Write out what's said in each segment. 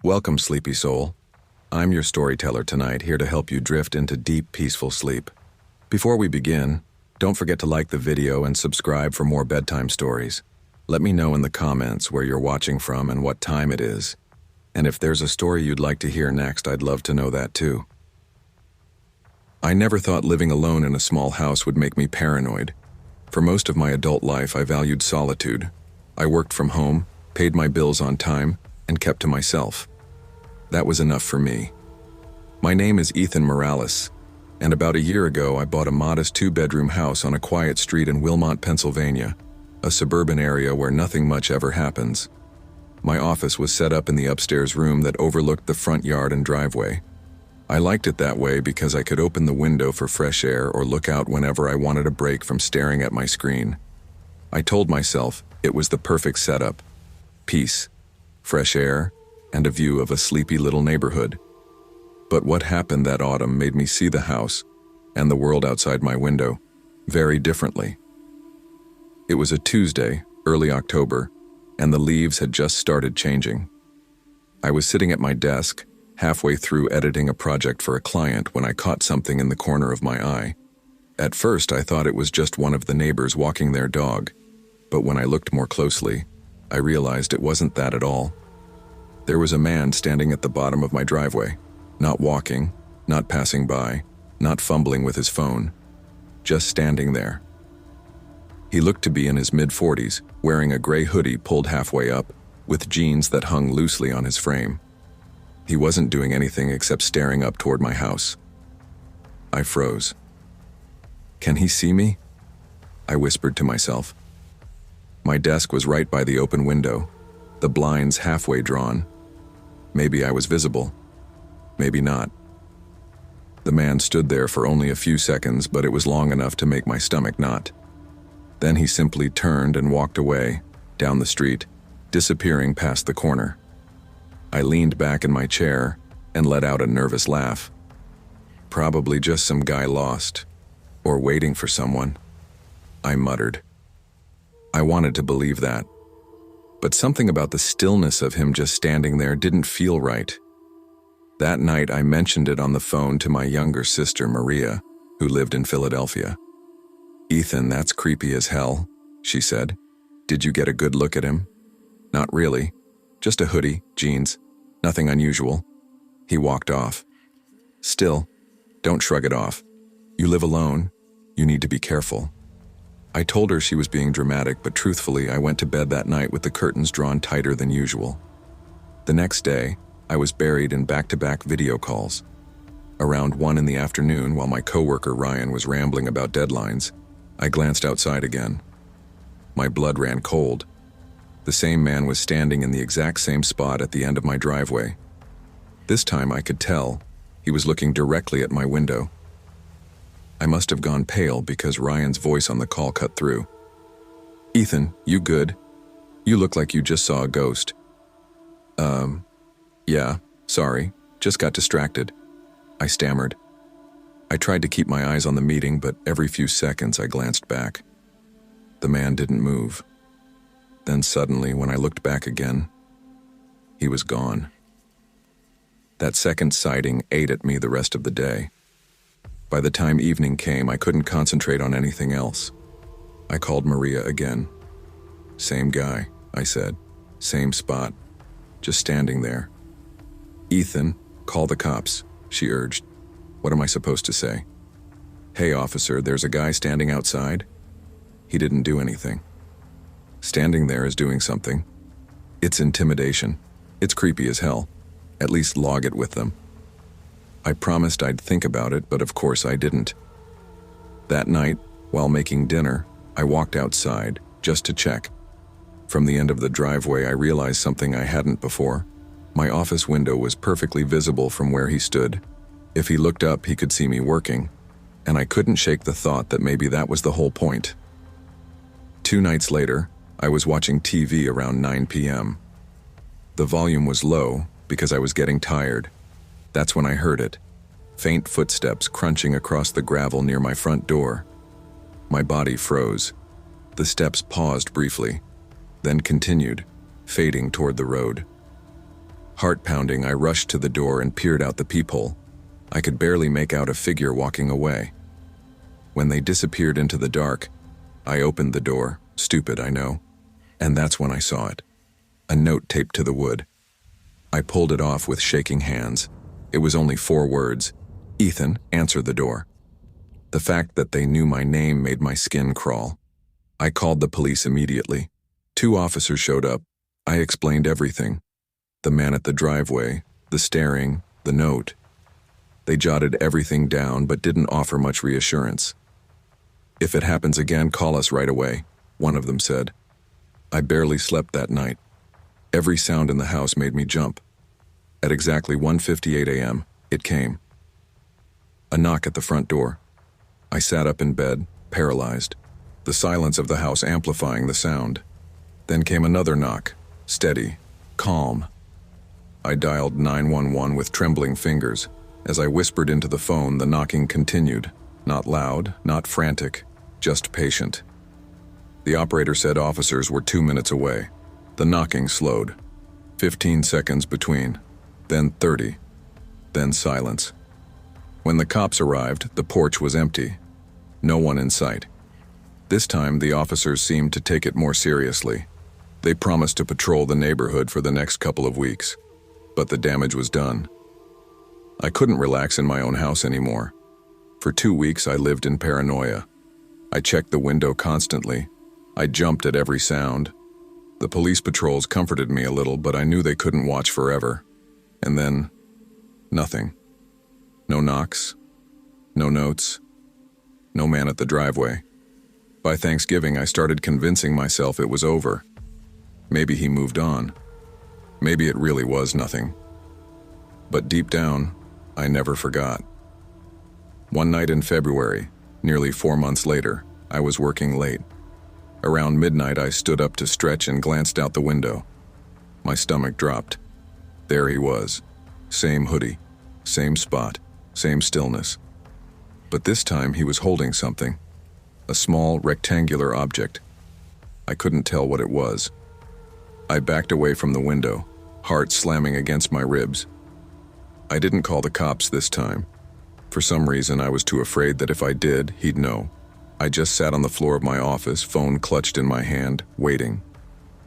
Welcome, sleepy soul. I'm your storyteller tonight, here to help you drift into deep, peaceful sleep. Before we begin, don't forget to like the video and subscribe for more bedtime stories. Let me know in the comments where you're watching from and what time it is. And if there's a story you'd like to hear next, I'd love to know that too. I never thought living alone in a small house would make me paranoid. For most of my adult life, I valued solitude. I worked from home, paid my bills on time, and kept to myself. That was enough for me. My name is Ethan Morales, and about a year ago I bought a modest 2-bedroom house on a quiet street in Wilmot, Pennsylvania, a suburban area where nothing much ever happens. My office was set up in the upstairs room that overlooked the front yard and driveway. I liked it that way because I could open the window for fresh air or look out whenever I wanted a break from staring at my screen. I told myself it was the perfect setup. Peace, fresh air, and a view of a sleepy little neighborhood. But what happened that autumn made me see the house and the world outside my window very differently. It was a Tuesday, early October, and the leaves had just started changing. I was sitting at my desk, halfway through editing a project for a client when I caught something in the corner of my eye. At first, I thought it was just one of the neighbors walking their dog, but when I looked more closely, I realized it wasn't that at all. There was a man standing at the bottom of my driveway, not walking, not passing by, not fumbling with his phone, just standing there. He looked to be in his mid-40s, wearing a gray hoodie pulled halfway up, with jeans that hung loosely on his frame. He wasn't doing anything except staring up toward my house. I froze. Can he see me? I whispered to myself. My desk was right by the open window, the blinds halfway drawn. Maybe I was visible. Maybe not. The man stood there for only a few seconds, but it was long enough to make my stomach knot. Then he simply turned and walked away, down the street, disappearing past the corner. I leaned back in my chair and let out a nervous laugh. Probably just some guy lost, or waiting for someone, I muttered. I wanted to believe that, but something about the stillness of him just standing there didn't feel right. That night I mentioned it on the phone to my younger sister Maria, who lived in Philadelphia. "Ethan, that's creepy as hell," she said. "Did you get a good look at him?" "Not really. Just a hoodie, jeans, nothing unusual." He walked off. "Still, don't shrug it off. You live alone. You need to be careful." I told her she was being dramatic, but truthfully, I went to bed that night with the curtains drawn tighter than usual. The next day, I was buried in back-to-back video calls. Around 1 in the afternoon, while my coworker Ryan was rambling about deadlines, I glanced outside again. My blood ran cold. The same man was standing in the exact same spot at the end of my driveway. This time I could tell he was looking directly at my window. I must have gone pale because Ryan's voice on the call cut through. "Ethan, you good? You look like you just saw a ghost." Yeah, sorry, just got distracted," I stammered. I tried to keep my eyes on the meeting, but every few seconds I glanced back. The man didn't move. Then suddenly, when I looked back again, he was gone. That second sighting ate at me the rest of the day. By the time evening came, I couldn't concentrate on anything else. I called Maria again. "Same guy," I said. "Same spot. Just standing there." "Ethan, call the cops," she urged. "What am I supposed to say?" "Hey, officer, there's a guy standing outside." He didn't do anything. Standing there is doing something. It's intimidation. It's creepy as hell. At least log it with them. I promised I'd think about it, but of course I didn't. That night, while making dinner, I walked outside just to check. From the end of the driveway, I realized something I hadn't before. My office window was perfectly visible from where he stood. If he looked up, he could see me working, and I couldn't shake the thought that maybe that was the whole point. 2 nights later, I was watching TV around 9 p.m. The volume was low because I was getting tired. That's when I heard it. Faint footsteps crunching across the gravel near my front door. My body froze. The steps paused briefly, then continued, fading toward the road. Heart pounding, I rushed to the door and peered out the peephole. I could barely make out a figure walking away. When they disappeared into the dark, I opened the door, stupid, I know, and that's when I saw it. A note taped to the wood. I pulled it off with shaking hands. It was only 4 words. "Ethan, answer the door." The fact that they knew my name made my skin crawl. I called the police immediately. 2 officers showed up. I explained everything. The man at the driveway, the staring, the note. They jotted everything down but didn't offer much reassurance. "If it happens again, call us right away," one of them said. I barely slept that night. Every sound in the house made me jump. At exactly 1:58 a.m., it came. A knock at the front door. I sat up in bed, paralyzed, the silence of the house amplifying the sound. Then came another knock, steady, calm. I dialed 911 with trembling fingers. As I whispered into the phone, the knocking continued. Not loud, not frantic, just patient. The operator said officers were 2 minutes away. The knocking slowed. 15 seconds between, then 30, then silence. When the cops arrived, the porch was empty. No one in sight. This time, the officers seemed to take it more seriously. They promised to patrol the neighborhood for the next couple of weeks, but the damage was done. I couldn't relax in my own house anymore. For 2 weeks, I lived in paranoia. I checked the window constantly. I jumped at every sound. The police patrols comforted me a little, but I knew they couldn't watch forever. And then, nothing. No knocks, no notes, no man at the driveway. By Thanksgiving, I started convincing myself it was over. Maybe he moved on. Maybe it really was nothing. But deep down, I never forgot. One night in February, nearly 4 months later, I was working late. Around midnight, I stood up to stretch and glanced out the window. My stomach dropped. There he was. Same hoodie, same spot, same stillness. But this time he was holding something. A small, rectangular object. I couldn't tell what it was. I backed away from the window, heart slamming against my ribs. I didn't call the cops this time. For some reason, I was too afraid that if I did, he'd know. I just sat on the floor of my office, phone clutched in my hand, waiting.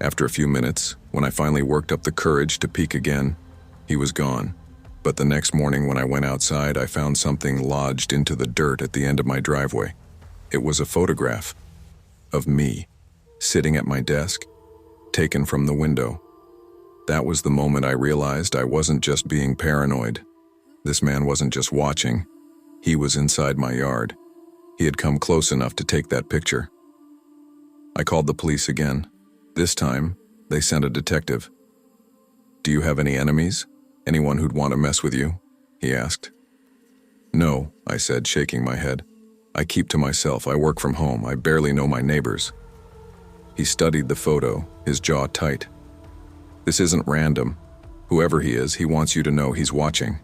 After a few minutes, when I finally worked up the courage to peek again, he was gone. But the next morning when I went outside, I found something lodged into the dirt at the end of my driveway. It was a photograph of me, sitting at my desk, taken from the window. That was the moment I realized I wasn't just being paranoid. This man wasn't just watching. He was inside my yard. He had come close enough to take that picture. I called the police again. This time, they sent a detective. "Do you have any enemies? Anyone who'd want to mess with you?" he asked. "No," I said, shaking my head. "I keep to myself. I work from home. I barely know my neighbors." He studied the photo, his jaw tight. "This isn't random. Whoever he is, he wants you to know he's watching."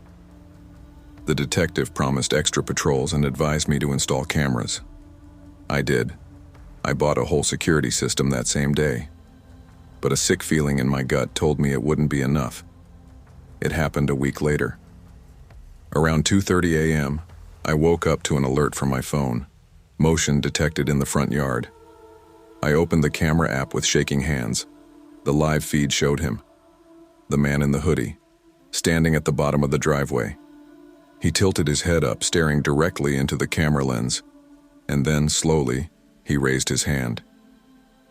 The detective promised extra patrols and advised me to install cameras. I did. I bought a whole security system that same day. But a sick feeling in my gut told me it wouldn't be enough. It happened a week later. Around 2:30 a.m., I woke up to an alert from my phone. Motion detected in the front yard. I opened the camera app with shaking hands. The live feed showed him. The man in the hoodie, standing at the bottom of the driveway. He tilted his head up, staring directly into the camera lens. And then, slowly, he raised his hand.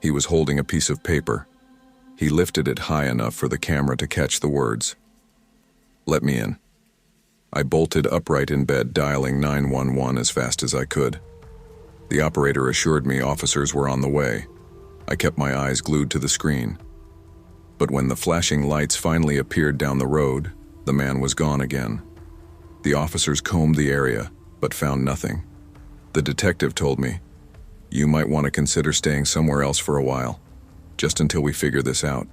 He was holding a piece of paper. He lifted it high enough for the camera to catch the words. "Let me in." I bolted upright in bed, dialing 911 as fast as I could. The operator assured me officers were on the way. I kept my eyes glued to the screen. But when the flashing lights finally appeared down the road, the man was gone again. The officers combed the area, but found nothing. The detective told me, "You might want to consider staying somewhere else for a while, just until we figure this out."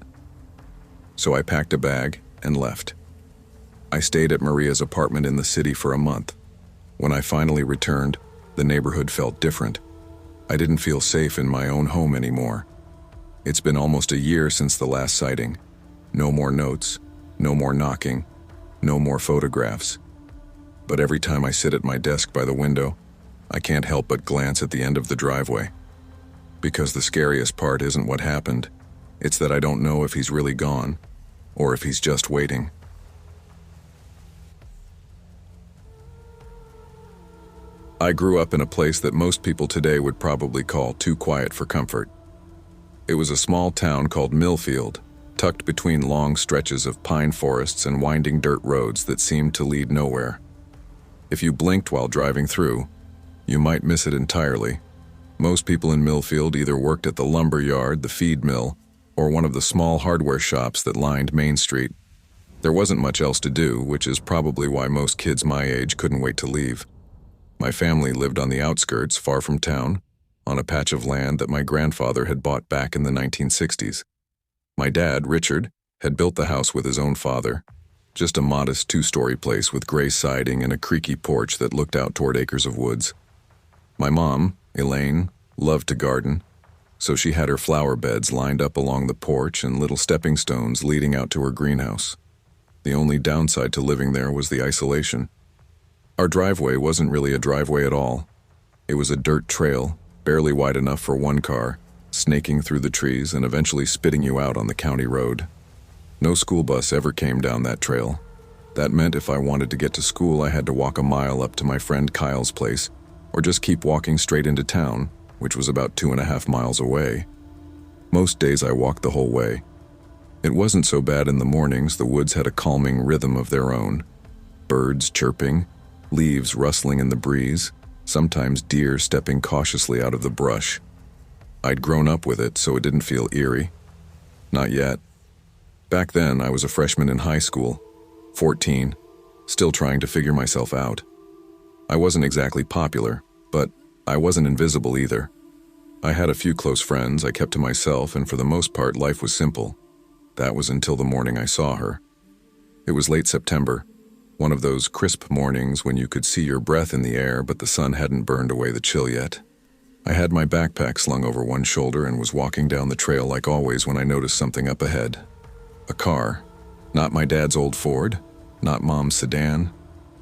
So I packed a bag and left. I stayed at Maria's apartment in the city for a month. When I finally returned, the neighborhood felt different. I didn't feel safe in my own home anymore. It's been almost a year since the last sighting. No more notes, No more knocking, no more photographs. But every time I sit at my desk by the window, I can't help but glance at the end of the driveway. Because the scariest part isn't what happened, it's that I don't know if he's really gone, or if he's just waiting. I grew up in a place that most people today would probably call too quiet for comfort. It was a small town called Millfield, tucked between long stretches of pine forests and winding dirt roads that seemed to lead nowhere. If you blinked while driving through, you might miss it entirely. Most people in Millfield either worked at the lumber yard, the feed mill, or one of the small hardware shops that lined Main Street. There wasn't much else to do, which is probably why most kids my age couldn't wait to leave. My family lived on the outskirts, far from town, on a patch of land that my grandfather had bought back in the 1960s. My dad, Richard, had built the house with his own father, just a modest two-story place with gray siding and a creaky porch that looked out toward acres of woods. My mom, Elaine, loved to garden, so she had her flower beds lined up along the porch and little stepping stones leading out to her greenhouse. The only downside to living there was the isolation. Our driveway wasn't really a driveway at all. It was a dirt trail, barely wide enough for one car, snaking through the trees and eventually spitting you out on the county road. No school bus ever came down that trail. That meant if I wanted to get to school, I had to walk a mile up to my friend Kyle's place, or just keep walking straight into town, which was about 2.5 miles away. Most days I walked the whole way. It wasn't so bad in the mornings. The woods had a calming rhythm of their own. Birds chirping, leaves rustling in the breeze, sometimes deer stepping cautiously out of the brush. I'd grown up with it, so it didn't feel eerie. Not yet. Back then, I was a freshman in high school, 14, still trying to figure myself out. I wasn't exactly popular, but I wasn't invisible either. I had a few close friends I kept to myself, and for the most part, life was simple. That was until the morning I saw her. It was late September, one of those crisp mornings when you could see your breath in the air, but the sun hadn't burned away the chill yet. I had my backpack slung over one shoulder and was walking down the trail like always when I noticed something up ahead. A car. Not my dad's old Ford, not Mom's sedan,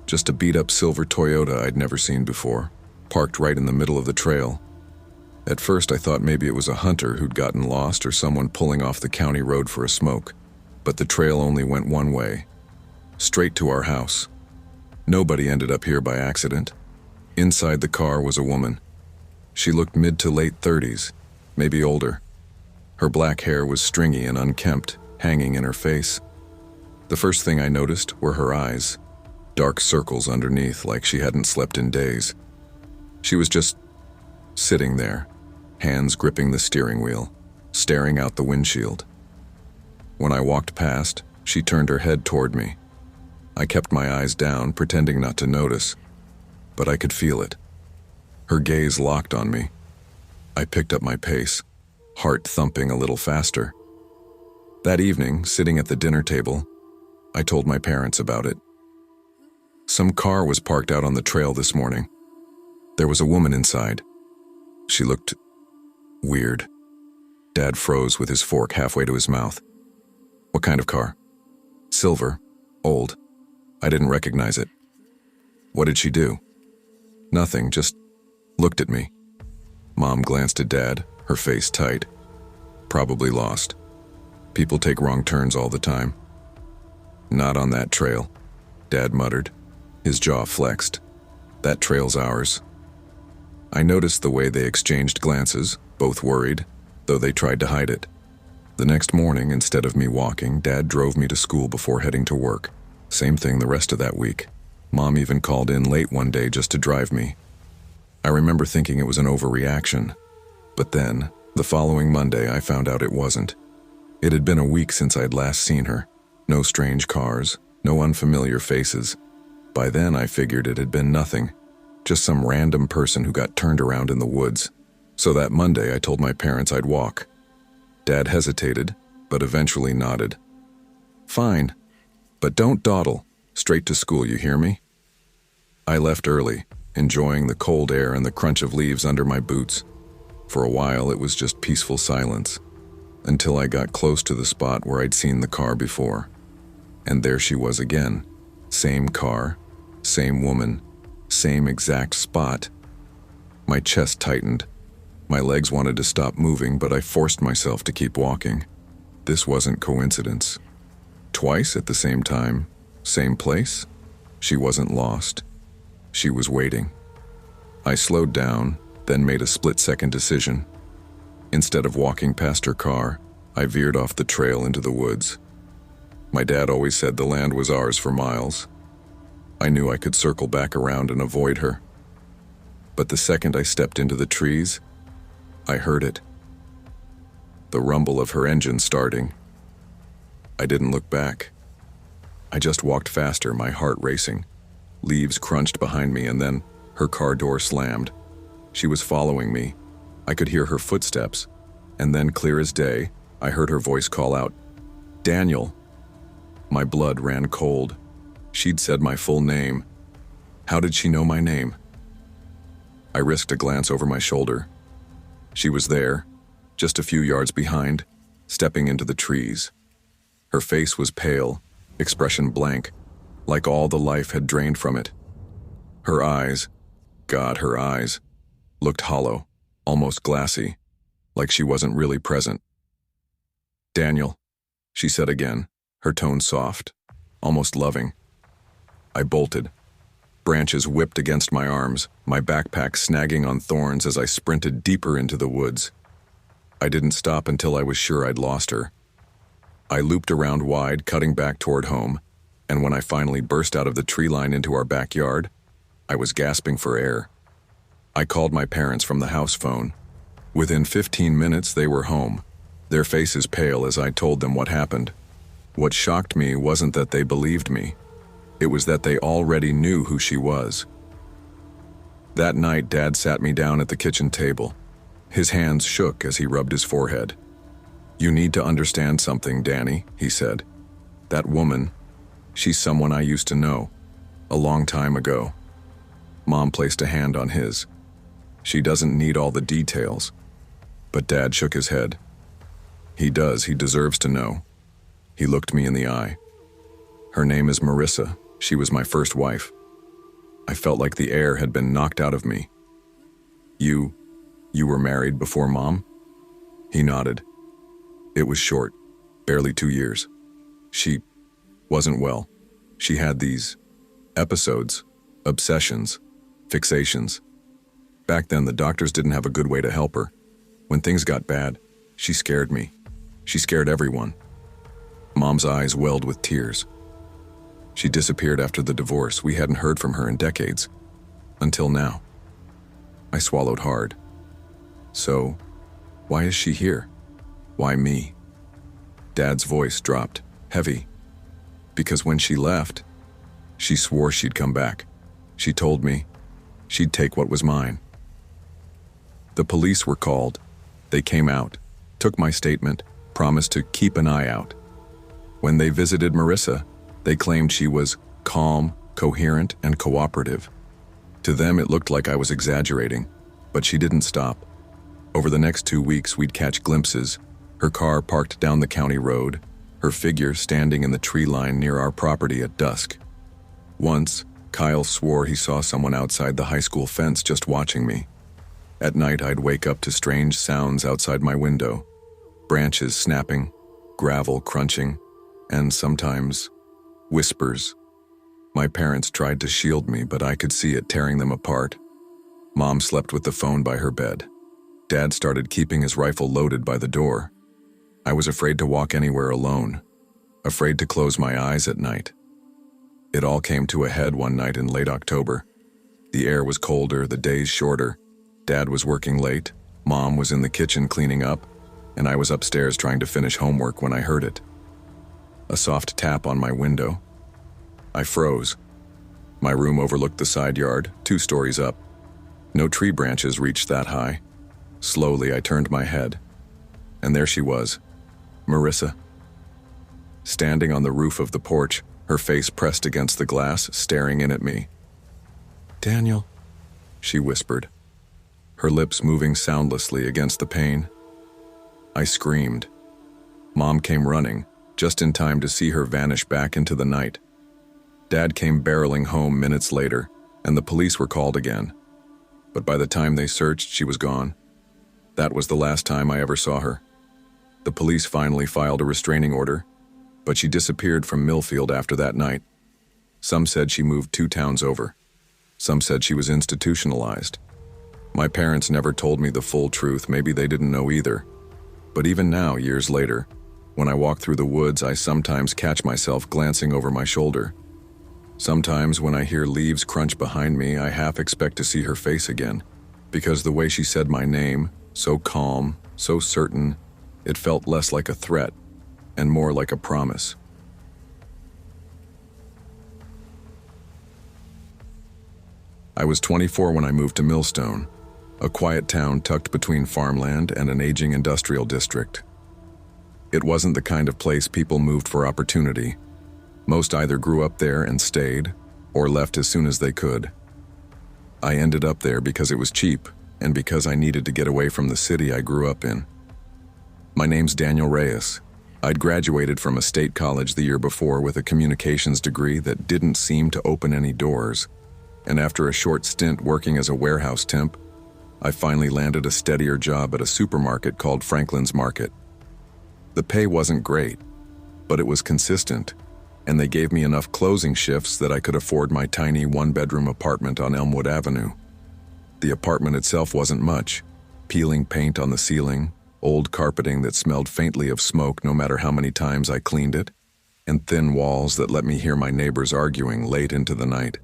just a beat-up silver Toyota I'd never seen before, parked right in the middle of the trail. At first I thought maybe it was a hunter who'd gotten lost or someone pulling off the county road for a smoke, but the trail only went one way, straight to our house. Nobody ended up here by accident. Inside the car was a woman. She looked mid to late 30s, maybe older. Her black hair was stringy and unkempt, hanging in her face. The first thing I noticed were her eyes, dark circles underneath like she hadn't slept in days. She was just sitting there, hands gripping the steering wheel, staring out the windshield. When I walked past, she turned her head toward me. I kept my eyes down, pretending not to notice, but I could feel it. Her gaze locked on me. I picked up my pace, heart thumping a little faster. That evening, sitting at the dinner table, I told my parents about it. Some car was parked out on the trail this morning. There was a woman inside. She looked weird. Dad froze with his fork halfway to his mouth. What kind of car? Silver. Old. I didn't recognize it. What did she do? Nothing, just looked at me. Mom glanced at Dad, her face tight. Probably lost. People take wrong turns all the time. Not on that trail, Dad muttered. His jaw flexed. That trail's ours. I noticed the way they exchanged glances, both worried, though they tried to hide it. The next morning, instead of me walking, Dad drove me to school before heading to work. Same thing the rest of that week. Mom even called in late one day just to drive me. I remember thinking it was an overreaction. But then, the following Monday, I found out it wasn't. It had been a week since I'd last seen her. No strange cars, no unfamiliar faces. By then, I figured it had been nothing. Just some random person who got turned around in the woods. So that Monday, I told my parents I'd walk. Dad hesitated, but eventually nodded. Fine, but don't dawdle. Straight to school, you hear me? I left early, enjoying the cold air and the crunch of leaves under my boots. For a while, it was just peaceful silence, until I got close to the spot where I'd seen the car before. And there she was again. Same car, same woman, same exact spot. My chest tightened. My legs wanted to stop moving, but I forced myself to keep walking. This wasn't coincidence. Twice at the same time, same place. She wasn't lost. She was waiting. I slowed down, then made a split-second decision. Instead of walking past her car, I veered off the trail into the woods. My dad always said the land was ours for miles. I knew I could circle back around and avoid her. But the second I stepped into the trees, I heard it. The rumble of her engine starting. I didn't look back. I just walked faster, my heart racing. Leaves crunched behind me, and then her car door slammed. She was following me. I could hear her footsteps, and then, clear as day, I heard her voice call out, "Daniel." My blood ran cold. She'd said my full name. How did she know my name? I risked a glance over my shoulder. She was there, just a few yards behind, stepping into the trees. Her face was pale, expression blank, like all the life had drained from it. Her eyes, God, her eyes, looked hollow, almost glassy, like she wasn't really present. "Daniel," she said again, her tone soft, almost loving. I bolted. Branches whipped against my arms, my backpack snagging on thorns as I sprinted deeper into the woods. I didn't stop until I was sure I'd lost her. I looped around wide, cutting back toward home, and when I finally burst out of the tree line into our backyard, I was gasping for air. I called my parents from the house phone. Within 15 minutes, they were home, their faces pale as I told them what happened. What shocked me wasn't that they believed me. It was that they already knew who she was. That night, Dad sat me down at the kitchen table. His hands shook as he rubbed his forehead. "You need to understand something, Danny," he said. "That woman, she's someone I used to know, a long time ago." Mom placed a hand on his. "She doesn't need all the details." But Dad shook his head. "He does, he deserves to know." He looked me in the eye. "Her name is Marissa. She was my first wife." I felt like the air had been knocked out of me. You were married before Mom?" He nodded. "It was short, barely 2 years. She wasn't well. She had these episodes, obsessions, fixations. Back then, the doctors didn't have a good way to help her. When things got bad, she scared me. She scared everyone." Mom's eyes welled with tears. "She disappeared after the divorce. We hadn't heard from her in decades. Until now." I swallowed hard. "So, why is she here? Why me?" Dad's voice dropped, heavy. "Because when she left, she swore she'd come back. She told me she'd take what was mine." The police were called. They came out, took my statement, promised to keep an eye out. When they visited Marissa, they claimed she was calm, coherent, and cooperative. To them, it looked like I was exaggerating, but she didn't stop. Over the next 2 weeks, we'd catch glimpses, her car parked down the county road, her figure standing in the tree line near our property at dusk. Once, Kyle swore he saw someone outside the high school fence just watching me. At night, I'd wake up to strange sounds outside my window, branches snapping, gravel crunching, and sometimes whispers. My parents tried to shield me, but I could see it tearing them apart. Mom slept with the phone by her bed. Dad started keeping his rifle loaded by the door. I was afraid to walk anywhere alone, afraid to close my eyes at night. It all came to a head one night in late October. The air was colder, the days shorter. Dad was working late, Mom was in the kitchen cleaning up, and I was upstairs trying to finish homework when I heard it. A soft tap on my window. I froze. My room overlooked the side yard, 2 stories up. No tree branches reached that high. Slowly, I turned my head. And there she was, Marissa. Standing on the roof of the porch, her face pressed against the glass, staring in at me. "Daniel," she whispered, her lips moving soundlessly against the pane. I screamed. Mom came running, just in time to see her vanish back into the night. Dad came barreling home minutes later, and the police were called again. But by the time they searched, she was gone. That was the last time I ever saw her. The police finally filed a restraining order, but she disappeared from Millfield after that night. Some said she moved 2 towns over. Some said she was institutionalized. My parents never told me the full truth, maybe they didn't know either. But even now, years later, when I walk through the woods, I sometimes catch myself glancing over my shoulder. Sometimes when I hear leaves crunch behind me, I half expect to see her face again, because the way she said my name, so calm, so certain, it felt less like a threat and more like a promise. I was 24 when I moved to Millstone, a quiet town tucked between farmland and an aging industrial district. It wasn't the kind of place people moved for opportunity. Most either grew up there and stayed, or left as soon as they could. I ended up there because it was cheap, and because I needed to get away from the city I grew up in. My name's Daniel Reyes. I'd graduated from a state college the year before with a communications degree that didn't seem to open any doors, and after a short stint working as a warehouse temp, I finally landed a steadier job at a supermarket called Franklin's Market. The pay wasn't great, but it was consistent, and they gave me enough closing shifts that I could afford my tiny 1-bedroom apartment on Elmwood Avenue. The apartment itself wasn't much: peeling paint on the ceiling, old carpeting that smelled faintly of smoke no matter how many times I cleaned it, and thin walls that let me hear my neighbors arguing late into the night.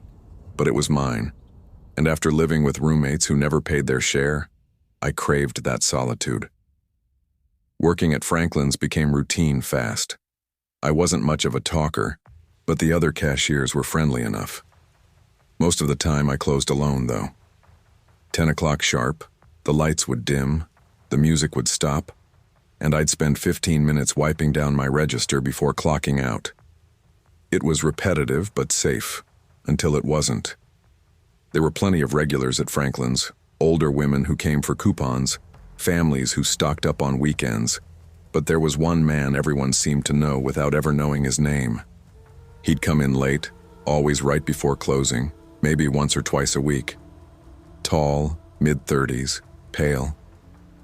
But it was mine, and after living with roommates who never paid their share, I craved that solitude. Working at Franklin's became routine fast. I wasn't much of a talker, but the other cashiers were friendly enough. Most of the time I closed alone, though. 10 o'clock sharp, the lights would dim, the music would stop, and I'd spend 15 minutes wiping down my register before clocking out. It was repetitive but safe, until it wasn't. There were plenty of regulars at Franklin's, older women who came for coupons, families who stocked up on weekends, but there was one man everyone seemed to know without ever knowing his name. He'd come in late, always right before closing, maybe once or twice a week. Tall, mid-30s, pale.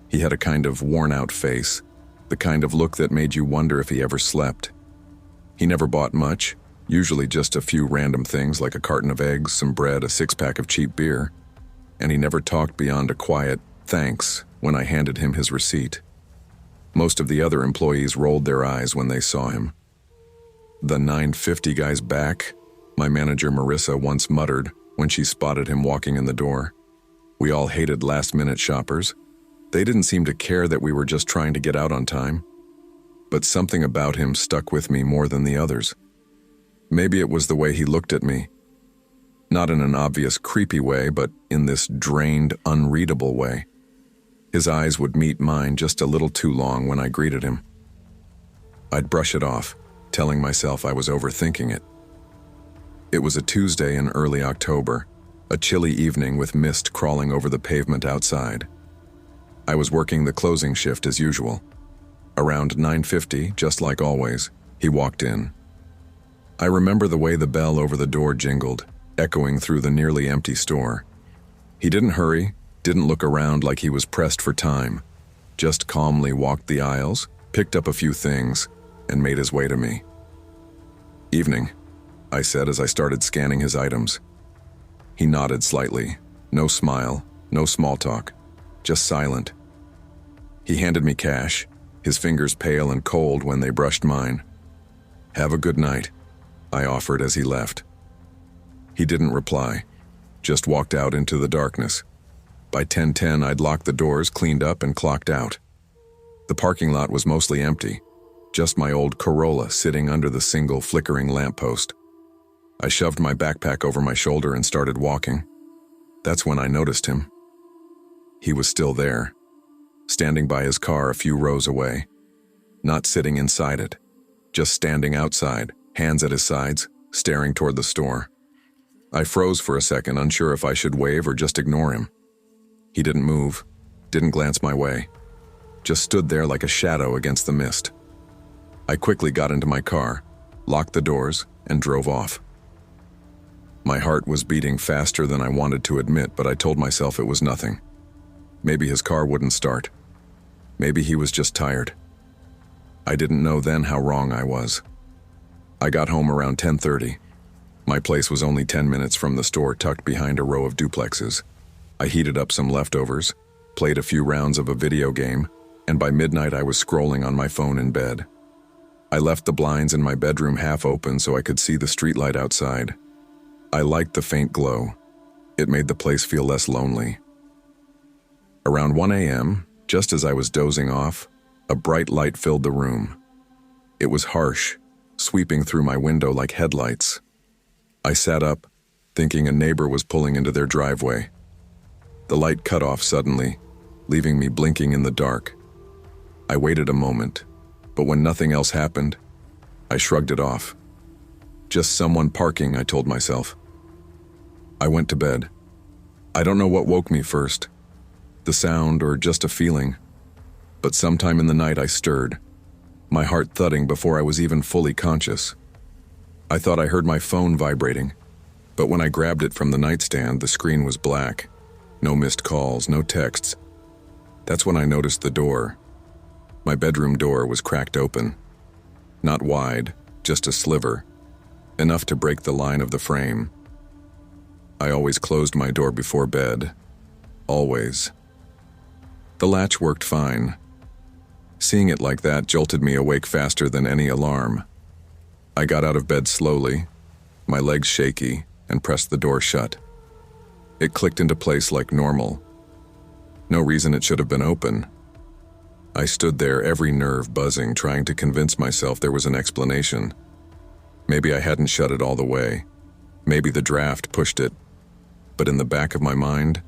He had a kind of worn-out face, the kind of look that made you wonder if he ever slept. He never bought much, usually just a few random things like a carton of eggs, some bread, a 6-pack of cheap beer, and he never talked beyond a quiet "thanks" when I handed him his receipt. Most of the other employees rolled their eyes when they saw him. "The 950 guy's back," my manager Marissa once muttered when she spotted him walking in the door. We all hated last-minute shoppers. They didn't seem to care that we were just trying to get out on time. But something about him stuck with me more than the others. Maybe it was the way he looked at me. Not in an obvious creepy way, but in this drained, unreadable way. His eyes would meet mine just a little too long when I greeted him. I'd brush it off, telling myself I was overthinking it. It was a Tuesday in early October, a chilly evening with mist crawling over the pavement outside. I was working the closing shift as usual. Around 9:50, just like always, he walked in. I remember the way the bell over the door jingled, echoing through the nearly empty store. He didn't hurry, didn't look around like he was pressed for time, just calmly walked the aisles, picked up a few things, and made his way to me. "Evening," I said as I started scanning his items. He nodded slightly, no smile, no small talk, just silent. He handed me cash, his fingers pale and cold when they brushed mine. "Have a good night," I offered as he left. He didn't reply, just walked out into the darkness. By 10:10, I'd locked the doors, cleaned up, and clocked out. The parking lot was mostly empty, just my old Corolla sitting under the single flickering lamppost. I shoved my backpack over my shoulder and started walking. That's when I noticed him. He was still there, standing by his car a few rows away. Not sitting inside it, just standing outside, hands at his sides, staring toward the store. I froze for a second, unsure if I should wave or just ignore him. He didn't move, didn't glance my way, just stood there like a shadow against the mist. I quickly got into my car, locked the doors, and drove off. My heart was beating faster than I wanted to admit, but I told myself it was nothing. Maybe his car wouldn't start. Maybe he was just tired. I didn't know then how wrong I was. I got home around 10:30. My place was only 10 minutes from the store tucked behind a row of duplexes. I heated up some leftovers, played a few rounds of a video game, and by midnight I was scrolling on my phone in bed. I left the blinds in my bedroom half open so I could see the streetlight outside. I liked the faint glow. It made the place feel less lonely. Around 1 a.m., just as I was dozing off, a bright light filled the room. It was harsh, sweeping through my window like headlights. I sat up, thinking a neighbor was pulling into their driveway. The light cut off suddenly, leaving me blinking in the dark. I waited a moment, but when nothing else happened, I shrugged it off. Just someone parking, I told myself. I went to bed. I don't know what woke me first, the sound or just a feeling, but sometime in the night I stirred, my heart thudding before I was even fully conscious. I thought I heard my phone vibrating, but when I grabbed it from the nightstand, the screen was black. No missed calls, no texts. That's when I noticed the door. My bedroom door was cracked open. Not wide, just a sliver, enough to break the line of the frame. I always closed my door before bed. Always. The latch worked fine. Seeing it like that jolted me awake faster than any alarm. I got out of bed slowly, my legs shaky, and pressed the door shut. It clicked into place like normal. No reason it should have been open. I stood there, every nerve buzzing, trying to convince myself there was an explanation. Maybe I hadn't shut it all the way. Maybe the draft pushed it. But in the back of my mind,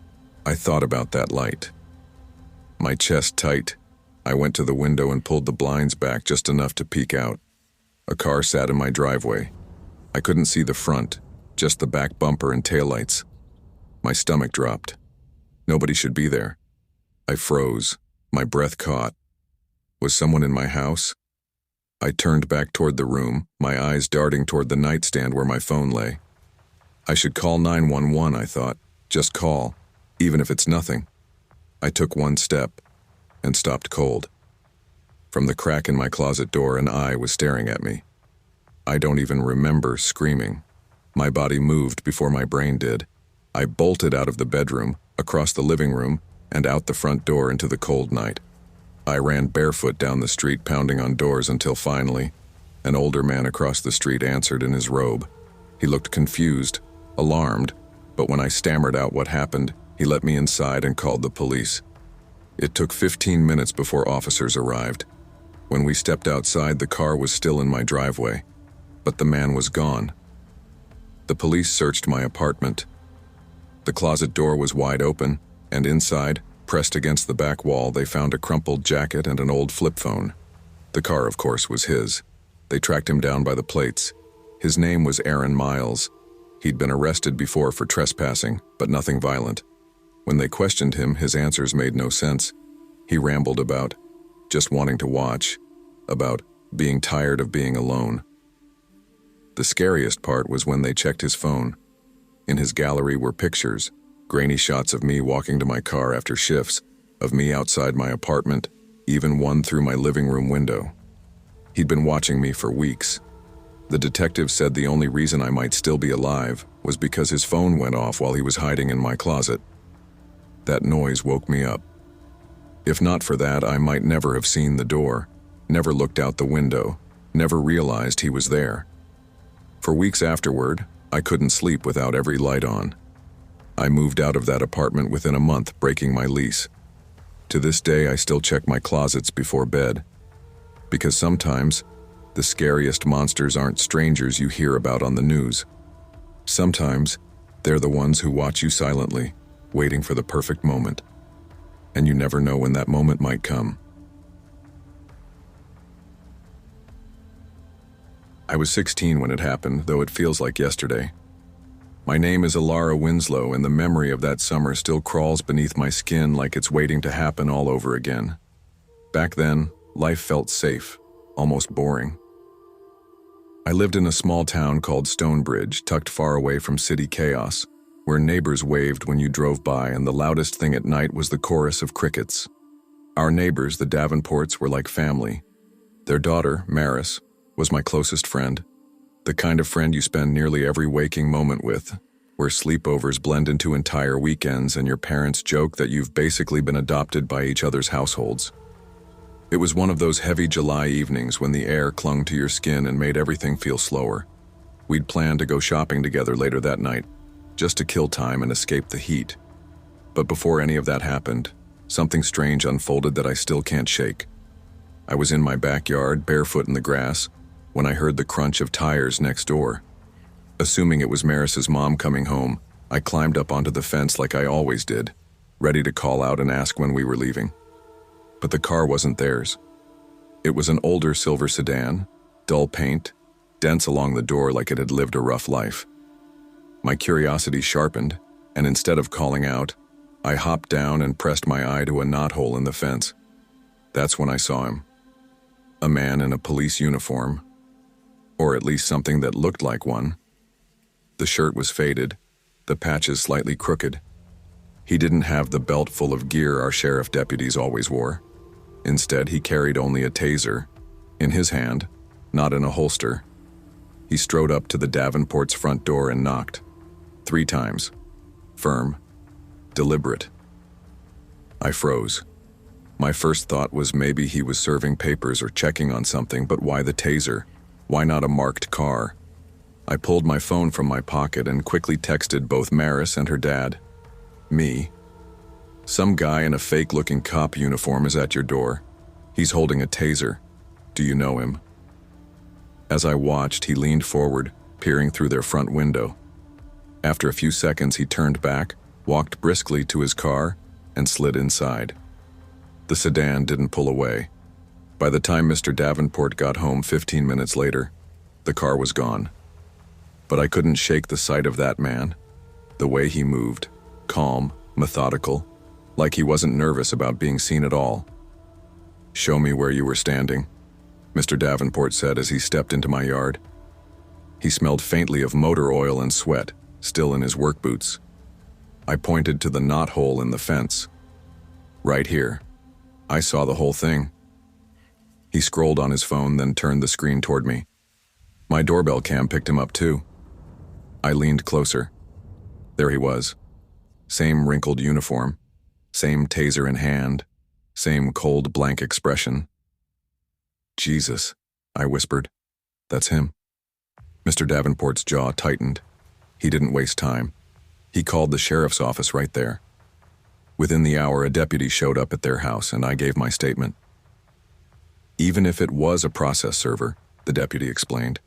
I thought about that light. My chest tight, I went to the window and pulled the blinds back just enough to peek out. A car sat in my driveway. I couldn't see the front, just the back bumper and taillights. My stomach dropped. Nobody should be there. I froze, my breath caught. Was someone in my house? I turned back toward the room, my eyes darting toward the nightstand where my phone lay. I should call 911, I thought. Just call, even if it's nothing. I took one step and stopped cold. From the crack in my closet door, an eye was staring at me. I don't even remember screaming. My body moved before my brain did. I bolted out of the bedroom, across the living room, and out the front door into the cold night. I ran barefoot down the street, pounding on doors until finally, an older man across the street answered in his robe. He looked confused, alarmed, but when I stammered out what happened, he let me inside and called the police. It took 15 minutes before officers arrived. When we stepped outside, the car was still in my driveway, but the man was gone. The police searched my apartment. The closet door was wide open, and inside, pressed against the back wall, they found a crumpled jacket and an old flip phone. The car, of course, was his. They tracked him down by the plates. His name was Aaron Miles. He'd been arrested before for trespassing, but nothing violent. When they questioned him, his answers made no sense. He rambled about just wanting to watch, about being tired of being alone. The scariest part was when they checked his phone. In his gallery were pictures, grainy shots of me walking to my car after shifts, of me outside my apartment, even one through my living room window. He'd been watching me for weeks. The detective said the only reason I might still be alive was because his phone went off while he was hiding in my closet. That noise woke me up. If not for that, I might never have seen the door, never looked out the window, never realized he was there. For weeks afterward, I couldn't sleep without every light on. I moved out of that apartment within a month, breaking my lease. To this day, I still check my closets before bed. Because sometimes, the scariest monsters aren't strangers you hear about on the news. Sometimes, they're the ones who watch you silently, waiting for the perfect moment. And you never know when that moment might come. I was 16 when it happened, though it feels like yesterday. My name is Alara Winslow, and the memory of that summer still crawls beneath my skin like it's waiting to happen all over again. Back then, life felt safe. almost boring. I lived in a small town called Stonebridge, tucked far away from city chaos, where neighbors waved when you drove by and the loudest thing at night was the chorus of crickets. Our neighbors, the Davenports, were like family. Their daughter, Maris, was my closest friend, the kind of friend you spend nearly every waking moment with, where sleepovers blend into entire weekends and your parents joke that you've basically been adopted by each other's households. It was one of those heavy July evenings when the air clung to your skin and made everything feel slower. We'd planned to go shopping together later that night, just to kill time and escape the heat. But before any of that happened, something strange unfolded that I still can't shake. I was in my backyard, barefoot in the grass, when I heard the crunch of tires next door. Assuming it was Maris's mom coming home, I climbed up onto the fence like I always did, ready to call out and ask when we were leaving. But the car wasn't theirs. It was an older silver sedan, dull paint, dents along the door like it had lived a rough life. My curiosity sharpened, and instead of calling out, I hopped down and pressed my eye to a knothole in the fence. That's when I saw him. A man in a police uniform, or at least something that looked like one. The shirt was faded, the patches slightly crooked. He didn't have the belt full of gear our sheriff deputies always wore. Instead, he carried only a taser, in his hand, not in a holster. He strode up to the Davenport's front door and knocked. 3 times. Firm. Deliberate. I froze. My first thought was maybe he was serving papers or checking on something, but why the taser? Why not a marked car? I pulled my phone from my pocket and quickly texted both Maris and her dad. Me. Some guy in a fake-looking cop uniform is at your door. He's holding a taser. Do you know him? As I watched, he leaned forward, peering through their front window. After a few seconds, he turned back, walked briskly to his car, and slid inside. The sedan didn't pull away. By the time Mr. Davenport got home 15 minutes later, the car was gone. But I couldn't shake the sight of that man. The way he moved, calm, methodical, like he wasn't nervous about being seen at all. "Show me where you were standing," Mr. Davenport said as he stepped into my yard. He smelled faintly of motor oil and sweat, still in his work boots. I pointed to the knothole in the fence. "Right here. I saw the whole thing." He scrolled on his phone, then turned the screen toward me. My doorbell cam picked him up too. I leaned closer. There he was. Same wrinkled uniform, same taser in hand, same cold, blank expression. "Jesus," I whispered. "That's him." Mr. Davenport's jaw tightened. He didn't waste time. He called the sheriff's office right there. Within the hour, a deputy showed up at their house, and I gave my statement. "Even if it was a process server," the deputy explained,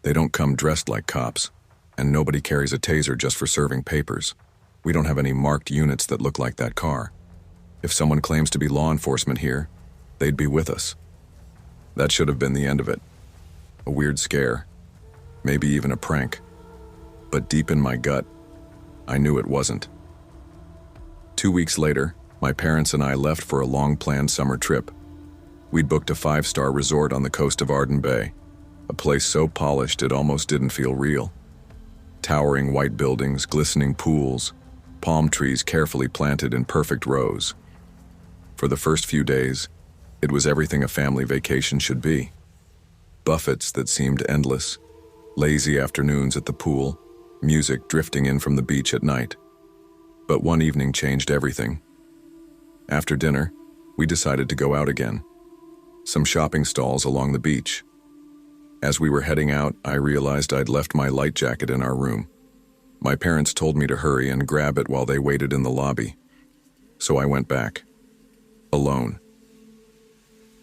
"they don't come dressed like cops, and nobody carries a taser just for serving papers. We don't have any marked units that look like that car. If someone claims to be law enforcement here, they'd be with us." That should have been the end of it. A weird scare. Maybe even a prank. But deep in my gut, I knew it wasn't. 2 weeks later, my parents and I left for a long-planned summer trip. We'd booked a 5-star resort on the coast of Arden Bay, a place so polished it almost didn't feel real. Towering white buildings, glistening pools, palm trees carefully planted in perfect rows. For the first few days, it was everything a family vacation should be. Buffets that seemed endless, lazy afternoons at the pool, music drifting in from the beach at night. But one evening changed everything. After dinner, we decided to go out again. Some shopping stalls along the beach. As we were heading out, I realized I'd left my light jacket in our room. My parents told me to hurry and grab it while they waited in the lobby. So I went back. Alone.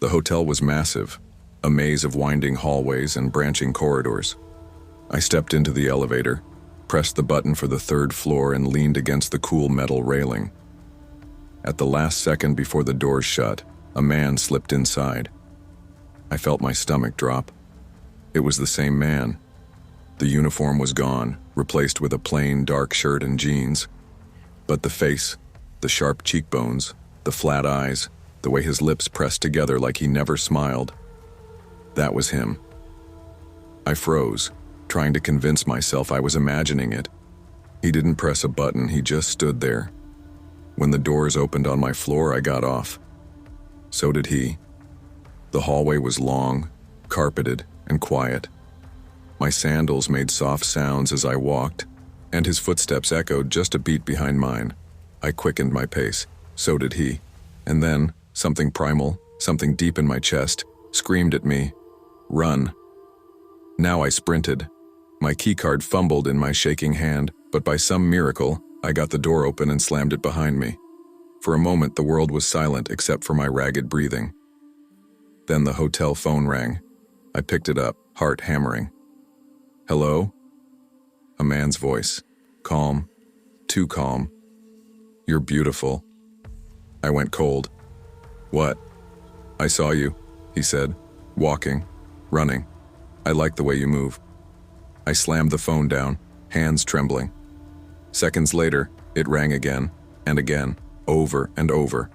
The hotel was massive, a maze of winding hallways and branching corridors. I stepped into the elevator, pressed the button for the 3rd floor, and leaned against the cool metal railing. At the last second before the doors shut, a man slipped inside. I felt my stomach drop. It was the same man. The uniform was gone, replaced with a plain dark shirt and jeans. But the face, the sharp cheekbones, the flat eyes, the way his lips pressed together like he never smiled. That was him. I froze, trying to convince myself I was imagining it. He didn't press a button, he just stood there. When the doors opened on my floor, I got off. So did he. The hallway was long, carpeted, and quiet. My sandals made soft sounds as I walked, and his footsteps echoed just a beat behind mine. I quickened my pace. So did he. And then, something primal, something deep in my chest, screamed at me, "Run." Now I sprinted. My keycard fumbled in my shaking hand, but by some miracle, I got the door open and slammed it behind me. For a moment, the world was silent except for my ragged breathing. Then the hotel phone rang. I picked it up, heart hammering. "Hello?" A man's voice. Calm. Too calm. "You're beautiful." I went cold. "What?" "I saw you," he said. "Walking. Running. I like the way you move." I slammed the phone down, hands trembling. Seconds later, it rang again, and again, over and over.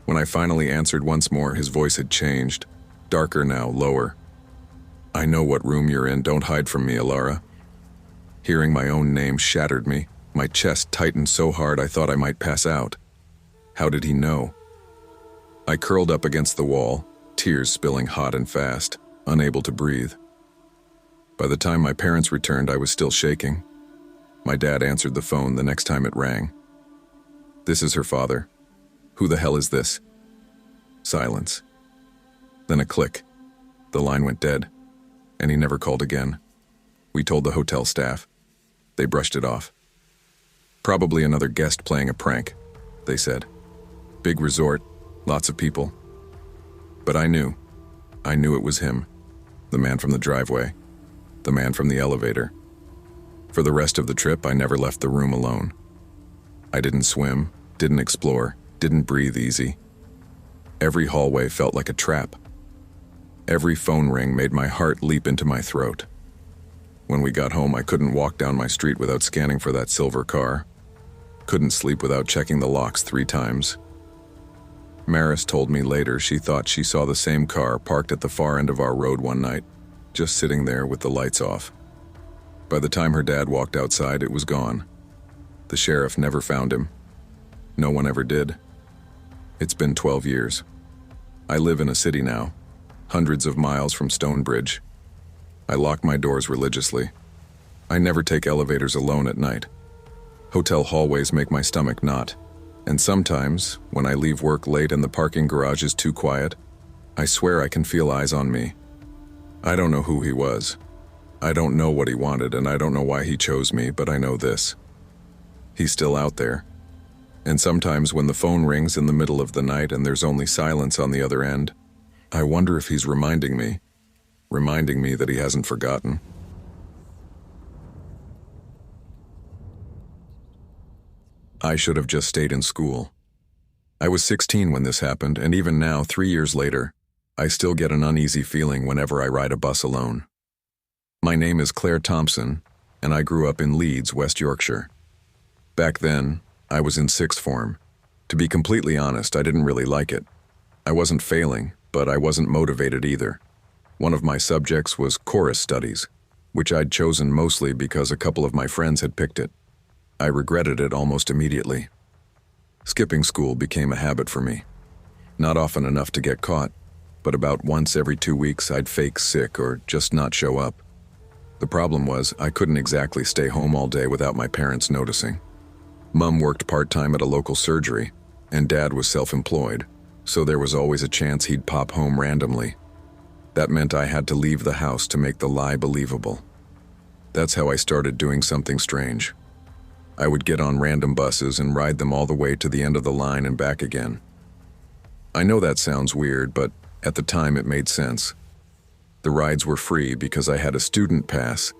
When I finally answered once more, his voice had changed. Darker now, lower. "I know what room you're in, don't hide from me, Alara." Hearing my own name shattered me. My chest tightened so hard I thought I might pass out. How did he know? I curled up against the wall, tears spilling hot and fast, unable to breathe. By the time my parents returned, I was still shaking. My dad answered the phone the next time it rang. "This is her father." "Who the hell is this?" Silence. Then a click. The line went dead, and he never called again. We told the hotel staff. They brushed it off. "Probably another guest playing a prank," they said. "Big resort, lots of people." But I knew it was him. The man from the driveway. The man from the elevator. For the rest of the trip, I never left the room alone. I didn't swim, didn't explore, didn't breathe easy. Every hallway felt like a trap. Every phone ring made my heart leap into my throat. When we got home, I couldn't walk down my street without scanning for that silver car. Couldn't sleep without checking the locks 3 times. Maris told me later she thought she saw the same car parked at the far end of our road one night, just sitting there with the lights off. By the time her dad walked outside, it was gone. The sheriff never found him. No one ever did. It's been 12 years. I live in a city now, hundreds of miles from Stonebridge. I lock my doors religiously. I never take elevators alone at night. Hotel hallways make my stomach knot. And sometimes, when I leave work late and the parking garage is too quiet, I swear I can feel eyes on me. I don't know who he was. I don't know what he wanted, and I don't know why he chose me, but I know this. He's still out there. And sometimes when the phone rings in the middle of the night and there's only silence on the other end, I wonder if he's reminding me that he hasn't forgotten. I should have just stayed in school. I was 16 when this happened, and even now, 3 years later, I still get an uneasy feeling whenever I ride a bus alone. My name is Claire Thompson, and I grew up in Leeds, West Yorkshire. Back then, I was in 6th form. To be completely honest, I didn't really like it. I wasn't failing, but I wasn't motivated either. One of my subjects was chorus studies, which I'd chosen mostly because a couple of my friends had picked it. I regretted it almost immediately. Skipping school became a habit for me. Not often enough to get caught, but about once every 2 weeks I'd fake sick or just not show up. The problem was I couldn't exactly stay home all day without my parents noticing. Mom worked part-time at a local surgery, and Dad was self-employed, so there was always a chance he'd pop home randomly. That meant I had to leave the house to make the lie believable. That's how I started doing something strange. I would get on random buses and ride them all the way to the end of the line and back again. I know that sounds weird, but at the time it made sense. The rides were free because I had a student pass,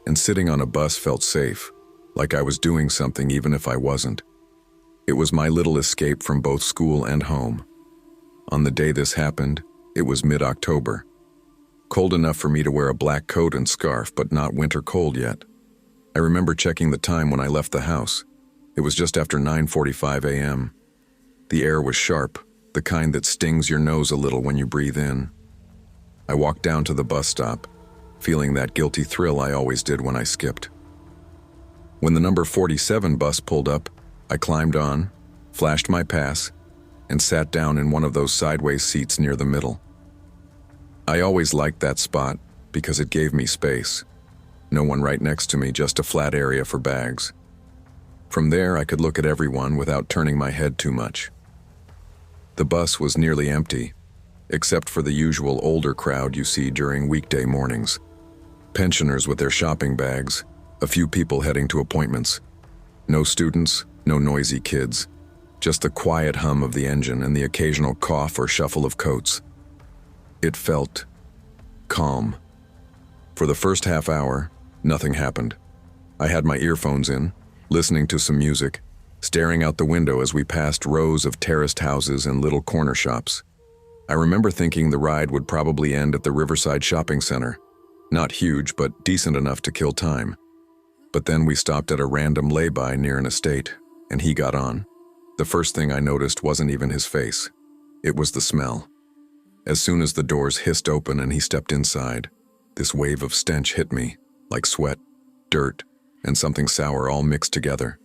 and sitting on a bus felt safe, like I was doing something even if I wasn't. It was my little escape from both school and home. On the day this happened, it was mid-October. Cold enough for me to wear a black coat and scarf, but not winter cold yet. I remember checking the time when I left the house. It was just after 9:45 a.m. The air was sharp, the kind that stings your nose a little when you breathe in. I walked down to the bus stop, feeling that guilty thrill I always did when I skipped. When the number 47 bus pulled up, I climbed on, flashed my pass, and sat down in one of those sideways seats near the middle. I always liked that spot because it gave me space. No one right next to me, just a flat area for bags. From there, I could look at everyone without turning my head too much. The bus was nearly empty, except for the usual older crowd you see during weekday mornings. Pensioners with their shopping bags, a few people heading to appointments. No students, no noisy kids, just the quiet hum of the engine and the occasional cough or shuffle of coats. It felt calm. For the first half hour, nothing happened. I had my earphones in, listening to some music, staring out the window as we passed rows of terraced houses and little corner shops. I remember thinking the ride would probably end at the Riverside Shopping Center. Not huge, but decent enough to kill time. But then we stopped at a random lay-by near an estate, and he got on. The first thing I noticed wasn't even his face. It was the smell. As soon as the doors hissed open and he stepped inside, this wave of stench hit me, like sweat, dirt, and something sour all mixed together.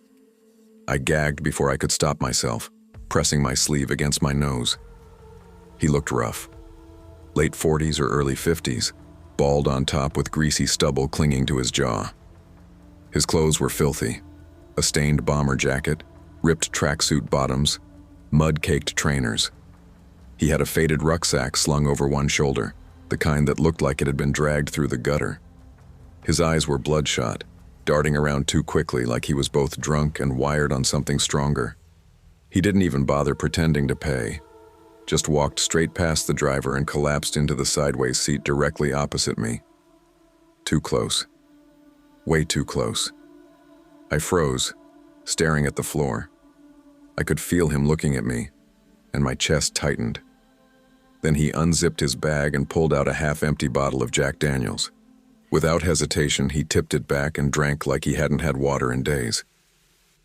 I gagged before I could stop myself, pressing my sleeve against my nose. He looked rough. Late 40s or early 50s, bald on top with greasy stubble clinging to his jaw. His clothes were filthy. A stained bomber jacket, ripped tracksuit bottoms, mud-caked trainers. He had a faded rucksack slung over one shoulder, the kind that looked like it had been dragged through the gutter. His eyes were bloodshot, darting around too quickly like he was both drunk and wired on something stronger. He didn't even bother pretending to pay, just walked straight past the driver and collapsed into the sideways seat directly opposite me. Too close. Way too close. I froze, staring at the floor. I could feel him looking at me, and my chest tightened. Then he unzipped his bag and pulled out a half-empty bottle of Jack Daniels. Without hesitation, he tipped it back and drank like he hadn't had water in days.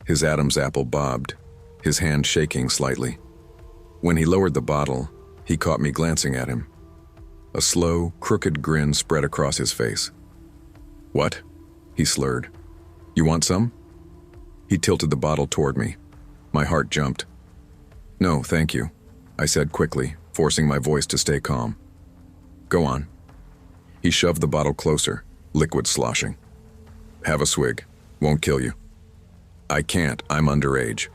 His Adam's apple bobbed, his hand shaking slightly. When he lowered the bottle, he caught me glancing at him. A slow, crooked grin spread across his face. "What?" he slurred. "You want some?" He tilted the bottle toward me. My heart jumped. "No, thank you," I said quickly, forcing my voice to stay calm. "Go on." He shoved the bottle closer, liquid sloshing. "Have a swig. Won't kill you." "I can't. I'm underage."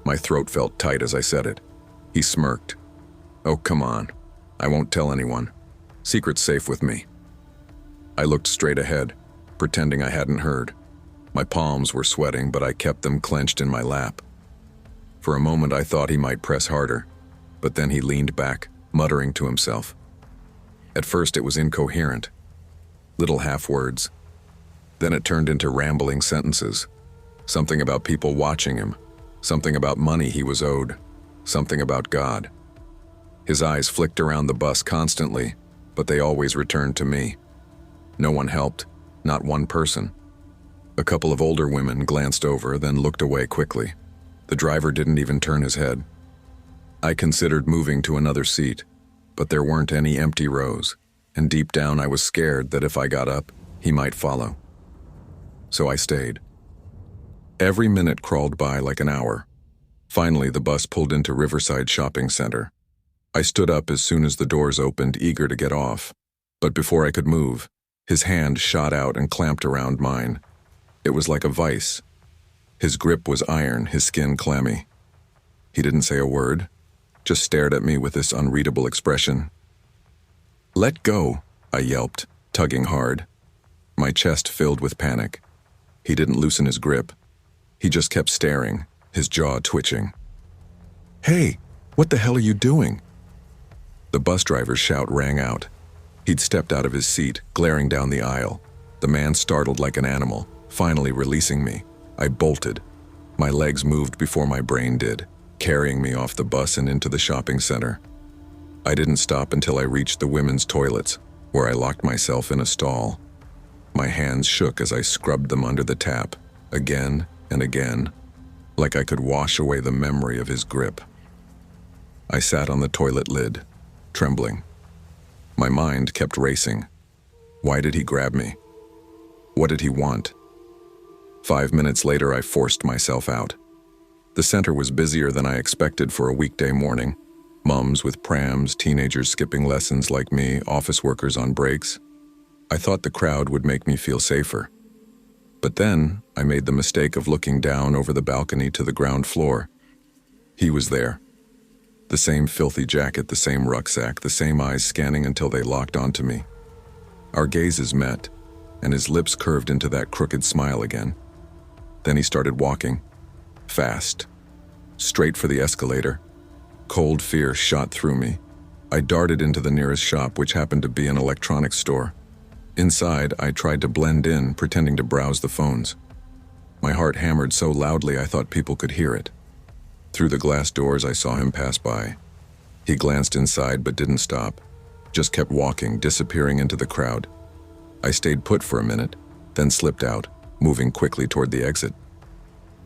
My throat felt tight as I said it. He smirked. "Oh, come on. I won't tell anyone. Secret's safe with me." I looked straight ahead, pretending I hadn't heard. My palms were sweating, but I kept them clenched in my lap. For a moment I thought he might press harder, but then he leaned back, muttering to himself. At first it was incoherent, little half-words. Then it turned into rambling sentences. Something about people watching him, something about money he was owed, something about God. His eyes flicked around the bus constantly, but they always returned to me. No one helped, not one person. A couple of older women glanced over, then looked away quickly. The driver didn't even turn his head. I considered moving to another seat, but there weren't any empty rows, and deep down I was scared that if I got up, he might follow. So I stayed. Every minute crawled by like an hour. Finally, the bus pulled into Riverside Shopping Center. I stood up as soon as the doors opened, eager to get off. But before I could move, his hand shot out and clamped around mine. It was like a vice. His grip was iron, his skin clammy. He didn't say a word, just stared at me with this unreadable expression. "Let go," I yelped, tugging hard. My chest filled with panic. He didn't loosen his grip. He just kept staring, his jaw twitching. "Hey, what the hell are you doing?" The bus driver's shout rang out. He'd stepped out of his seat, glaring down the aisle. The man startled like an animal, finally releasing me. I bolted. My legs moved before my brain did, carrying me off the bus and into the shopping center. I didn't stop until I reached the women's toilets, where I locked myself in a stall. My hands shook as I scrubbed them under the tap, again and again, like I could wash away the memory of his grip. I sat on the toilet lid, trembling. My mind kept racing. Why did he grab me? What did he want? 5 minutes later, I forced myself out. The center was busier than I expected for a weekday morning. Mums with prams, teenagers skipping lessons like me, office workers on breaks. I thought the crowd would make me feel safer. But then, I made the mistake of looking down over the balcony to the ground floor. He was there. The same filthy jacket, the same rucksack, the same eyes scanning until they locked onto me. Our gazes met, and his lips curved into that crooked smile again. Then he started walking. Fast. Straight for the escalator. Cold fear shot through me. I darted into the nearest shop, which happened to be an electronics store. Inside, I tried to blend in, pretending to browse the phones. My heart hammered so loudly I thought people could hear it. Through the glass doors, I saw him pass by. He glanced inside but didn't stop. Just kept walking, disappearing into the crowd. I stayed put for a minute, then slipped out, moving quickly toward the exit.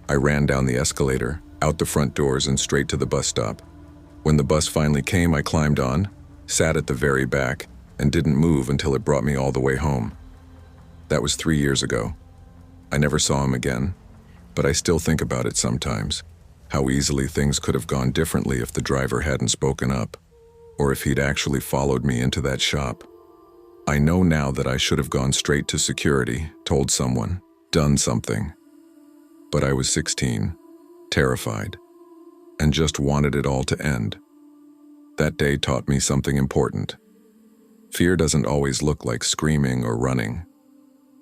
I ran down the escalator, out the front doors and straight to the bus stop. When the bus finally came, I climbed on, sat at the very back, and didn't move until it brought me all the way home. That was 3 years ago. I never saw him again, but I still think about it sometimes. How easily things could have gone differently if the driver hadn't spoken up, or if he'd actually followed me into that shop. I know now that I should have gone straight to security, told someone, done something. But I was 16, terrified, and just wanted it all to end. That day taught me something important. Fear doesn't always look like screaming or running.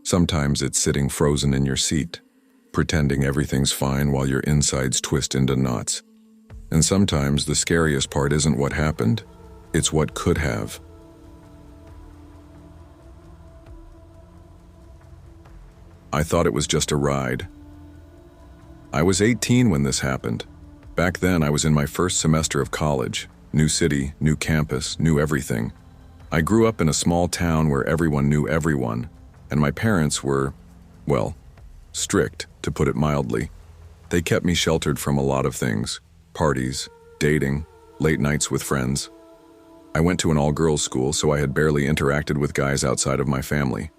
Sometimes it's sitting frozen in your seat, pretending everything's fine while your insides twist into knots. And sometimes the scariest part isn't what happened, it's what could have. I thought it was just a ride. I was 18 when this happened. Back then, I was in my first semester of college. New city, new campus, new everything. I grew up in a small town where everyone knew everyone, and my parents were, well, strict, to put it mildly. They kept me sheltered from a lot of things: parties, dating, late nights with friends. I went to an all-girls school, so I had barely interacted with guys outside of my family.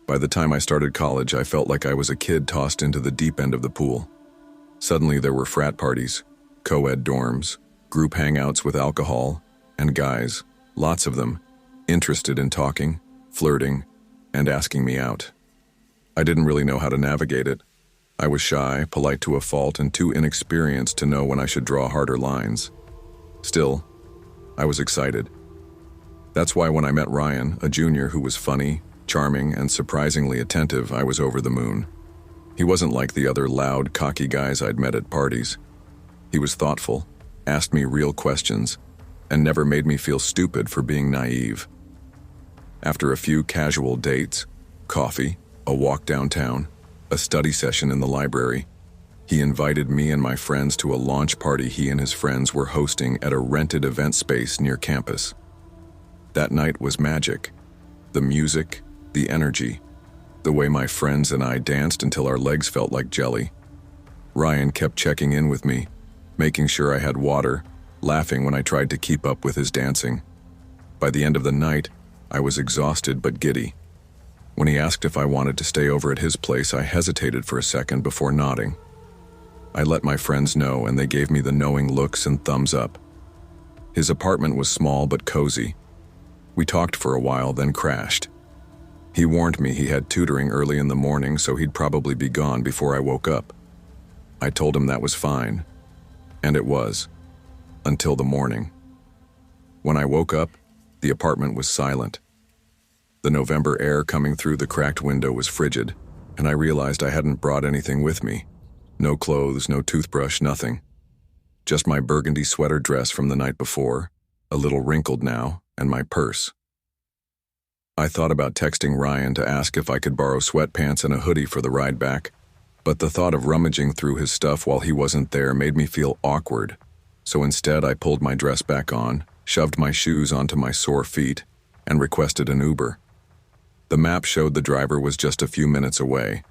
By the time I started college, I felt like I was a kid tossed into the deep end of the pool. Suddenly there were frat parties, co-ed dorms, group hangouts with alcohol, and guys, lots of them, interested in talking, flirting, and asking me out. I didn't really know how to navigate it. I was shy, polite to a fault, and too inexperienced to know when I should draw harder lines. Still, I was excited. That's why when I met Ryan, a junior who was funny, charming, and surprisingly attentive, I was over the moon. He wasn't like the other loud, cocky guys I'd met at parties. He was thoughtful, asked me real questions, and never made me feel stupid for being naive. After a few casual dates, coffee, a walk downtown, a study session in the library, he invited me and my friends to a launch party he and his friends were hosting at a rented event space near campus. That night was magic. The music, the energy, the way my friends and I danced until our legs felt like jelly. Ryan kept checking in with me, making sure I had water, laughing when I tried to keep up with his dancing. By the end of the night, I was exhausted but giddy. When he asked if I wanted to stay over at his place, I hesitated for a second before nodding. I let my friends know, and they gave me the knowing looks and thumbs up. His apartment was small but cozy. We talked for a while, then crashed. He warned me he had tutoring early in the morning, so he'd probably be gone before I woke up. I told him that was fine, and it was, until the morning. When I woke up, the apartment was silent. The November air coming through the cracked window was frigid, and I realized I hadn't brought anything with me. No clothes, no toothbrush, nothing. Just my burgundy sweater dress from the night before, a little wrinkled now, and my purse. I thought about texting Ryan to ask if I could borrow sweatpants and a hoodie for the ride back, but the thought of rummaging through his stuff while he wasn't there made me feel awkward. So instead, I pulled my dress back on, shoved my shoes onto my sore feet, and requested an Uber. The map showed the driver was just a few minutes away,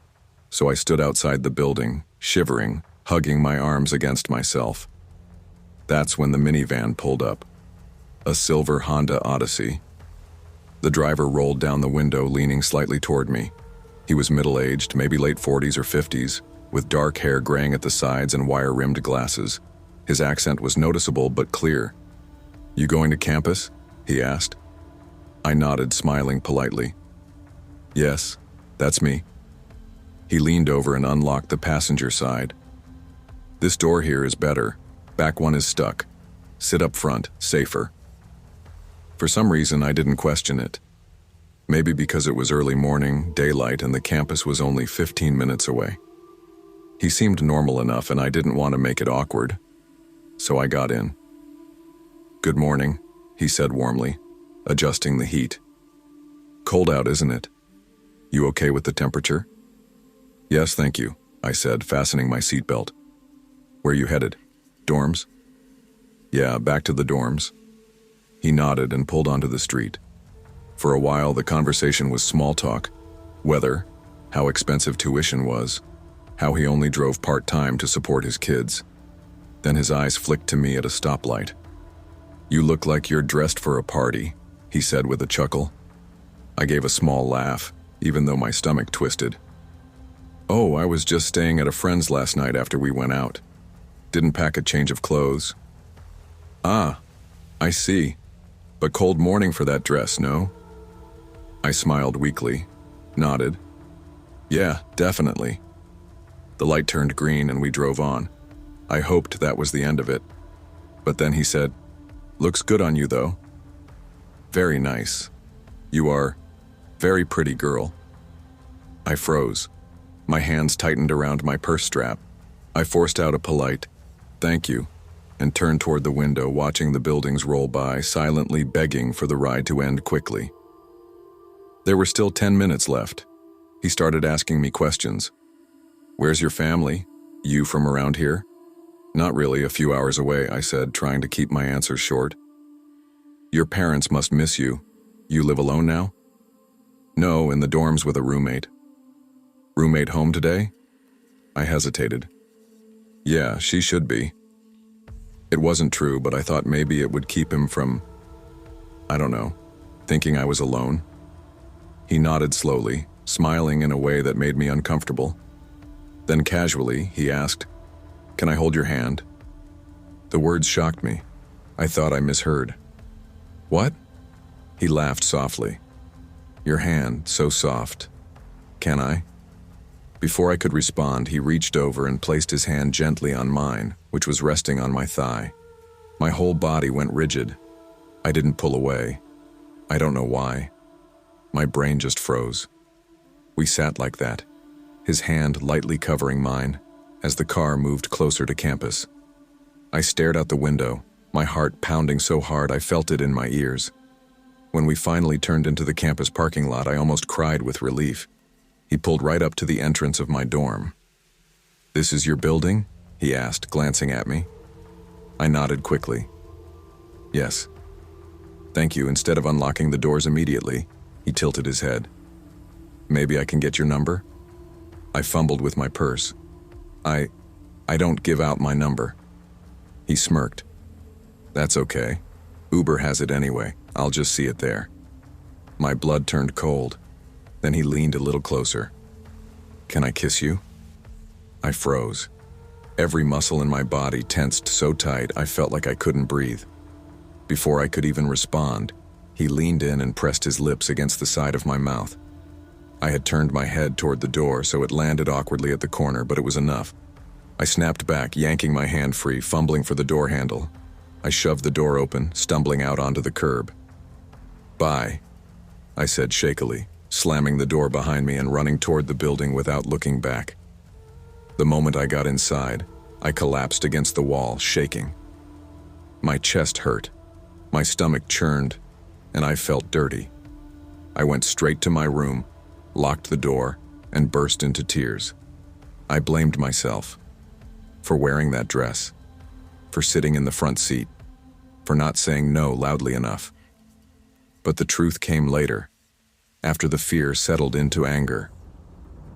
so I stood outside the building, shivering, hugging my arms against myself. That's when the minivan pulled up. A silver Honda Odyssey. The driver rolled down the window, leaning slightly toward me. He was middle-aged, maybe late 40s or 50s, with dark hair graying at the sides and wire-rimmed glasses. His accent was noticeable but clear. "You going to campus?" he asked. I nodded, smiling politely. "Yes, that's me." He leaned over and unlocked the passenger side. "This door here is better. Back one is stuck. Sit up front, safer." For some reason, I didn't question it. Maybe because it was early morning, daylight, and the campus was only 15 minutes away. He seemed normal enough, and I didn't want to make it awkward. So I got in. "Good morning," he said warmly, adjusting the heat. "Cold out, isn't it? You okay with the temperature?" "Yes, thank you," I said, fastening my seatbelt. "Where you headed? Dorms?" "Yeah, back to the dorms." He nodded and pulled onto the street. For a while, the conversation was small talk. Weather, how expensive tuition was, how he only drove part-time to support his kids. Then his eyes flicked to me at a stoplight. "You look like you're dressed for a party," he said with a chuckle. I gave a small laugh, even though my stomach twisted. "Oh, I was just staying at a friend's last night after we went out. Didn't pack a change of clothes." "Ah, I see. But cold morning for that dress, no?" I smiled weakly, nodded. "Yeah, definitely." The light turned green and we drove on. I hoped that was the end of it. But then he said, "Looks good on you, though." "Very nice. You are very pretty girl." I froze. My hands tightened around my purse strap. I forced out a polite, "Thank you," and turned toward the window, watching the buildings roll by, silently begging for the ride to end quickly. There were still 10 minutes left. He started asking me questions. "Where's your family? You from around here?" "Not really, a few hours away," I said, trying to keep my answers short. "Your parents must miss you. You live alone now?" "No, in the dorms with a roommate." "Roommate home today?" I hesitated. "Yeah, she should be." It wasn't true, but I thought maybe it would keep him from, I don't know, thinking I was alone. He nodded slowly, smiling in a way that made me uncomfortable. Then casually, he asked, "Can I hold your hand?" The words shocked me. I thought I misheard. "What?" He laughed softly. "Your hand, so soft. Can I?" Before I could respond, he reached over and placed his hand gently on mine, which was resting on my thigh. My whole body went rigid. I didn't pull away. I don't know why. My brain just froze. We sat like that, his hand lightly covering mine, as the car moved closer to campus. I stared out the window, my heart pounding so hard I felt it in my ears. When we finally turned into the campus parking lot, I almost cried with relief. He pulled right up to the entrance of my dorm. "This is your building?" he asked, glancing at me. I nodded quickly. "Yes." "Thank you." Instead of unlocking the doors immediately, he tilted his head. "Maybe I can get your number?" I fumbled with my purse. I don't give out my number." He smirked. "That's okay. Uber has it anyway. I'll just see it there." My blood turned cold. Then he leaned a little closer. "Can I kiss you?" I froze. Every muscle in my body tensed so tight I felt like I couldn't breathe. Before I could even respond, he leaned in and pressed his lips against the side of my mouth. I had turned my head toward the door, so it landed awkwardly at the corner, but it was enough. I snapped back, yanking my hand free, fumbling for the door handle. I shoved the door open, stumbling out onto the curb. "Bye," I said shakily, slamming the door behind me and running toward the building without looking back. The moment I got inside, I collapsed against the wall, shaking. My chest hurt, my stomach churned, and I felt dirty. I went straight to my room, locked the door, and burst into tears. I blamed myself for wearing that dress, for sitting in the front seat, for not saying no loudly enough. But the truth came later, after the fear settled into anger.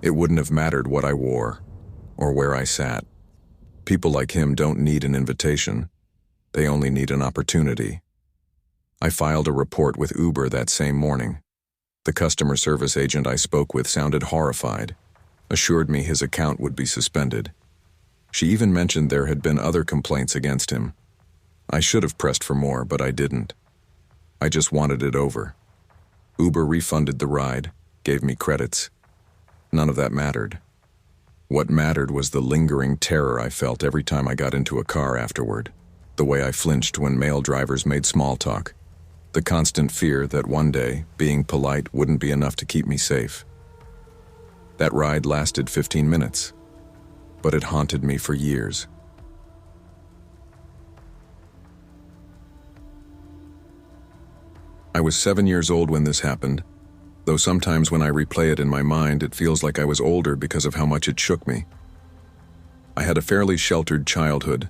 It wouldn't have mattered what I wore or where I sat. People like him don't need an invitation. They only need an opportunity. I filed a report with Uber that same morning. The customer service agent I spoke with sounded horrified, assured me his account would be suspended. She even mentioned there had been other complaints against him. I should have pressed for more, but I didn't. I just wanted it over. Uber refunded the ride, gave me credits. None of that mattered. What mattered was the lingering terror I felt every time I got into a car afterward, the way I flinched when male drivers made small talk, the constant fear that one day, being polite wouldn't be enough to keep me safe. That ride lasted 15 minutes, but it haunted me for years. I was 7 years old when this happened, though sometimes when I replay it in my mind, it feels like I was older because of how much it shook me. I had a fairly sheltered childhood,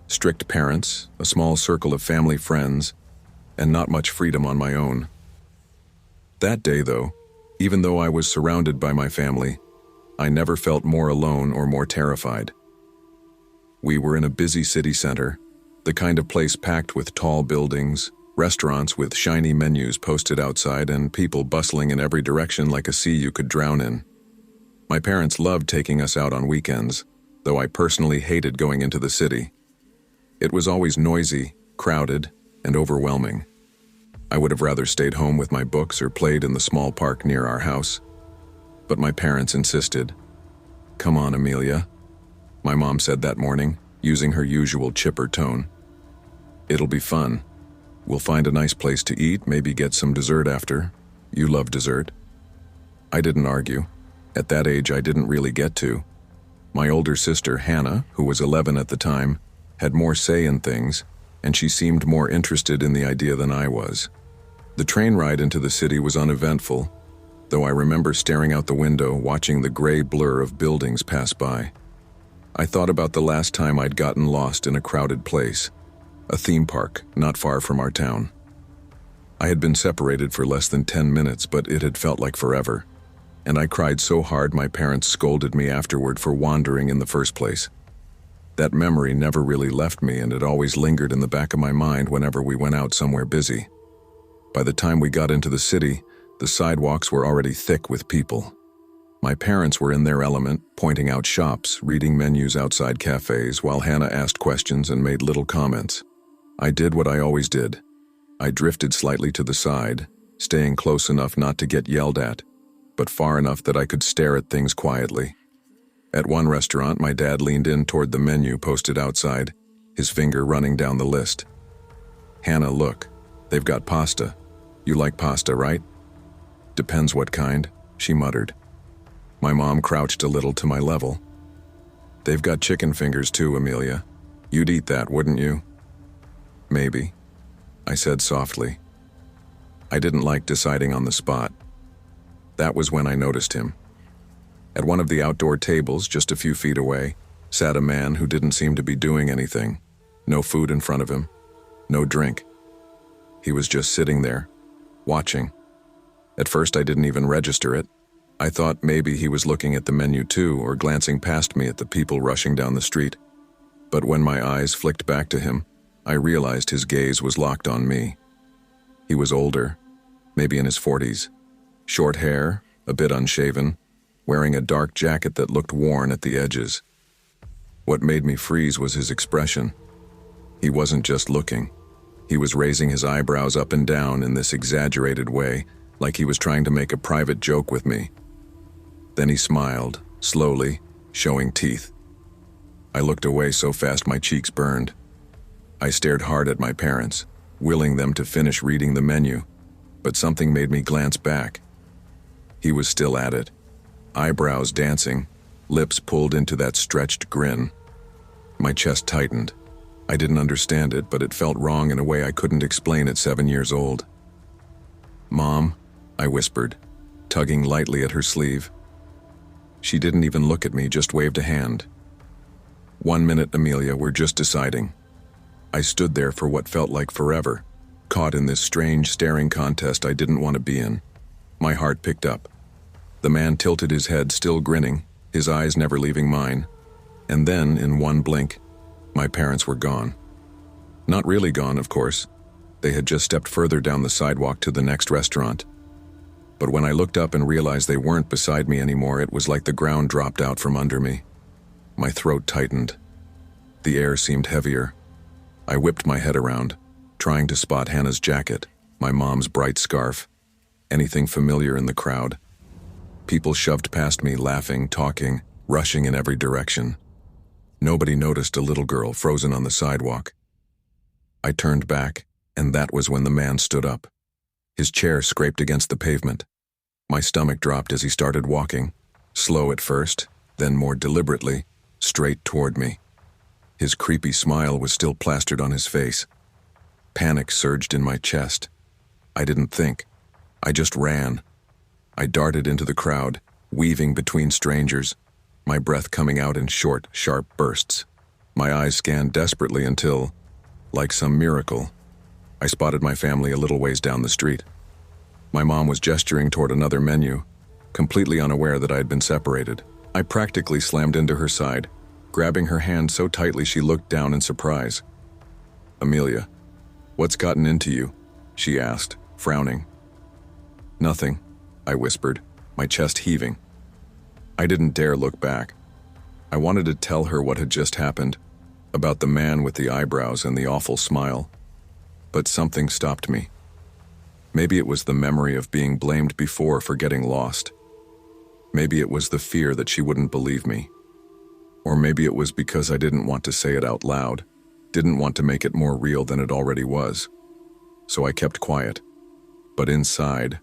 strict parents, a small circle of family friends, and not much freedom on my own. That day, though, even though I was surrounded by my family, I never felt more alone or more terrified. We were in a busy city center, the kind of place packed with tall buildings, restaurants with shiny menus posted outside, and people bustling in every direction like a sea you could drown in. My parents loved taking us out on weekends, though I personally hated going into the city. It was always noisy, crowded, and overwhelming. I would have rather stayed home with my books or played in the small park near our house. But my parents insisted. "Come on, Amelia," my mom said that morning, using her usual chipper tone. "It'll be fun. We'll find a nice place to eat, maybe get some dessert after. You love dessert." I didn't argue. At that age, I didn't really get to. My older sister, Hannah, who was 11 at the time, had more say in things, and she seemed more interested in the idea than I was. The train ride into the city was uneventful, though I remember staring out the window, watching the gray blur of buildings pass by. I thought about the last time I'd gotten lost in a crowded place, a theme park not far from our town. I had been separated for less than 10 minutes, but it had felt like forever, and I cried so hard my parents scolded me afterward for wandering in the first place. That memory never really left me, and it always lingered in the back of my mind whenever we went out somewhere busy. By the time we got into the city, the sidewalks were already thick with people. My parents were in their element, pointing out shops, reading menus outside cafes, while Hannah asked questions and made little comments. I did what I always did. I drifted slightly to the side, staying close enough not to get yelled at, but far enough that I could stare at things quietly. At one restaurant, my dad leaned in toward the menu posted outside, his finger running down the list. "Hannah, look. They've got pasta. You like pasta, right?" "Depends what kind," she muttered. My mom crouched a little to my level. "They've got chicken fingers too, Amelia. You'd eat that, wouldn't you?" "Maybe," I said softly. I didn't like deciding on the spot. That was when I noticed him. At one of the outdoor tables, just a few feet away, sat a man who didn't seem to be doing anything. No food in front of him. No drink. He was just sitting there, watching. At first I didn't even register it. I thought maybe he was looking at the menu too, or glancing past me at the people rushing down the street. But when my eyes flicked back to him, I realized his gaze was locked on me. He was older, maybe in his 40s. Short hair, a bit unshaven, wearing a dark jacket that looked worn at the edges. What made me freeze was his expression. He wasn't just looking. He was raising his eyebrows up and down in this exaggerated way, like he was trying to make a private joke with me. Then he smiled, slowly, showing teeth. I looked away so fast my cheeks burned. I stared hard at my parents, willing them to finish reading the menu, but something made me glance back. He was still at it, eyebrows dancing, lips pulled into that stretched grin. My chest tightened. I didn't understand it, but it felt wrong in a way I couldn't explain at 7 years old. "Mom," I whispered, tugging lightly at her sleeve. She didn't even look at me, just waved a hand. "1 minute, Amelia, we're just deciding." I stood there for what felt like forever, caught in this strange staring contest I didn't want to be in. My heart picked up. The man tilted his head, still grinning, his eyes never leaving mine. And then, in one blink, my parents were gone. Not really gone, of course. They had just stepped further down the sidewalk to the next restaurant. But when I looked up and realized they weren't beside me anymore, it was like the ground dropped out from under me. My throat tightened. The air seemed heavier. I whipped my head around, trying to spot Hannah's jacket, my mom's bright scarf, anything familiar in the crowd. People shoved past me, laughing, talking, rushing in every direction. Nobody noticed a little girl frozen on the sidewalk. I turned back, and that was when the man stood up. His chair scraped against the pavement. My stomach dropped as he started walking, slow at first, then more deliberately, straight toward me. His creepy smile was still plastered on his face. Panic surged in my chest. I didn't think. I just ran. I darted into the crowd, weaving between strangers, my breath coming out in short, sharp bursts. My eyes scanned desperately until, like some miracle, I spotted my family a little ways down the street. My mom was gesturing toward another menu, completely unaware that I had been separated. I practically slammed into her side, grabbing her hand so tightly she looked down in surprise. "Amelia, what's gotten into you?" she asked, frowning. "Nothing," I whispered, my chest heaving. I didn't dare look back. I wanted to tell her what had just happened, about the man with the eyebrows and the awful smile. But something stopped me. Maybe it was the memory of being blamed before for getting lost. Maybe it was the fear that she wouldn't believe me. Or maybe it was because I didn't want to say it out loud, didn't want to make it more real than it already was. So I kept quiet. But inside,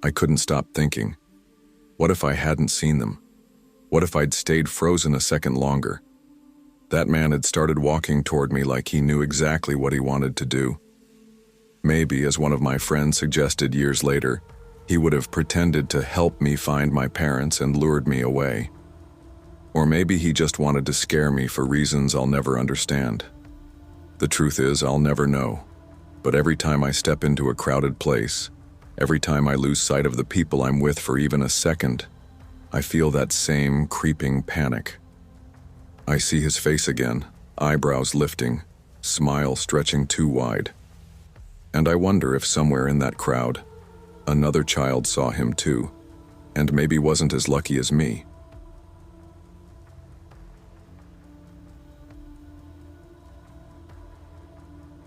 I couldn't stop thinking. What if I hadn't seen them? What if I'd stayed frozen a second longer? That man had started walking toward me like he knew exactly what he wanted to do. Maybe, as one of my friends suggested years later, he would have pretended to help me find my parents and lured me away. Or maybe he just wanted to scare me for reasons I'll never understand. The truth is, I'll never know. But every time I step into a crowded place, every time I lose sight of the people I'm with for even a second, I feel that same creeping panic. I see his face again, eyebrows lifting, smile stretching too wide. And I wonder if somewhere in that crowd, another child saw him too, and maybe wasn't as lucky as me.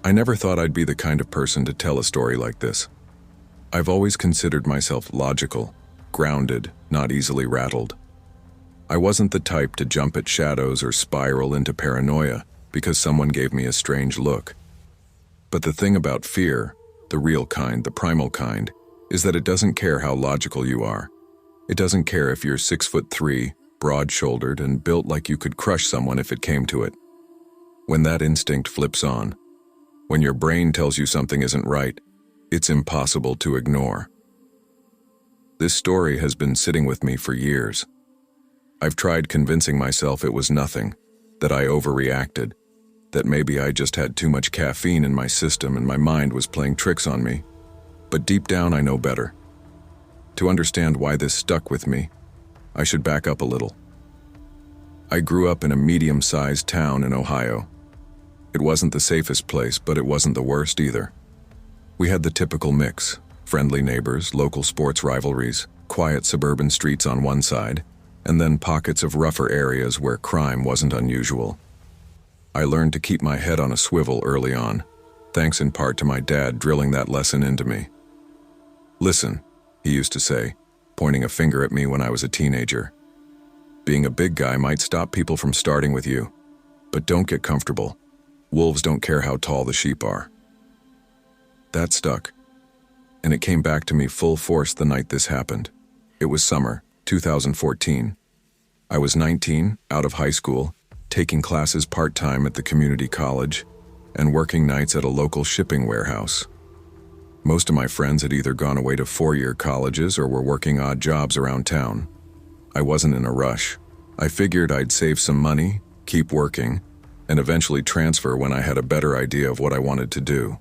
I never thought I'd be the kind of person to tell a story like this. I've always considered myself logical, grounded, not easily rattled. I wasn't the type to jump at shadows or spiral into paranoia because someone gave me a strange look. But the thing about fear, the real kind, the primal kind, is that it doesn't care how logical you are. It doesn't care if you're 6'3", broad-shouldered, and built like you could crush someone if it came to it. When that instinct flips on, when your brain tells you something isn't right, it's impossible to ignore. This story has been sitting with me for years. I've tried convincing myself it was nothing, that I overreacted, that maybe I just had too much caffeine in my system and my mind was playing tricks on me. But deep down, I know better. To understand why this stuck with me, I should back up a little. I grew up in a medium-sized town in Ohio. It wasn't the safest place, but it wasn't the worst either. We had the typical mix: friendly neighbors, local sports rivalries, quiet suburban streets on one side, and then pockets of rougher areas where crime wasn't unusual. I learned to keep my head on a swivel early on, thanks in part to my dad drilling that lesson into me. "Listen," he used to say, pointing a finger at me when I was a teenager. "Being a big guy might stop people from starting with you, but don't get comfortable. Wolves don't care how tall the sheep are." That stuck, and it came back to me full force the night this happened. It was summer, 2014. I was 19, out of high school, taking classes part-time at the community college, and working nights at a local shipping warehouse. Most of my friends had either gone away to four-year colleges or were working odd jobs around town. I wasn't in a rush. I figured I'd save some money, keep working, and eventually transfer when I had a better idea of what I wanted to do.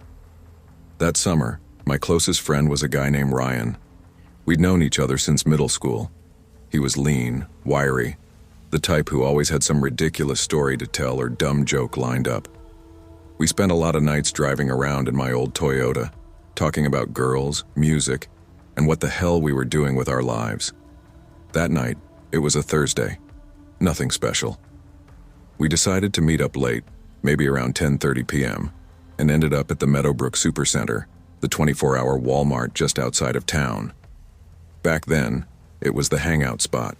That summer, my closest friend was a guy named Ryan. We'd known each other since middle school. He was lean, wiry, the type who always had some ridiculous story to tell or dumb joke lined up. We spent a lot of nights driving around in my old Toyota, talking about girls, music, and what the hell we were doing with our lives. That night, it was a Thursday. Nothing special. We decided to meet up late, maybe around 10:30 p.m., and ended up at the Meadowbrook Supercenter, the 24-hour Walmart just outside of town. Back then, it was the hangout spot.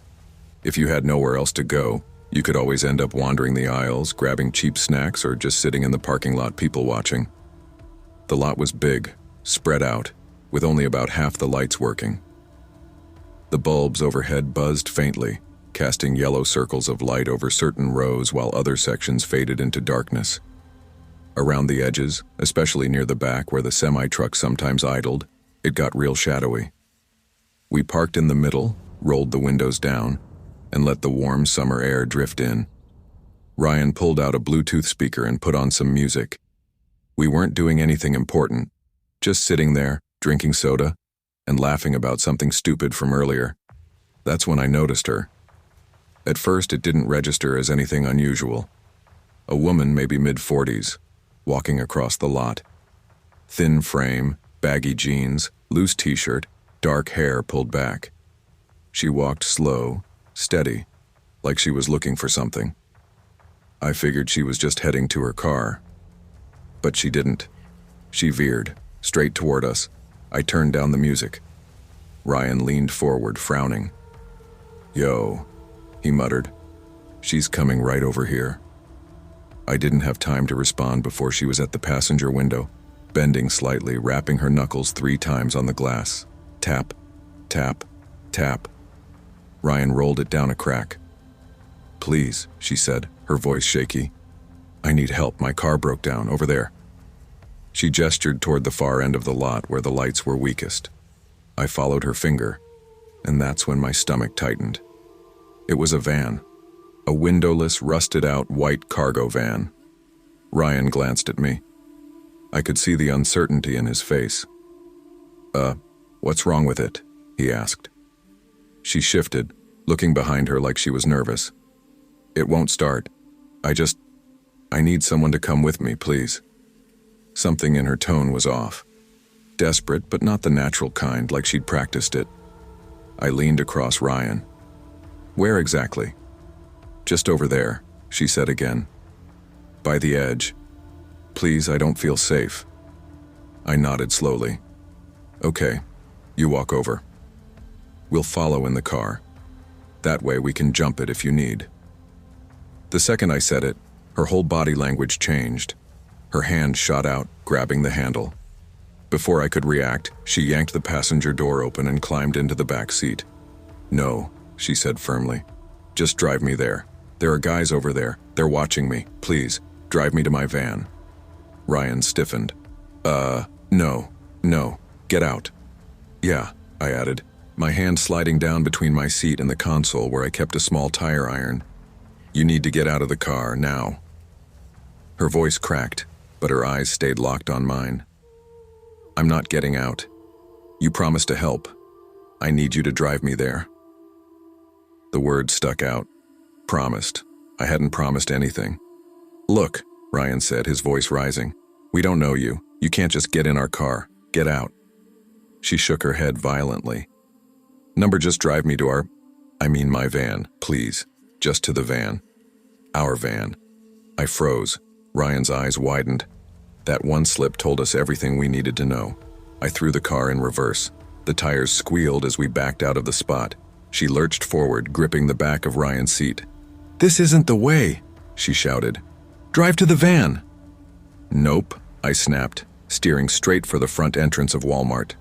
If you had nowhere else to go, you could always end up wandering the aisles, grabbing cheap snacks, or just sitting in the parking lot people watching. The lot was big, spread out, with only about half the lights working. The bulbs overhead buzzed faintly, casting yellow circles of light over certain rows while other sections faded into darkness. Around the edges, especially near the back where the semi-truck sometimes idled, it got real shadowy. We parked in the middle, rolled the windows down, and let the warm summer air drift in. Ryan pulled out a Bluetooth speaker and put on some music. We weren't doing anything important, just sitting there, drinking soda, and laughing about something stupid from earlier. That's when I noticed her. At first, it didn't register as anything unusual. A woman, maybe mid-40s, walking across the lot. Thin frame, baggy jeans, loose t-shirt, dark hair pulled back. She walked slow, steady, like she was looking for something. I figured she was just heading to her car. But she didn't. She veered, straight toward us. I turned down the music. Ryan leaned forward, frowning. "Yo," he muttered. "She's coming right over here." I didn't have time to respond before she was at the passenger window, bending slightly, rapping her knuckles 3 times on the glass. Tap, tap, tap. Ryan rolled it down a crack. "Please," she said, her voice shaky. "I need help. My car broke down over there." She gestured toward the far end of the lot where the lights were weakest. I followed her finger, and that's when my stomach tightened. It was a van. A windowless, rusted-out white cargo van. Ryan glanced at me. I could see the uncertainty in his face. What's wrong with it?" he asked. She shifted, looking behind her like she was nervous. "It won't start. I need someone to come with me, please." Something in her tone was off. Desperate, but not the natural kind, like she'd practiced it. I leaned across Ryan. "Where exactly?" "Just over there," she said again. "By the edge. Please, I don't feel safe." I nodded slowly. "Okay, you walk over. We'll follow in the car. That way we can jump it if you need." The second I said it, her whole body language changed. Her hand shot out, grabbing the handle. Before I could react, she yanked the passenger door open and climbed into the back seat. "No," she said firmly. "Just drive me there. There are guys over there. They're watching me. Please, drive me to my van." Ryan stiffened. No. Get out." "Yeah," I added, my hand sliding down between my seat and the console where I kept a small tire iron. "You need to get out of the car, now." Her voice cracked, but her eyes stayed locked on mine. "I'm not getting out. You promised to help. I need you to drive me there." The word stuck out. Promised. I hadn't promised anything. "Look," Ryan said, his voice rising. "We don't know you. You can't just get in our car. Get out." She shook her head violently. Just drive me to my van, please. Just to the van. Our van." I froze. Ryan's eyes widened. That one slip told us everything we needed to know. I threw the car in reverse. The tires squealed as we backed out of the spot. She lurched forward, gripping the back of Ryan's seat. "This isn't the way," she shouted. "Drive to the van." "Nope," I snapped, steering straight for the front entrance of Walmart.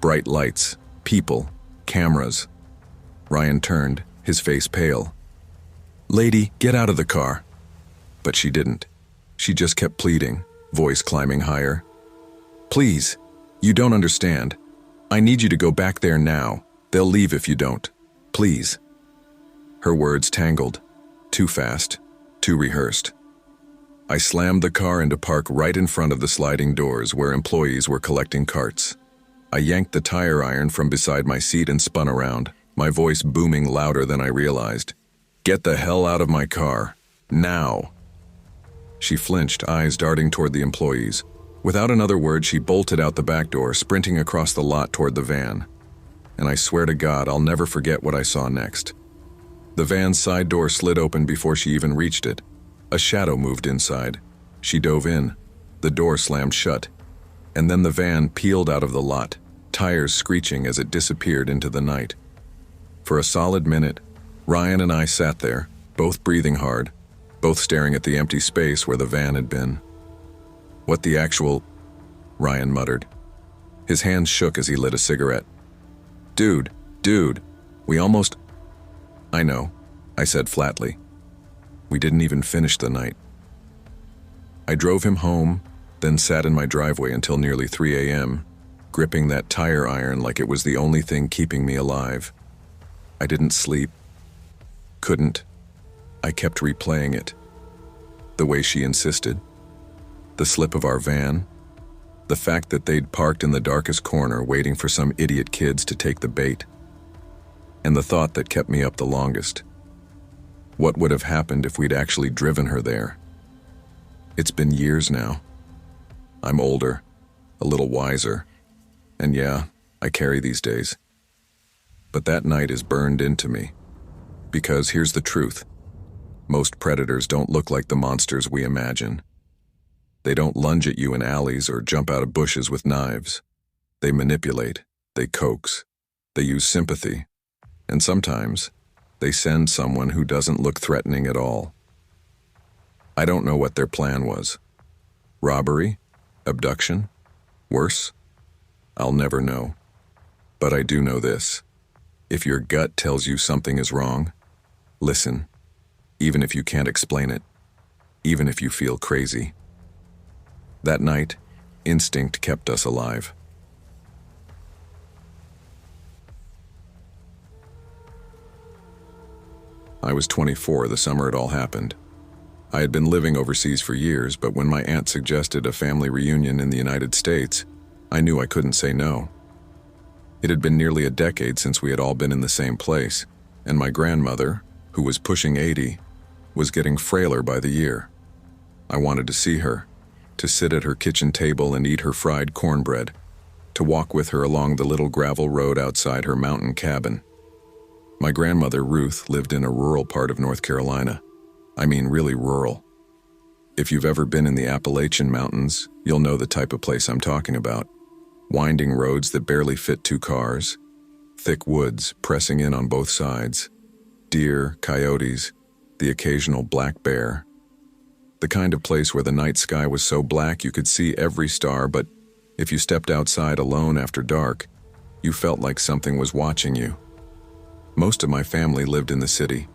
Bright lights, people, cameras. Ryan turned, his face pale. "Lady, get out of the car." But she didn't. She just kept pleading, voice climbing higher. "Please, you don't understand. I need you to go back there now. They'll leave if you don't. Please." Her words tangled. Too fast, too rehearsed. I slammed the car into park right in front of the sliding doors where employees were collecting carts. I yanked the tire iron from beside my seat and spun around, my voice booming louder than I realized. "Get the hell out of my car. Now." She flinched, eyes darting toward the employees. Without another word, she bolted out the back door, sprinting across the lot toward the van. And I swear to God, I'll never forget what I saw next. The van's side door slid open before she even reached it. A shadow moved inside. She dove in. The door slammed shut. And then the van peeled out of the lot, tires screeching as it disappeared into the night. For a solid minute, Ryan and I sat there, both breathing hard, both staring at the empty space where the van had been. "What the actual—" Ryan muttered. His hands shook as he lit a cigarette. Dude, we almost—" "I know," I said flatly. "We didn't even finish the night." I drove him home, then sat in my driveway until nearly 3 a.m., gripping that tire iron like it was the only thing keeping me alive. I didn't sleep. Couldn't. I kept replaying it. The way she insisted. The slip of our van. The fact that they'd parked in the darkest corner waiting for some idiot kids to take the bait. And the thought that kept me up the longest. What would have happened if we'd actually driven her there? It's been years now. I'm older, a little wiser, and yeah, I carry these days. But that night is burned into me. Because here's the truth. Most predators don't look like the monsters we imagine. They don't lunge at you in alleys or jump out of bushes with knives. They manipulate, they coax, they use sympathy, and sometimes they send someone who doesn't look threatening at all. I don't know what their plan was. Robbery? Abduction? Worse? I'll never know. But I do know this. If your gut tells you something is wrong, listen, even if you can't explain it, even if you feel crazy. That night, instinct kept us alive. I was 24 the summer it all happened. I had been living overseas for years, but when my aunt suggested a family reunion in the United States, I knew I couldn't say no. It had been nearly a decade since we had all been in the same place, and my grandmother, who was pushing 80, was getting frailer by the year. I wanted to see her, to sit at her kitchen table and eat her fried cornbread, to walk with her along the little gravel road outside her mountain cabin. My grandmother, Ruth, lived in a rural part of North Carolina. I mean, really rural. If you've ever been in the Appalachian Mountains, you'll know the type of place I'm talking about. Winding roads that barely fit 2 cars, thick woods pressing in on both sides, deer, coyotes, the occasional black bear. The kind of place where the night sky was so black you could see every star, but if you stepped outside alone after dark, you felt like something was watching you. Most of my family lived in the city,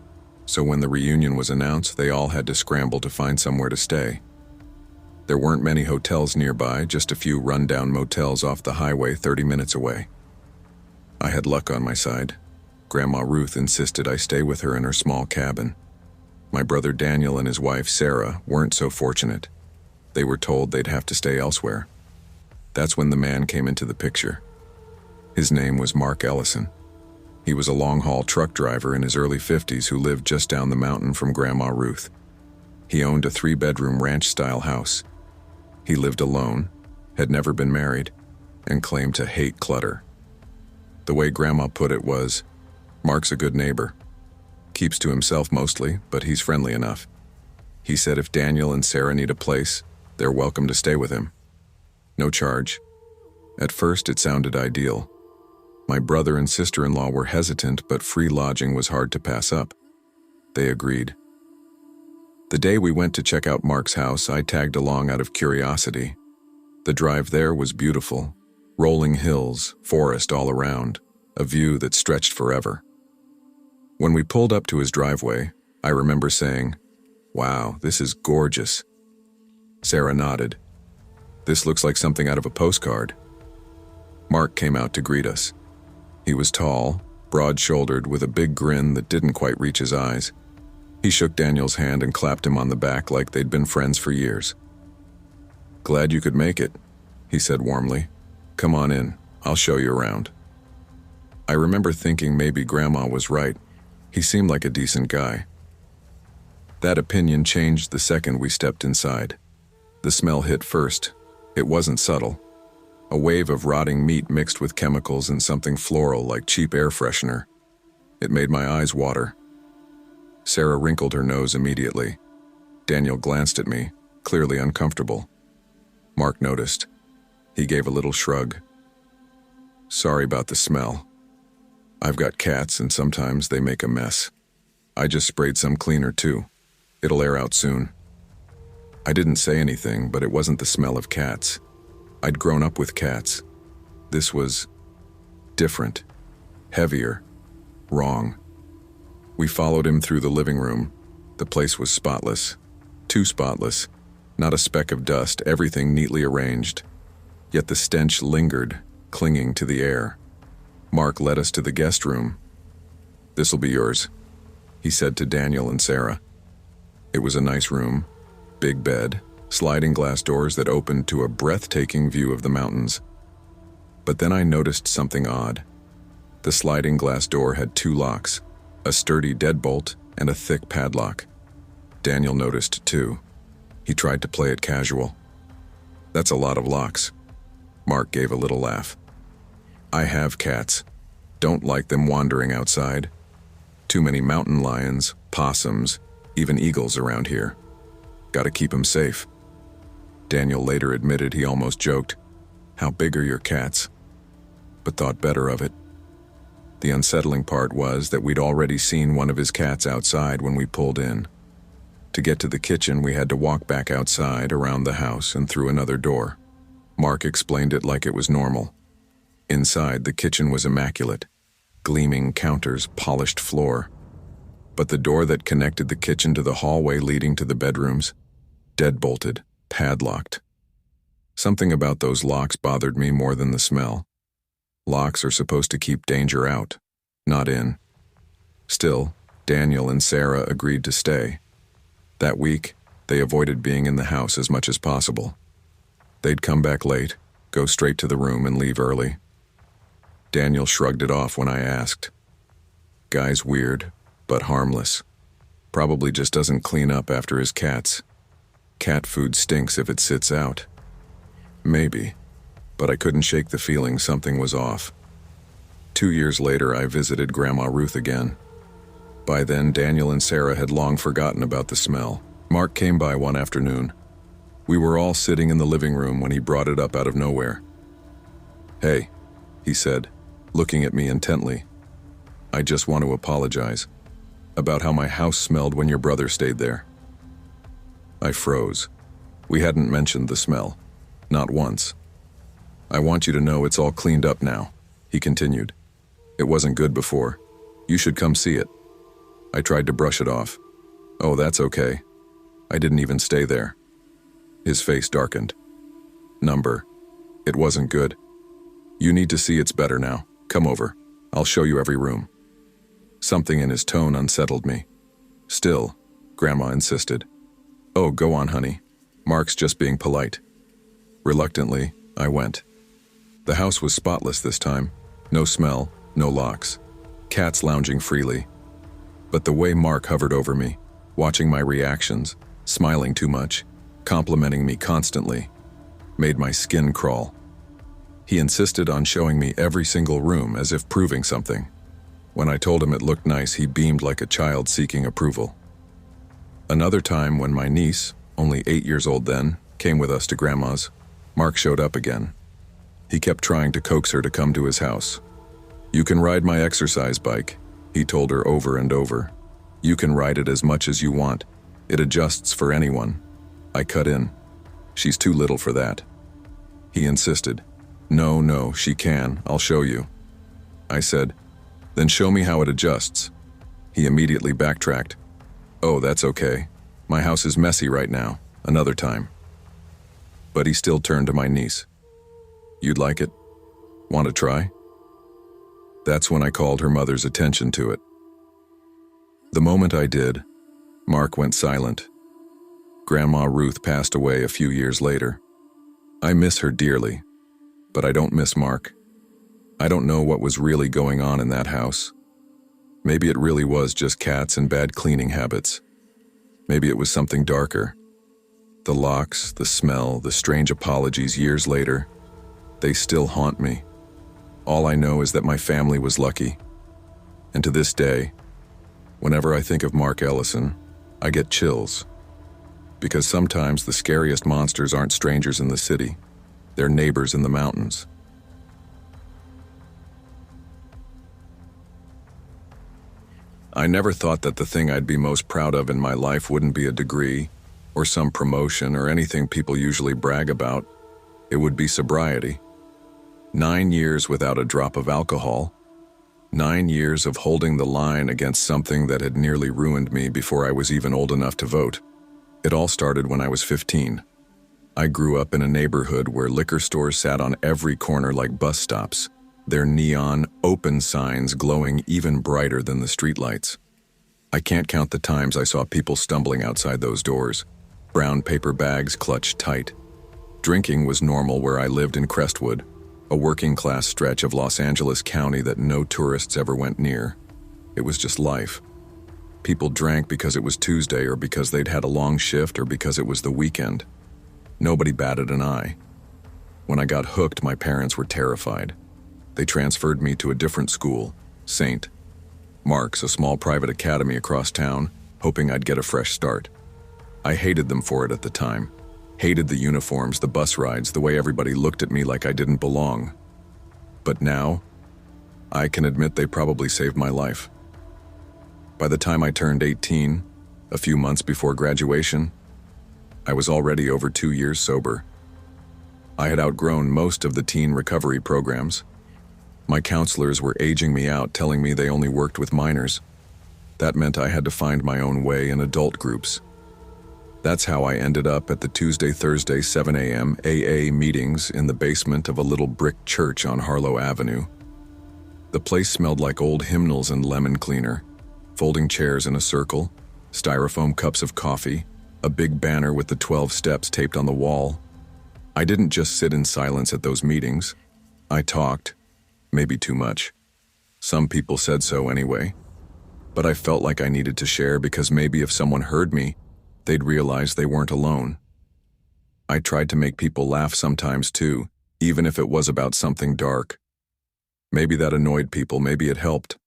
so when the reunion was announced, they all had to scramble to find somewhere to stay. There weren't many hotels nearby, just a few run-down motels off the highway 30 minutes away. I had luck on my side. Grandma Ruth insisted I stay with her in her small cabin. My brother Daniel and his wife Sarah weren't so fortunate. They were told they'd have to stay elsewhere. That's when the man came into the picture. His name was Mark Ellison. He was a long-haul truck driver in his early 50s who lived just down the mountain from Grandma Ruth. He owned a 3-bedroom ranch-style house. He lived alone, had never been married, and claimed to hate clutter. The way Grandma put it was, "Mark's a good neighbor. Keeps to himself mostly, but he's friendly enough." He said if Daniel and Sarah need a place, they're welcome to stay with him. No charge. At first, it sounded ideal. My brother and sister-in-law were hesitant, but free lodging was hard to pass up. They agreed. The day we went to check out Mark's house, I tagged along out of curiosity. The drive there was beautiful. Rolling hills, forest all around, a view that stretched forever. When we pulled up to his driveway, I remember saying, "Wow, this is gorgeous." Sarah nodded. "This looks like something out of a postcard." Mark came out to greet us. He was tall, broad-shouldered, with a big grin that didn't quite reach his eyes. He shook Daniel's hand and clapped him on the back like they'd been friends for years. "Glad you could make it," he said warmly. "Come on in, I'll show you around." I remember thinking maybe Grandma was right. He seemed like a decent guy. That opinion changed the second we stepped inside. The smell hit first. It wasn't subtle. A wave of rotting meat mixed with chemicals and something floral like cheap air freshener. It made my eyes water. Sarah wrinkled her nose immediately. Daniel glanced at me, clearly uncomfortable. Mark noticed. He gave a little shrug. Sorry about the smell. I've got cats and sometimes they make a mess. I just sprayed some cleaner too. It'll air out soon. I didn't say anything, but it wasn't the smell of cats. I'd grown up with cats. This was different, heavier, wrong. We followed him through the living room. The place was spotless. Too spotless. Not a speck of dust, everything neatly arranged. Yet the stench lingered, clinging to the air. Mark led us to the guest room. "This'll be yours," he said to Daniel and Sarah. It was a nice room. Big bed, sliding glass doors that opened to a breathtaking view of the mountains. But then I noticed something odd. The sliding glass door had two locks, a sturdy deadbolt and a thick padlock. Daniel noticed too. He tried to play it casual. "That's a lot of locks." Mark gave a little laugh. "I have cats. Don't like them wandering outside. Too many mountain lions, possums, even eagles around here. Gotta keep 'em safe." Daniel later admitted he almost joked, "How big are your cats?" but thought better of it. The unsettling part was that we'd already seen one of his cats outside when we pulled in. To get to the kitchen, we had to walk back outside, around the house, and through another door. Mark explained it like it was normal. Inside, the kitchen was immaculate. Gleaming counters, polished floor. But the door that connected the kitchen to the hallway leading to the bedrooms, dead-bolted, padlocked. Something about those locks bothered me more than the smell. Locks are supposed to keep danger out, not in. Still, Daniel and Sarah agreed to stay. That week, they avoided being in the house as much as possible. They'd come back late, go straight to the room and leave early. Daniel shrugged it off when I asked. "Guy's weird, but harmless. Probably just doesn't clean up after his cats. Cat food stinks if it sits out." Maybe, but I couldn't shake the feeling something was off. 2 years later, I visited Grandma Ruth again. By then, Daniel and Sarah had long forgotten about the smell. Mark came by one afternoon. We were all sitting in the living room when he brought it up out of nowhere. "Hey," he said, looking at me intently. "I just want to apologize about how my house smelled when your brother stayed there." I froze. We hadn't mentioned the smell. Not once. "I want you to know it's all cleaned up now," he continued. "It wasn't good before. You should come see it." I tried to brush it off. "Oh, that's okay. I didn't even stay there." His face darkened. "Number. It wasn't good. You need to see it's better now. Come over. I'll show you every room." Something in his tone unsettled me. Still, Grandma insisted. "Oh, go on, honey. Mark's just being polite." Reluctantly, I went. The house was spotless this time. No smell, no locks. Cats lounging freely. But the way Mark hovered over me, watching my reactions, smiling too much, complimenting me constantly, made my skin crawl. He insisted on showing me every single room as if proving something. When I told him it looked nice, he beamed like a child seeking approval. Another time when my niece, only 8 years old then, came with us to Grandma's, Mark showed up again. He kept trying to coax her to come to his house. "You can ride my exercise bike," he told her over and over. "You can ride it as much as you want. It adjusts for anyone." I cut in. "She's too little for that." He insisted. No, she can. I'll show you." I said, "Then show me how it adjusts." He immediately backtracked. "Oh, that's okay. My house is messy right now. Another time." But he still turned to my niece. "You'd like it? Want to try?" That's when I called her mother's attention to it. The moment I did, Mark went silent. Grandma Ruth passed away a few years later. I miss her dearly, but I don't miss Mark. I don't know what was really going on in that house. Maybe it really was just cats and bad cleaning habits. Maybe it was something darker. The locks, the smell, the strange apologies years later, they still haunt me. All I know is that my family was lucky. And to this day, whenever I think of Mark Ellison, I get chills. Because sometimes the scariest monsters aren't strangers in the city, they're neighbors in the mountains. I never thought that the thing I'd be most proud of in my life wouldn't be a degree, or some promotion, or anything people usually brag about. It would be sobriety. 9 years without a drop of alcohol. 9 years of holding the line against something that had nearly ruined me before I was even old enough to vote. It all started when I was 15. I grew up in a neighborhood where liquor stores sat on every corner like bus stops, their neon, open signs glowing even brighter than the streetlights. I can't count the times I saw people stumbling outside those doors, brown paper bags clutched tight. Drinking was normal where I lived in Crestwood, a working-class stretch of Los Angeles County that no tourists ever went near. It was just life. People drank because it was Tuesday, or because they'd had a long shift, or because it was the weekend. Nobody batted an eye. When I got hooked, my parents were terrified. They transferred me to a different school, St. Mark's, a small private academy across town, hoping I'd get a fresh start. I hated them for it at the time. Hated the uniforms, the bus rides, the way everybody looked at me like I didn't belong. But now, I can admit they probably saved my life. By the time I turned 18, a few months before graduation, I was already over 2 years sober. I had outgrown most of the teen recovery programs. My counselors were aging me out, telling me they only worked with minors. That meant I had to find my own way in adult groups. That's how I ended up at the Tuesday-Thursday 7 a.m. AA meetings in the basement of a little brick church on Harlow Avenue. The place smelled like old hymnals and lemon cleaner, folding chairs in a circle, styrofoam cups of coffee, a big banner with the 12 steps taped on the wall. I didn't just sit in silence at those meetings. I talked, maybe too much. Some people said so anyway. But I felt like I needed to share because maybe if someone heard me, they'd realize they weren't alone. I tried to make people laugh sometimes too, even if it was about something dark. Maybe that annoyed people, maybe it helped.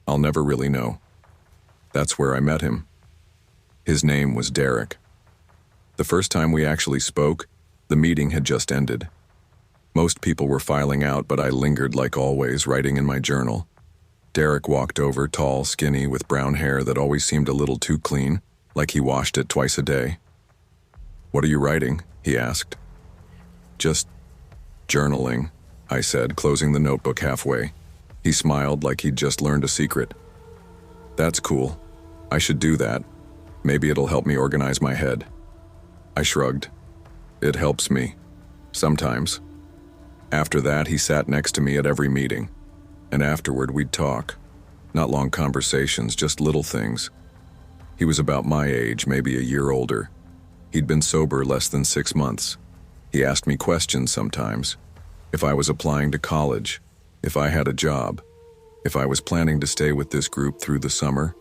I'll never really know. That's where I met him. His name was Derek. The first time we actually spoke, the meeting had just ended. Most people were filing out, but I lingered like always, writing in my journal. Derek walked over, tall, skinny, with brown hair that always seemed a little too clean, like he washed it twice a day. "What are you writing?" he asked. "Just journaling," I said, closing the notebook halfway. He smiled like he'd just learned a secret. "That's cool. I should do that. Maybe it'll help me organize my head." I shrugged. "It helps me. Sometimes." After that, he sat next to me at every meeting. And afterward, we'd talk. Not long conversations, just little things. He was about my age, maybe a year older. He'd been sober less than 6 months. He asked me questions sometimes. If I was applying to college, if I had a job, if I was planning to stay with this group through the summer.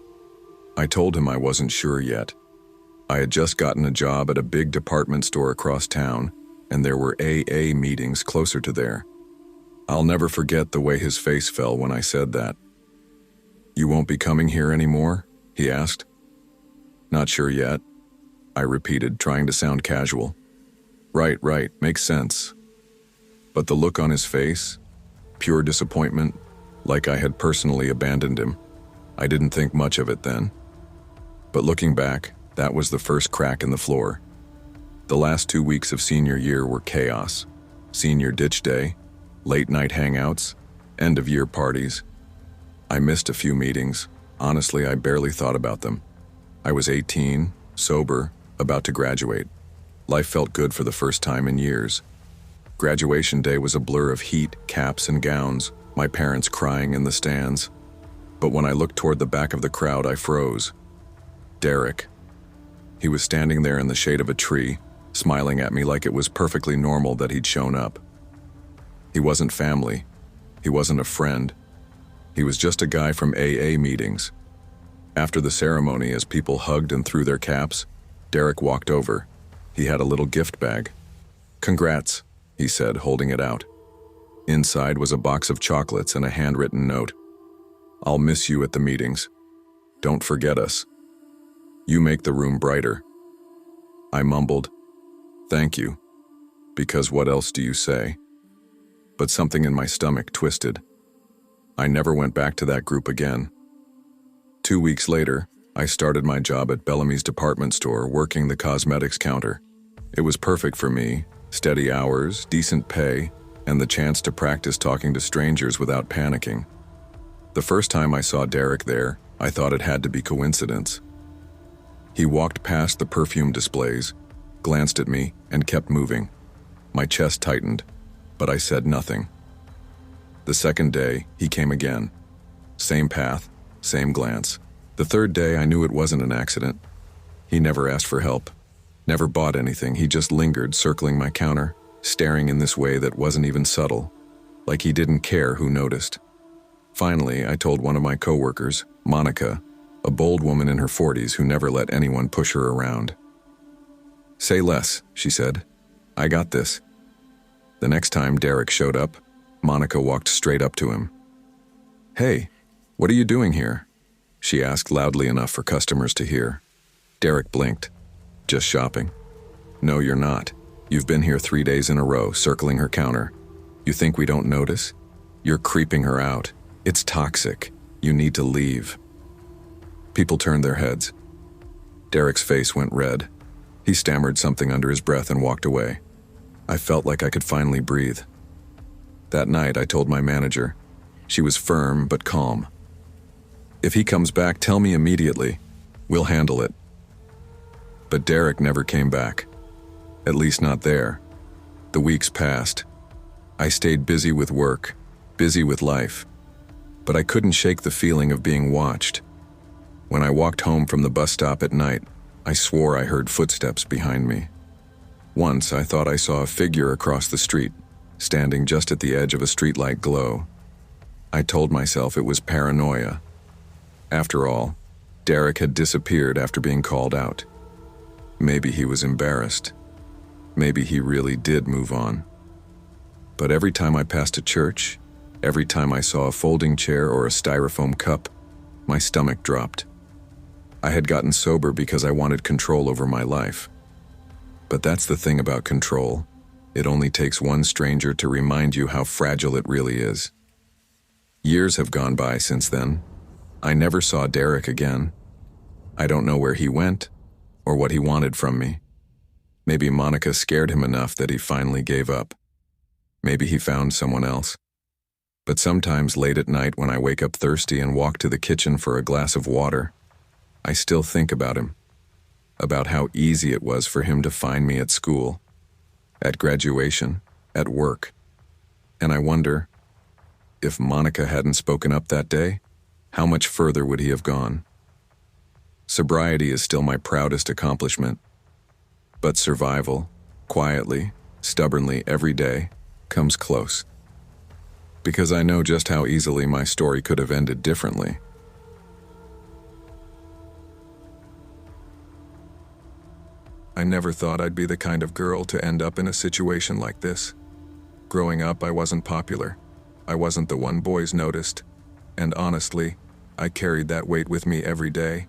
I told him I wasn't sure yet. I had just gotten a job at a big department store across town, and there were AA meetings closer to there. I'll never forget the way his face fell when I said that. "You won't be coming here anymore?" he asked. "Not sure yet," I repeated, trying to sound casual. Right, makes sense." But the look on his face, pure disappointment, like I had personally abandoned him. I didn't think much of it then. But looking back, that was the first crack in the floor. The last 2 weeks of senior year were chaos. Senior ditch day, late-night hangouts, end-of-year parties. I missed a few meetings. Honestly, I barely thought about them. I was 18, sober, about to graduate. Life felt good for the first time in years. Graduation day was a blur of heat, caps, and gowns, my parents crying in the stands. But when I looked toward the back of the crowd, I froze. Derek. He was standing there in the shade of a tree, smiling at me like it was perfectly normal that he'd shown up. He wasn't family. He wasn't a friend. He was just a guy from AA meetings. After the ceremony, as people hugged and threw their caps, Derek walked over. He had a little gift bag. "Congrats," he said, holding it out. Inside was a box of chocolates and a handwritten note. "I'll miss you at the meetings. Don't forget us. You make the room brighter." I mumbled, "Thank you," because what else do you say? But something in my stomach twisted. I never went back to that group again. 2 weeks later, I started my job at Bellamy's department store working the cosmetics counter. It was perfect for me, steady hours, decent pay, and the chance to practice talking to strangers without panicking. The first time I saw Derek there, I thought it had to be coincidence. He walked past the perfume displays, glanced at me, and kept moving. My chest tightened, but I said nothing. The second day, he came again. Same path, same glance. The third day, I knew it wasn't an accident. He never asked for help, never bought anything. He just lingered, circling my counter, staring in this way that wasn't even subtle, like he didn't care who noticed. Finally, I told one of my coworkers, Monica, a bold woman in her 40s who never let anyone push her around. "Say less," she said. "I got this." The next time Derek showed up, Monica walked straight up to him. "Hey, what are you doing here?" she asked loudly enough for customers to hear. Derek blinked. "Just shopping." "No, you're not. You've been here 3 days in a row, circling her counter. You think we don't notice? You're creeping her out. It's toxic. You need to leave." People turned their heads. Derek's face went red. He stammered something under his breath and walked away. I felt like I could finally breathe. That night, I told my manager. She was firm but calm. "If he comes back, tell me immediately. We'll handle it." But Derek never came back. At least not there. The weeks passed. I stayed busy with work, busy with life. But I couldn't shake the feeling of being watched. When I walked home from the bus stop at night, I swore I heard footsteps behind me. Once, I thought I saw a figure across the street, standing just at the edge of a streetlight glow. I told myself it was paranoia. After all, Derek had disappeared after being called out. Maybe he was embarrassed. Maybe he really did move on. But every time I passed a church, every time I saw a folding chair or a styrofoam cup, my stomach dropped. I had gotten sober because I wanted control over my life. But that's the thing about control. It only takes one stranger to remind you how fragile it really is. Years have gone by since then. I never saw Derek again. I don't know where he went or what he wanted from me. Maybe Monica scared him enough that he finally gave up. Maybe he found someone else. But sometimes late at night when I wake up thirsty and walk to the kitchen for a glass of water, I still think about him, about how easy it was for him to find me at school, at graduation, at work. And I wonder, if Monica hadn't spoken up that day, how much further would he have gone? Sobriety is still my proudest accomplishment. But survival, quietly, stubbornly, every day, comes close. Because I know just how easily my story could have ended differently. I never thought I'd be the kind of girl to end up in a situation like this. Growing up, I wasn't popular. I wasn't the one boys noticed. And honestly, I carried that weight with me every day.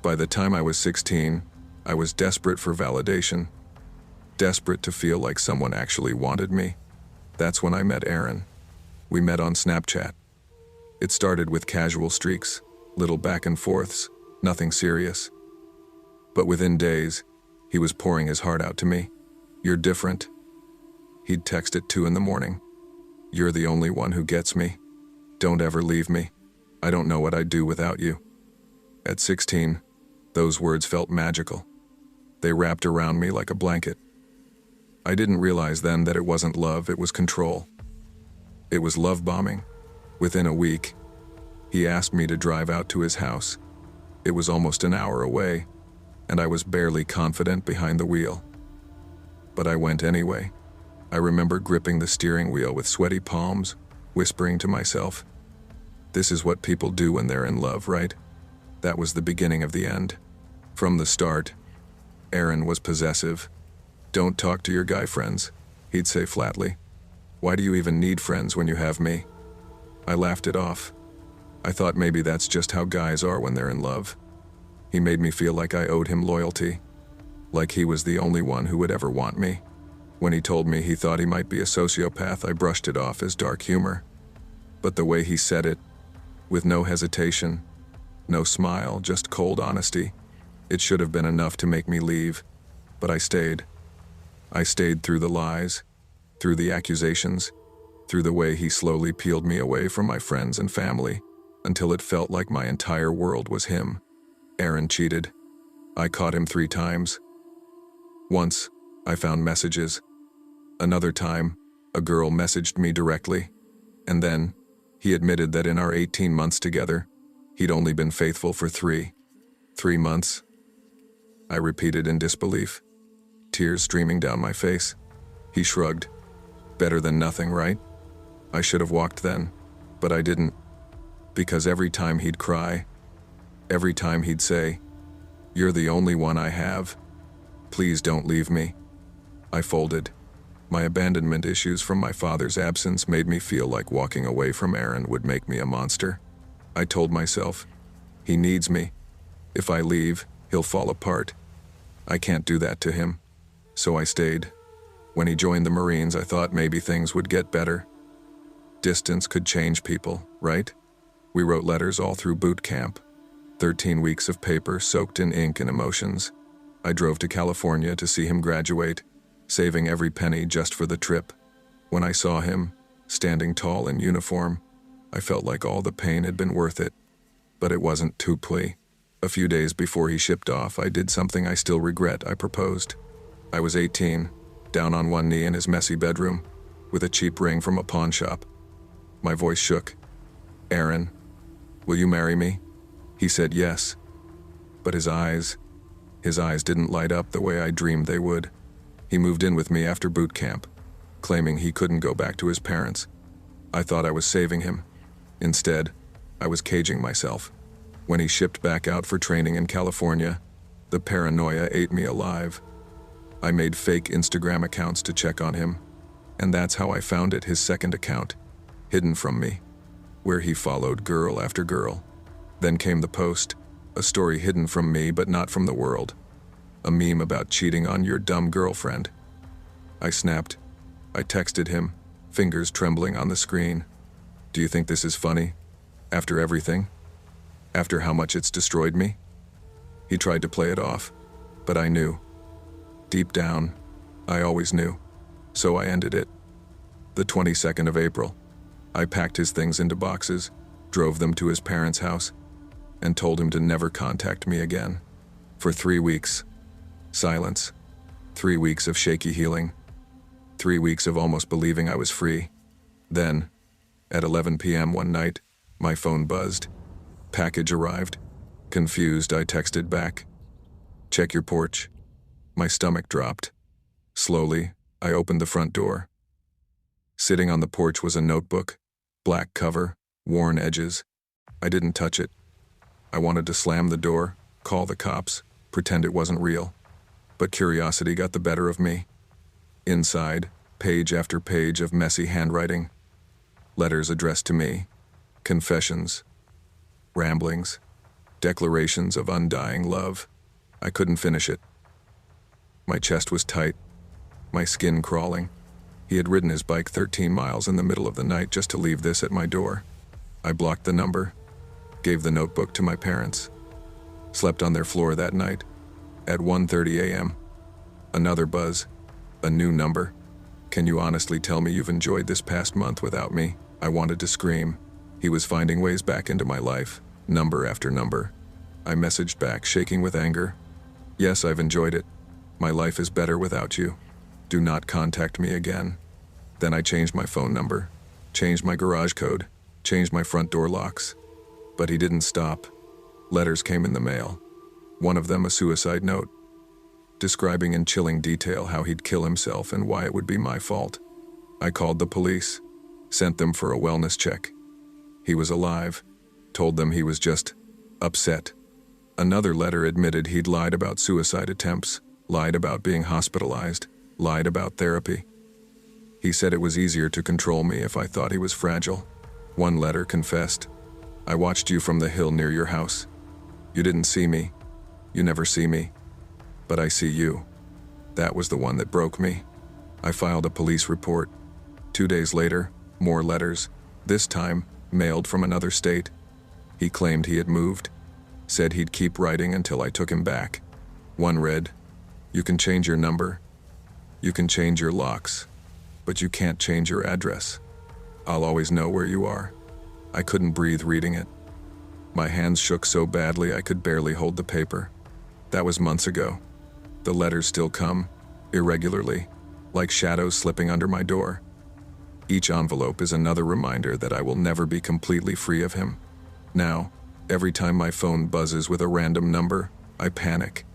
By the time I was 16, I was desperate for validation. Desperate to feel like someone actually wanted me. That's when I met Aaron. We met on Snapchat. It started with casual streaks, little back and forths, nothing serious. But within days, he was pouring his heart out to me. "You're different." He'd text at 2 a.m. "You're the only one who gets me. Don't ever leave me. I don't know what I'd do without you." At 16, those words felt magical. They wrapped around me like a blanket. I didn't realize then that it wasn't love, it was control. It was love bombing. Within a week, he asked me to drive out to his house. It was almost an hour away, and I was barely confident behind the wheel. But I went anyway. I remember gripping the steering wheel with sweaty palms, whispering to myself, "This is what people do when they're in love, right?" That was the beginning of the end. From the start, Aaron was possessive. "Don't talk to your guy friends," he'd say flatly. "Why do you even need friends when you have me?" I laughed it off. I thought maybe that's just how guys are when they're in love. He made me feel like I owed him loyalty, like he was the only one who would ever want me. When he told me he thought he might be a sociopath, I brushed it off as dark humor. But the way he said it, with no hesitation, no smile, just cold honesty, it should have been enough to make me leave. But I stayed. I stayed through the lies, through the accusations, through the way he slowly peeled me away from my friends and family, until it felt like my entire world was him. Aaron cheated. I caught him 3 times. Once, I found messages. Another time, a girl messaged me directly. And then, he admitted that in our 18 months together, he'd only been faithful for 3. 3 months? I repeated in disbelief, tears streaming down my face. He shrugged. Better than nothing, right? I should have walked then, but I didn't. Because every time he'd cry, every time he'd say, "You're the only one I have. Please don't leave me," I folded. My abandonment issues from my father's absence made me feel like walking away from Aaron would make me a monster. I told myself, he needs me. If I leave, he'll fall apart. I can't do that to him. So I stayed. When he joined the Marines, I thought maybe things would get better. Distance could change people, right? We wrote letters all through boot camp. 13 weeks of paper soaked in ink and emotions. I drove to California to see him graduate, saving every penny just for the trip. When I saw him, standing tall in uniform, I felt like all the pain had been worth it. But it wasn't too plea. A few days before he shipped off, I did something I still regret. I proposed. I was 18, down on one knee in his messy bedroom, with a cheap ring from a pawn shop. My voice shook. "Aaron, will you marry me?" He said yes. But his eyes didn't light up the way I dreamed they would. He moved in with me after boot camp, claiming he couldn't go back to his parents. I thought I was saving him. Instead, I was caging myself. When he shipped back out for training in California, the paranoia ate me alive. I made fake Instagram accounts to check on him, and that's how I found it, his second account, hidden from me, where he followed girl after girl. Then came the post, a story hidden from me but not from the world. A meme about cheating on your dumb girlfriend. I snapped. I texted him, fingers trembling on the screen. "Do you think this is funny? After everything? After how much it's destroyed me?" He tried to play it off, but I knew. Deep down, I always knew. So I ended it. The 22nd of April, I packed his things into boxes, drove them to his parents' house, and told him to never contact me again. For 3 weeks, silence. 3 weeks of shaky healing. 3 weeks of almost believing I was free. Then, at 11 p.m. one night, my phone buzzed. Package arrived. Confused, I texted back, "Check your porch." My stomach dropped. Slowly, I opened the front door. Sitting on the porch was a notebook, black cover, worn edges. I didn't touch it. I wanted to slam the door, call the cops, pretend it wasn't real. But curiosity got the better of me. Inside, page after page of messy handwriting. Letters addressed to me. Confessions. Ramblings. Declarations of undying love. I couldn't finish it. My chest was tight. My skin crawling. He had ridden his bike 13 miles in the middle of the night just to leave this at my door. I blocked the number. Gave the notebook to my parents. Slept on their floor that night. At 1:30 a.m. Another buzz. A new number. "Can you honestly tell me you've enjoyed this past month without me?" I wanted to scream. He was finding ways back into my life, number after number. I messaged back, shaking with anger. "Yes, I've enjoyed it. My life is better without you. Do not contact me again." Then I changed my phone number, changed my garage code, changed my front door locks. But he didn't stop. Letters came in the mail. One of them a suicide note, describing in chilling detail how he'd kill himself and why it would be my fault. I called the police, sent them for a wellness check. He was alive, told them he was just upset, Another letter admitted he'd lied about suicide attempts, lied about being hospitalized, lied about therapy. He said it was easier to control me if I thought he was fragile. One letter confessed, "I watched you from the hill near your house. You didn't see me. You never see me. But I see you." That was the one that broke me. I filed a police report. 2 days later, more letters, this time mailed from another state. He claimed he had moved, said he'd keep writing until I took him back. One read, "You can change your number. You can change your locks, but you can't change your address. I'll always know where you are." I couldn't breathe reading it. My hands shook so badly I could barely hold the paper. That was months ago. The letters still come, irregularly, like shadows slipping under my door. Each envelope is another reminder that I will never be completely free of him. Now, every time my phone buzzes with a random number, I panic.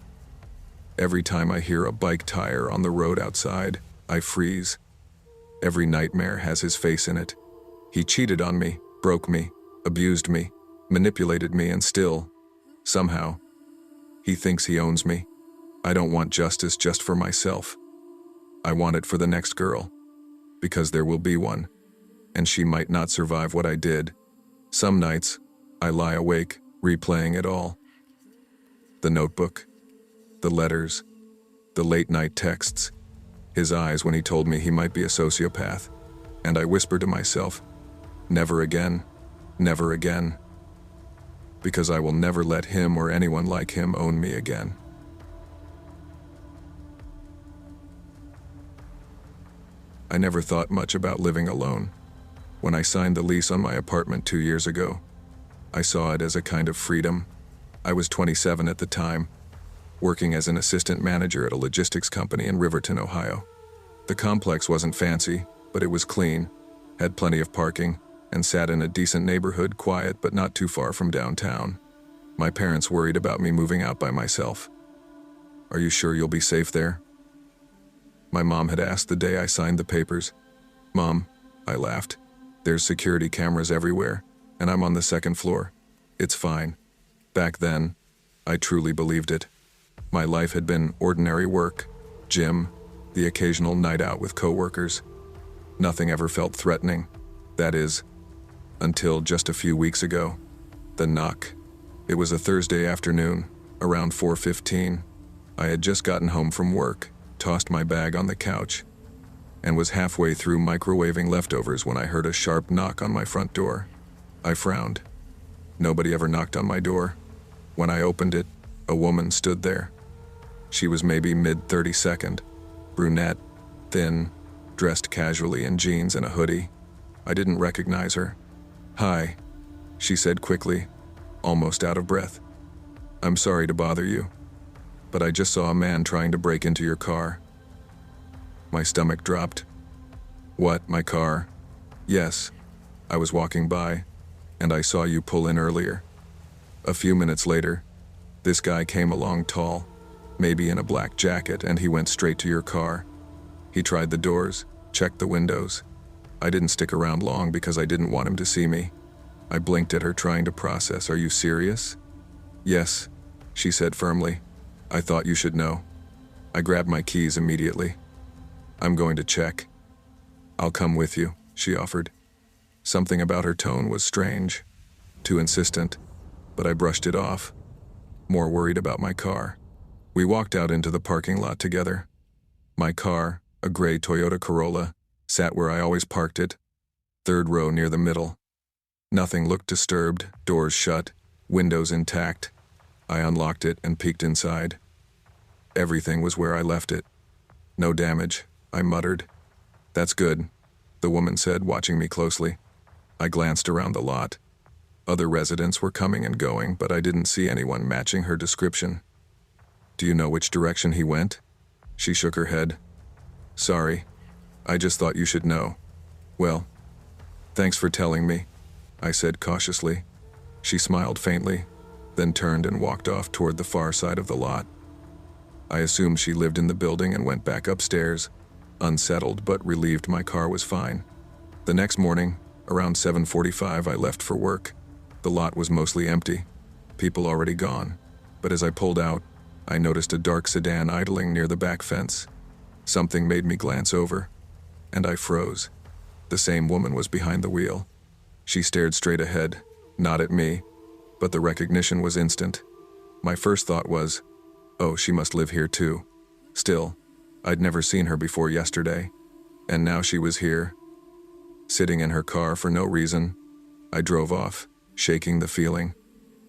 Every time I hear a bike tire on the road outside, I freeze. Every nightmare has his face in it. He cheated on me, broke me, abused me, manipulated me, and still, somehow, he thinks he owns me. I don't want justice just for myself. I want it for the next girl, because there will be one, and she might not survive what I did. Some nights, I lie awake, replaying it all. The notebook, the letters, the late-night texts, his eyes when he told me he might be a sociopath, and I whisper to myself, never again, never again, because I will never let him or anyone like him own me again. I never thought much about living alone. When I signed the lease on my apartment 2 years ago, I saw it as a kind of freedom. I was 27 at the time, working as an assistant manager at a logistics company in Riverton, Ohio. The complex wasn't fancy, but it was clean, had plenty of parking, and sat in a decent neighborhood, quiet but not too far from downtown. My parents worried about me moving out by myself. "Are you sure you'll be safe there?" My mom had asked the day I signed the papers. "Mom," I laughed, "there's security cameras everywhere, and I'm on the second floor. It's fine." Back then, I truly believed it. My life had been ordinary work, gym, the occasional night out with coworkers. Nothing ever felt threatening. That is, until just a few weeks ago. The knock. It was a Thursday afternoon, around 4:15. I had just gotten home from work, tossed my bag on the couch, and was halfway through microwaving leftovers when I heard a sharp knock on my front door. I frowned. Nobody ever knocked on my door. When I opened it, a woman stood there. She was maybe mid-32nd, brunette, thin, dressed casually in jeans and a hoodie. I didn't recognize her. "Hi," she said quickly, almost out of breath. "I'm sorry to bother you, but I just saw a man trying to break into your car." My stomach dropped. "What, my car?" "Yes. I was walking by, and I saw you pull in earlier." A few minutes later, this guy came along tall, maybe in a black jacket, and he went straight to your car. He tried the doors, checked the windows. I didn't stick around long because I didn't want him to see me. I blinked at her, trying to process. "Are you serious?" "Yes," she said firmly. "I thought you should know." I grabbed my keys immediately. "I'm going to check." "I'll come with you," she offered. Something about her tone was strange, too insistent, but I brushed it off, more worried about my car. We walked out into the parking lot together. My car, a gray Toyota Corolla, sat where I always parked it, third row near the middle. Nothing looked disturbed, doors shut, windows intact. I unlocked it and peeked inside. Everything was where I left it. "No damage," I muttered. "That's good," the woman said, watching me closely. I glanced around the lot. Other residents were coming and going, but I didn't see anyone matching her description. "Do you know which direction he went?" She shook her head. "Sorry, I just thought you should know." "Well, thanks for telling me," I said cautiously. She smiled faintly, then turned and walked off toward the far side of the lot. I assumed she lived in the building and went back upstairs, unsettled but relieved my car was fine. The next morning, around 7:45, I left for work. The lot was mostly empty, people already gone. But as I pulled out, I noticed a dark sedan idling near the back fence. Something made me glance over, and I froze. The same woman was behind the wheel. She stared straight ahead, not at me, but the recognition was instant. My first thought was, oh, she must live here too. Still, I'd never seen her before yesterday, and now she was here, sitting in her car for no reason. I drove off, shaking the feeling.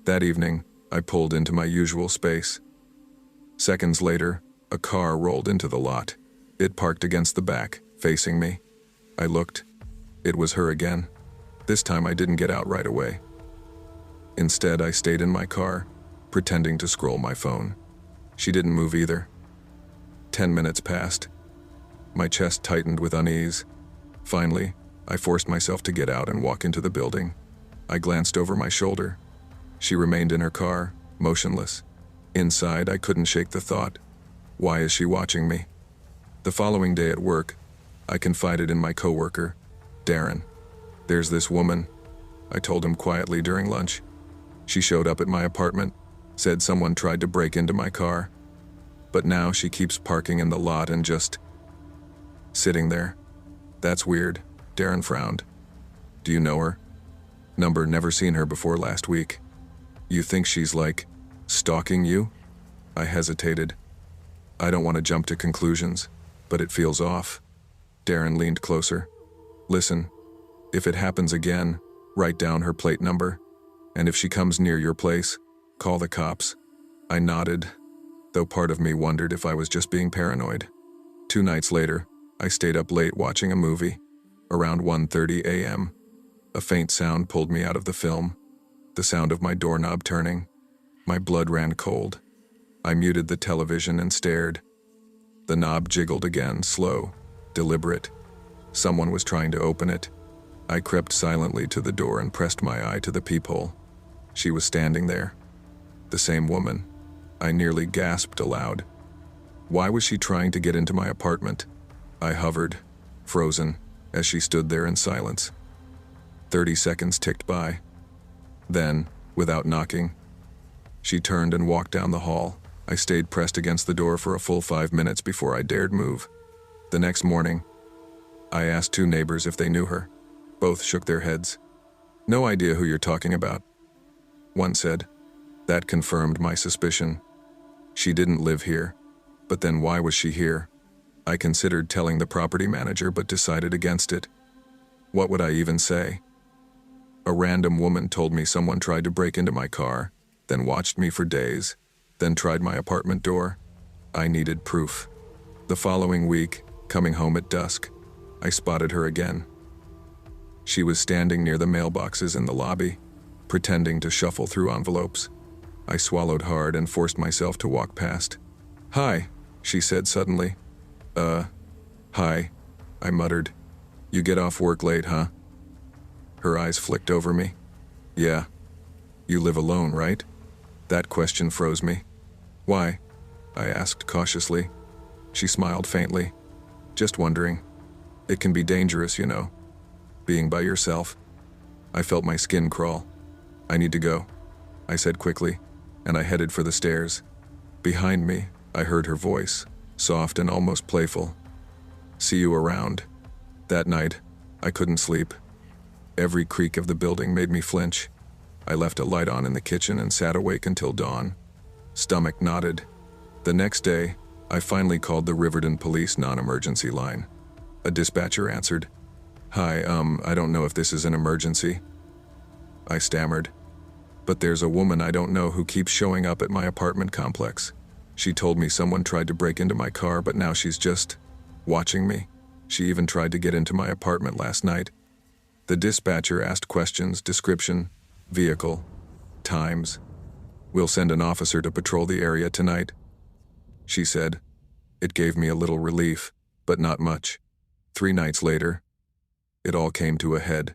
That evening, I pulled into my usual space. Seconds later, a car rolled into the lot. It parked against the back, facing me. I looked. It was her again. This time I didn't get out right away. Instead, I stayed in my car, pretending to scroll my phone. She didn't move either. 10 minutes passed. My chest tightened with unease. Finally, I forced myself to get out and walk into the building. I glanced over my shoulder. She remained in her car, motionless. Inside, I couldn't shake the thought, why is she watching me? The following day at work, I confided in my coworker, Darren. There's this woman, I told him quietly during lunch. She showed up at my apartment, said someone tried to break into my car. But now she keeps parking in the lot and just sitting there. That's weird, Darren frowned. Do you know her? Number, never seen her before last week. You think she's like, stalking you? I hesitated. I don't want to jump to conclusions, but it feels off. Darren leaned closer. Listen, if it happens again, write down her plate number, and if she comes near your place, call the cops. I nodded, though part of me wondered if I was just being paranoid. 2 nights later, I stayed up late watching a movie. Around 1:30 a.m., a faint sound pulled me out of the film, the sound of my doorknob turning. My blood ran cold. I muted the television and stared. The knob jiggled again, slow, deliberate. Someone was trying to open it. I crept silently to the door and pressed my eye to the peephole. She was standing there. The same woman. I nearly gasped aloud. Why was she trying to get into my apartment? I hovered, frozen, as she stood there in silence. 30 seconds ticked by. Then, without knocking, she turned and walked down the hall. I stayed pressed against the door for a full 5 minutes before I dared move. The next morning, I asked 2 neighbors if they knew her. Both shook their heads. No idea who you're talking about. One said. That confirmed my suspicion. She didn't live here. But then why was she here? I considered telling the property manager but decided against it. What would I even say? A random woman told me someone tried to break into my car, then watched me for days, then tried my apartment door. I needed proof. The following week, coming home at dusk, I spotted her again. She was standing near the mailboxes in the lobby, pretending to shuffle through envelopes. I swallowed hard and forced myself to walk past. Hi, she said suddenly. Hi, I muttered. You get off work late, huh? Her eyes flicked over me. Yeah. You live alone, right? That question froze me. Why? I asked cautiously. She smiled faintly. Just wondering. It can be dangerous, you know. Being by yourself. I felt my skin crawl. I need to go, I said quickly, and I headed for the stairs. Behind me, I heard her voice, soft and almost playful. See you around. That night, I couldn't sleep. Every creak of the building made me flinch. I left a light on in the kitchen and sat awake until dawn. Stomach knotted. The next day, I finally called the Riverton Police non-emergency line. A dispatcher answered. Hi, I don't know if this is an emergency. I stammered. But there's a woman I don't know who keeps showing up at my apartment complex. She told me someone tried to break into my car, but now she's just watching me. She even tried to get into my apartment last night. The dispatcher asked questions, description, vehicle, times. We'll send an officer to patrol the area tonight, she said. It gave me a little relief, but not much. 3 nights later, it all came to a head.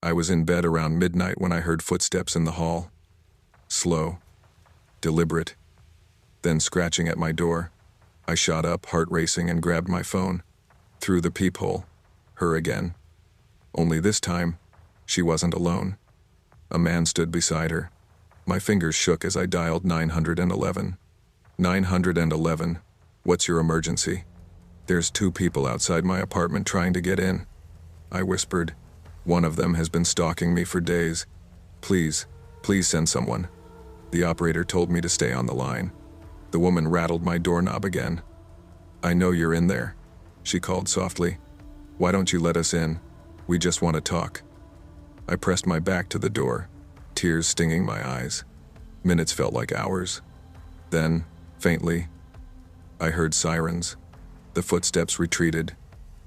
I was in bed around midnight when I heard footsteps in the hall. Slow, deliberate, then scratching at my door. I shot up, heart racing, and grabbed my phone. Through the peephole, her again. Only this time, she wasn't alone. A man stood beside her. My fingers shook as I dialed 911. 911. What's your emergency? There's 2 people outside my apartment trying to get in. I whispered. One of them has been stalking me for days. Please send someone. The operator told me to stay on the line. The woman rattled my doorknob again. I know you're in there, she called softly. Why don't you let us in? We just want to talk. I pressed my back to the door, tears stinging my eyes. Minutes felt like hours. Then, faintly, I heard sirens. The footsteps retreated.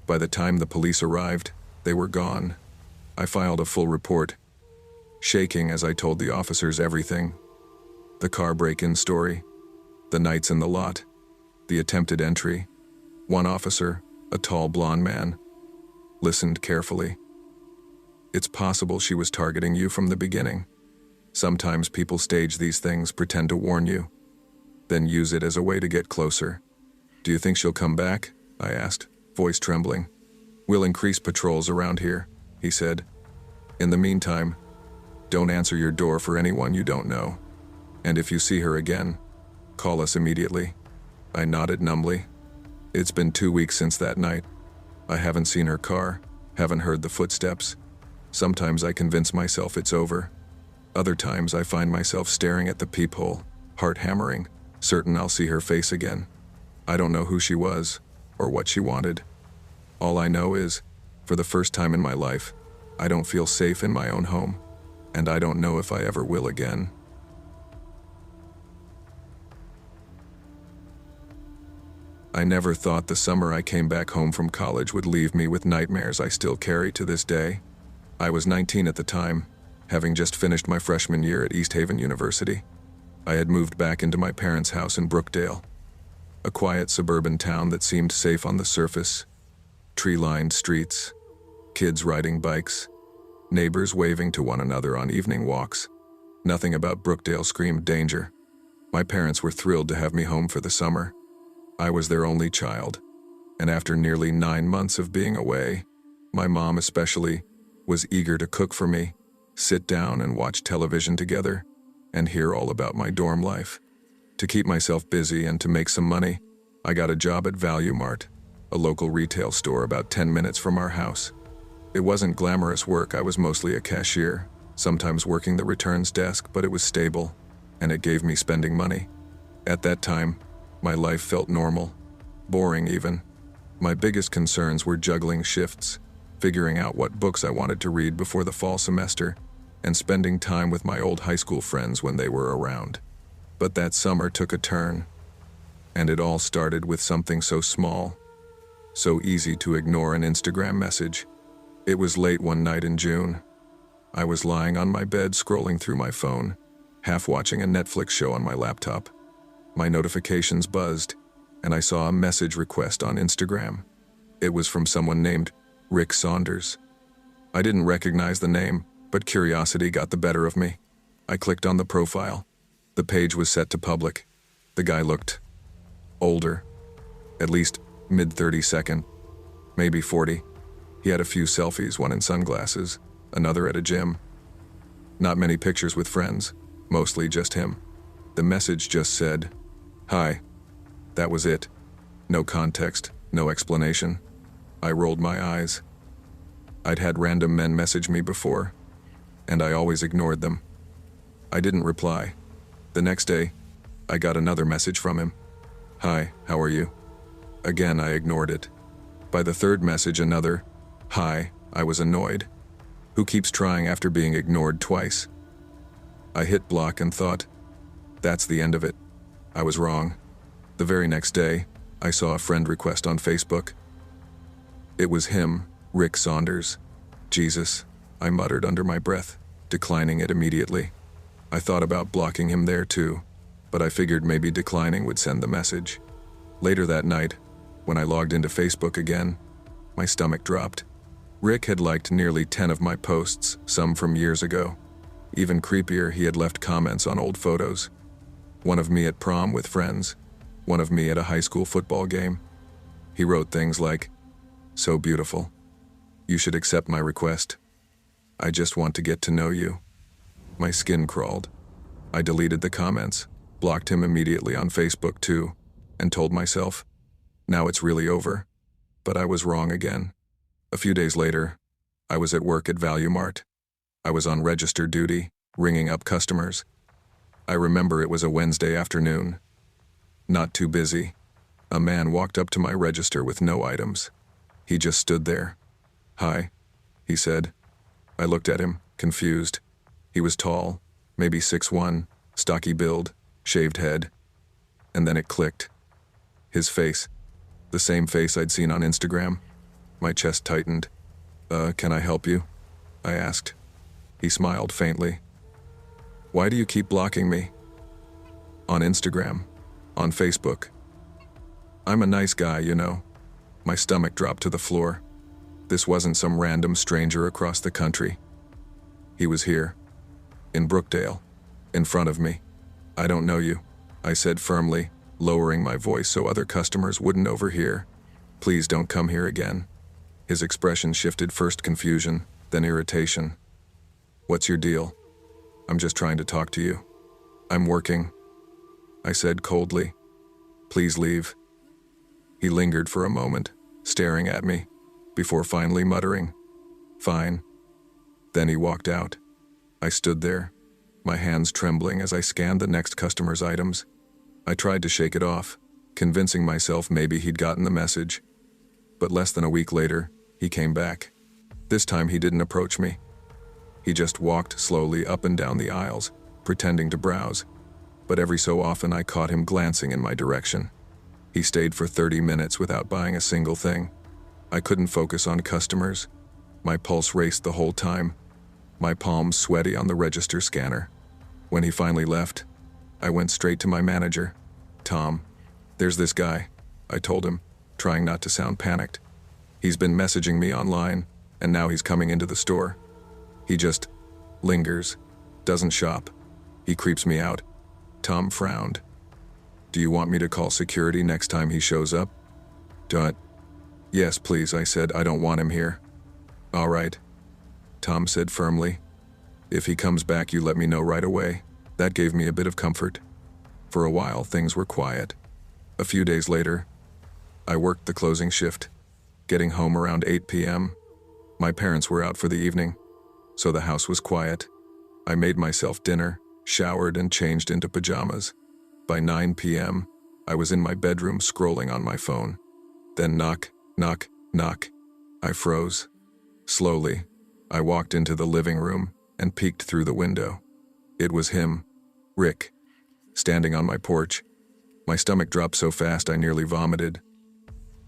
By the time the police arrived, they were gone. I filed a full report, shaking as I told the officers everything. The car break-in story, the nights in the lot, the attempted entry. One officer, a tall blonde man, listened carefully. It's possible she was targeting you from the beginning. Sometimes people stage these things, pretend to warn you, then use it as a way to get closer. Do you think she'll come back? I asked, voice trembling. We'll increase patrols around here, he said. In the meantime, don't answer your door for anyone you don't know. And if you see her again, call us immediately. I nodded numbly. It's been 2 weeks since that night. I haven't seen her car, haven't heard the footsteps. Sometimes I convince myself it's over. Other times I find myself staring at the peephole, heart hammering, certain I'll see her face again. I don't know who she was, or what she wanted. All I know is, for the first time in my life, I don't feel safe in my own home, and I don't know if I ever will again. I never thought the summer I came back home from college would leave me with nightmares I still carry to this day. I was 19 at the time, having just finished my freshman year at East Haven University. I had moved back into my parents' house in Brookdale, a quiet suburban town that seemed safe on the surface. Tree-lined streets, kids riding bikes, neighbors waving to one another on evening walks. Nothing about Brookdale screamed danger. My parents were thrilled to have me home for the summer. I was their only child, and after nearly 9 months of being away, my mom especially was eager to cook for me, sit down and watch television together, and hear all about my dorm life. To keep myself busy and to make some money, I got a job at Value Mart, a local retail store about 10 minutes from our house. It wasn't glamorous work. I was mostly a cashier, sometimes working the returns desk, but it was stable, and it gave me spending money. At that time, my life felt normal, boring even. My biggest concerns were juggling shifts, figuring out what books I wanted to read before the fall semester, and spending time with my old high school friends when they were around. But that summer took a turn, and it all started with something so small, so easy to ignore an Instagram message. It was late one night in June. I was lying on my bed scrolling through my phone, half watching a Netflix show on my laptop. My notifications buzzed, and I saw a message request on Instagram. It was from someone named Rick Saunders. I didn't recognize the name, but curiosity got the better of me. I clicked on the profile. The page was set to public. The guy looked older, at least mid-32nd, maybe 40. He had a few selfies, one in sunglasses, another at a gym. Not many pictures with friends, mostly just him. The message just said, "Hi." That was it. No context, no explanation. I rolled my eyes. I'd had random men message me before, and I always ignored them. I didn't reply. The next day, I got another message from him. "Hi, how are you?" Again, I ignored it. By the third message, another, "Hi," I was annoyed. Who keeps trying after being ignored twice? I hit block and thought, that's the end of it. I was wrong. The very next day, I saw a friend request on Facebook. It was him, Rick Saunders. Jesus, I muttered under my breath, declining it immediately. I thought about blocking him there too, but I figured maybe declining would send the message. Later that night, when I logged into Facebook again, my stomach dropped. Rick had liked nearly 10 of my posts, some from years ago. Even creepier, he had left comments on old photos. One of me at prom with friends, one of me at a high school football game. He wrote things like, "So beautiful. You should accept my request. I just want to get to know you." My skin crawled. I deleted the comments, blocked him immediately on Facebook too, and told myself, now it's really over. But I was wrong again. A few days later, I was at work at Value Mart. I was on register duty, ringing up customers. I remember it was a Wednesday afternoon. Not too busy. A man walked up to my register with no items. He just stood there. "Hi," he said. I looked at him, confused. He was tall, maybe 6'1", stocky build, shaved head. And then it clicked. His face. The same face I'd seen on Instagram. My chest tightened. Can I help you?" I asked. He smiled faintly. "Why do you keep blocking me?" "On Instagram. On Facebook." "I'm a nice guy, you know." My stomach dropped to the floor. This wasn't some random stranger across the country. He was here. In Brookdale. In front of me. "I don't know you," I said firmly, lowering my voice so other customers wouldn't overhear. "Please don't come here again." His expression shifted, first confusion, then irritation. "What's your deal?" "I'm just trying to talk to you." "I'm working," I said coldly. "Please leave." He lingered for a moment, staring at me, before finally muttering, "Fine." Then he walked out. I stood there, my hands trembling as I scanned the next customer's items. I tried to shake it off, convincing myself maybe he'd gotten the message. But less than a week later, he came back. This time he didn't approach me. He just walked slowly up and down the aisles, pretending to browse. But every so often I caught him glancing in my direction. He stayed for 30 minutes without buying a single thing. I couldn't focus on customers. My pulse raced the whole time, my palms sweaty on the register scanner. When he finally left, I went straight to my manager. "Tom, there's this guy," I told him, trying not to sound panicked. "He's been messaging me online, and now he's coming into the store. He just lingers, doesn't shop. He creeps me out." Tom frowned. "Do you want me to call security next time he shows up?" "Yes, please," I said. "I don't want him here." "All right," Tom said firmly. "If he comes back, you let me know right away." That gave me a bit of comfort. For a while, things were quiet. A few days later, I worked the closing shift, getting home around 8 p.m. My parents were out for the evening, so the house was quiet. I made myself dinner, showered, and changed into pajamas. By 9 p.m., I was in my bedroom scrolling on my phone. Then knock, knock, knock. I froze. Slowly, I walked into the living room and peeked through the window. It was him, Rick, standing on my porch. My stomach dropped so fast I nearly vomited.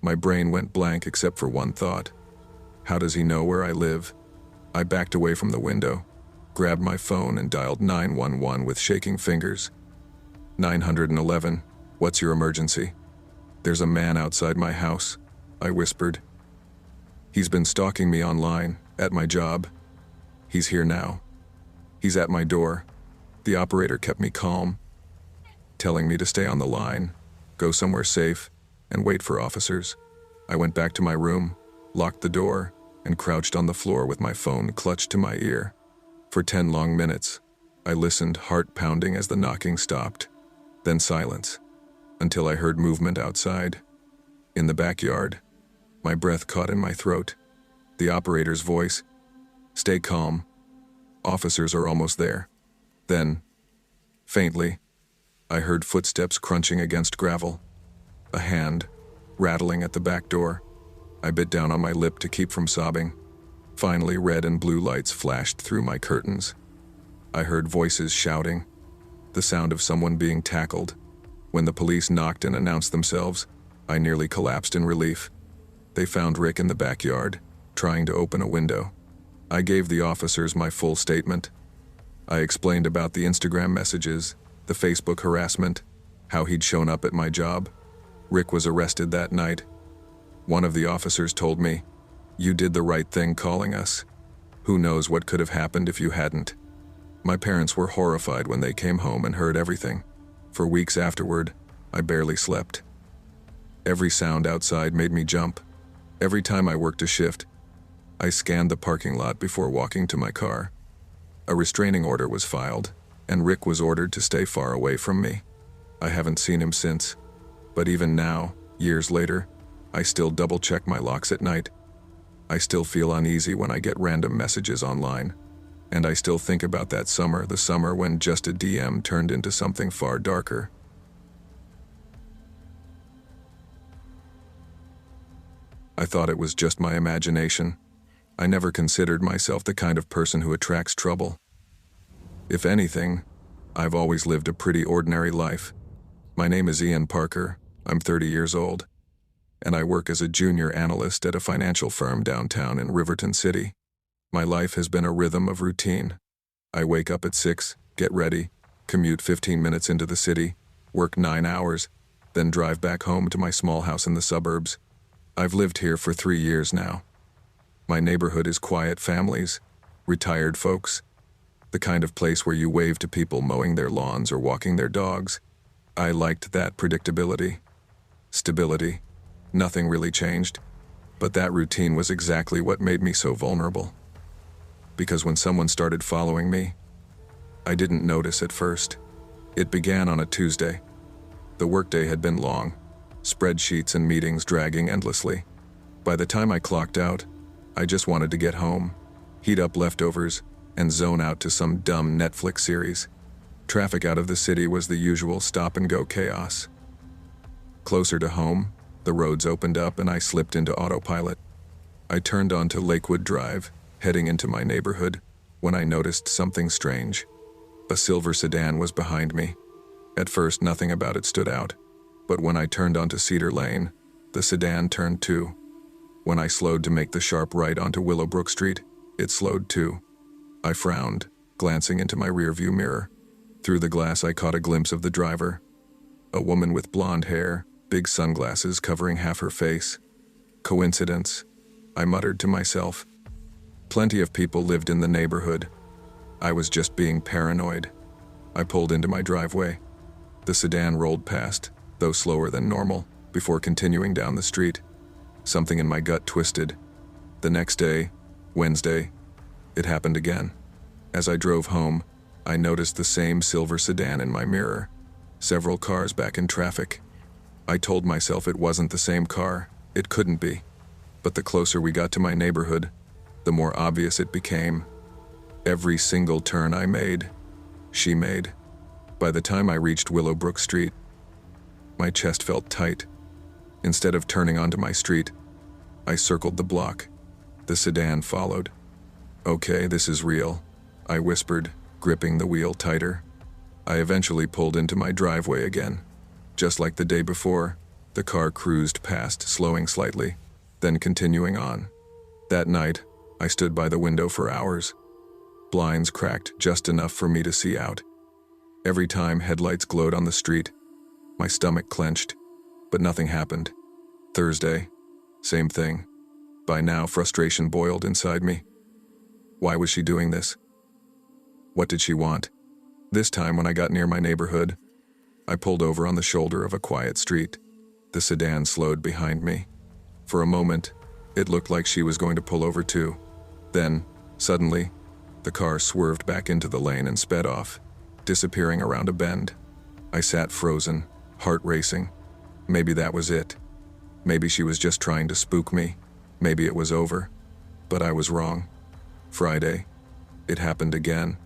My brain went blank except for one thought. How does he know where I live? I backed away from the window, grabbed my phone and dialed 911 with shaking fingers. 911, what's your emergency? There's a man outside my house, I whispered. He's been stalking me online, at my job. He's here now. He's at my door. The operator kept me calm, telling me to stay on the line, go somewhere safe, and wait for officers. I went back to my room, locked the door, and crouched on the floor with my phone clutched to my ear. For 10 long minutes, I listened, heart pounding as the knocking stopped. Then silence, until I heard movement outside. In the backyard, my breath caught in my throat. The operator's voice, "Stay calm. Officers are almost there." Then, faintly, I heard footsteps crunching against gravel. A hand, rattling at the back door. I bit down on my lip to keep from sobbing. Finally, red and blue lights flashed through my curtains. I heard voices shouting, the sound of someone being tackled. When the police knocked and announced themselves, I nearly collapsed in relief. They found Rick in the backyard, trying to open a window. I gave the officers my full statement. I explained about the Instagram messages, the Facebook harassment, how he'd shown up at my job. Rick was arrested that night. One of the officers told me, "You did the right thing calling us. Who knows what could have happened if you hadn't." My parents were horrified when they came home and heard everything. For weeks afterward, I barely slept. Every sound outside made me jump. Every time I worked a shift, I scanned the parking lot before walking to my car. A restraining order was filed, and Rick was ordered to stay far away from me. I haven't seen him since, but even now, years later, I still double-check my locks at night. I still feel uneasy when I get random messages online, and I still think about that summer, the summer when just a DM turned into something far darker. I thought it was just my imagination. I never considered myself the kind of person who attracts trouble. If anything, I've always lived a pretty ordinary life. My name is Ian Parker, I'm 30 years old, and I work as a junior analyst at a financial firm downtown in Riverton City. My life has been a rhythm of routine. I wake up at 6, get ready, commute 15 minutes into the city, work 9 hours, then drive back home to my small house in the suburbs. I've lived here for 3 years now. My neighborhood is quiet families, retired folks, the kind of place where you wave to people mowing their lawns or walking their dogs. I liked that predictability. Stability. Nothing really changed, but that routine was exactly what made me so vulnerable. Because when someone started following me, I didn't notice at first. It began on a Tuesday. The workday had been long, spreadsheets and meetings dragging endlessly. By the time I clocked out, I just wanted to get home, heat up leftovers, and zone out to some dumb Netflix series. Traffic out of the city was the usual stop-and-go chaos. Closer to home, the roads opened up and I slipped into autopilot. I turned onto Lakewood Drive, heading into my neighborhood, when I noticed something strange. A silver sedan was behind me. At first, nothing about it stood out, but when I turned onto Cedar Lane, the sedan turned too. When I slowed to make the sharp right onto Willowbrook Street, it slowed too. I frowned, glancing into my rearview mirror. Through the glass, I caught a glimpse of the driver. A woman with blonde hair, big sunglasses covering half her face. Coincidence? I muttered to myself. Plenty of people lived in the neighborhood. I was just being paranoid. I pulled into my driveway. The sedan rolled past, though slower than normal, before continuing down the street. Something in my gut twisted. The next day, Wednesday, it happened again. As I drove home, I noticed the same silver sedan in my mirror, several cars back in traffic. I told myself it wasn't the same car. It couldn't be. But the closer we got to my neighborhood, the more obvious it became. Every single turn I made, she made. By the time I reached Willowbrook Street, my chest felt tight. Instead of turning onto my street, I circled the block. The sedan followed. "Okay, this is real," I whispered, gripping the wheel tighter. I eventually pulled into my driveway again. Just like the day before, the car cruised past, slowing slightly, then continuing on. That night, I stood by the window for hours. Blinds cracked just enough for me to see out. Every time headlights glowed on the street, my stomach clenched, but nothing happened. Thursday, same thing. By now, frustration boiled inside me. Why was she doing this? What did she want? This time, when I got near my neighborhood, I pulled over on the shoulder of a quiet street. The sedan slowed behind me. For a moment, it looked like she was going to pull over too. Then, suddenly, the car swerved back into the lane and sped off, disappearing around a bend. I sat frozen, heart racing. Maybe that was it. Maybe she was just trying to spook me. Maybe it was over. But I was wrong. Friday, it happened again.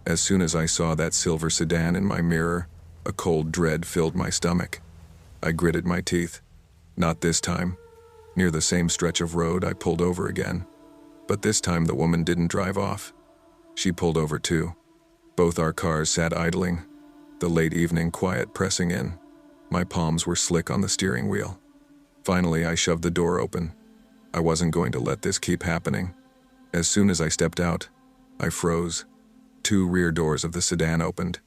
As soon as I saw that silver sedan in my mirror, a cold dread filled my stomach. I gritted my teeth. Not this time. Near the same stretch of road, I pulled over again. But this time the woman didn't drive off. She pulled over too. Both our cars sat idling, the late evening quiet pressing in. My palms were slick on the steering wheel. Finally, I shoved the door open. I wasn't going to let this keep happening. As soon as I stepped out, I froze. 2 rear doors of the sedan opened.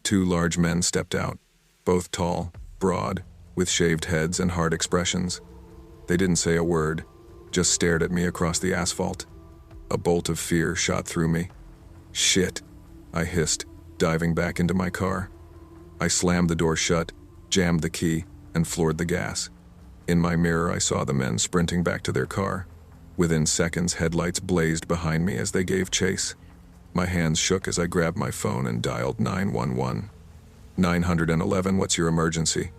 2 large men stepped out, both tall, broad, with shaved heads and hard expressions. They didn't say a word, just stared at me across the asphalt. A bolt of fear shot through me. "Shit," I hissed, diving back into my car. I slammed the door shut, jammed the key, and floored the gas. In my mirror, I saw the men sprinting back to their car. Within seconds, headlights blazed behind me as they gave chase. My hands shook as I grabbed my phone and dialed 911. 911, what's your emergency?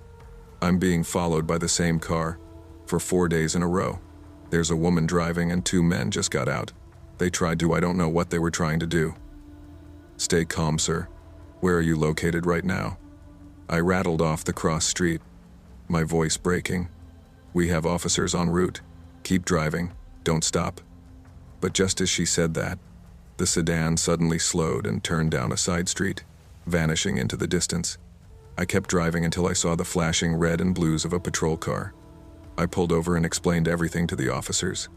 I'm being followed by the same car for 4 days in a row. There's a woman driving and 2 men just got out. They tried to, I don't know what they were trying to do. Stay calm, sir. Where are you located right now? I rattled off the cross street, my voice breaking. We have officers en route. Keep driving. Don't stop. But just as she said that, the sedan suddenly slowed and turned down a side street, vanishing into the distance. I kept driving until I saw the flashing red and blues of a patrol car. I pulled over and explained everything to the officers.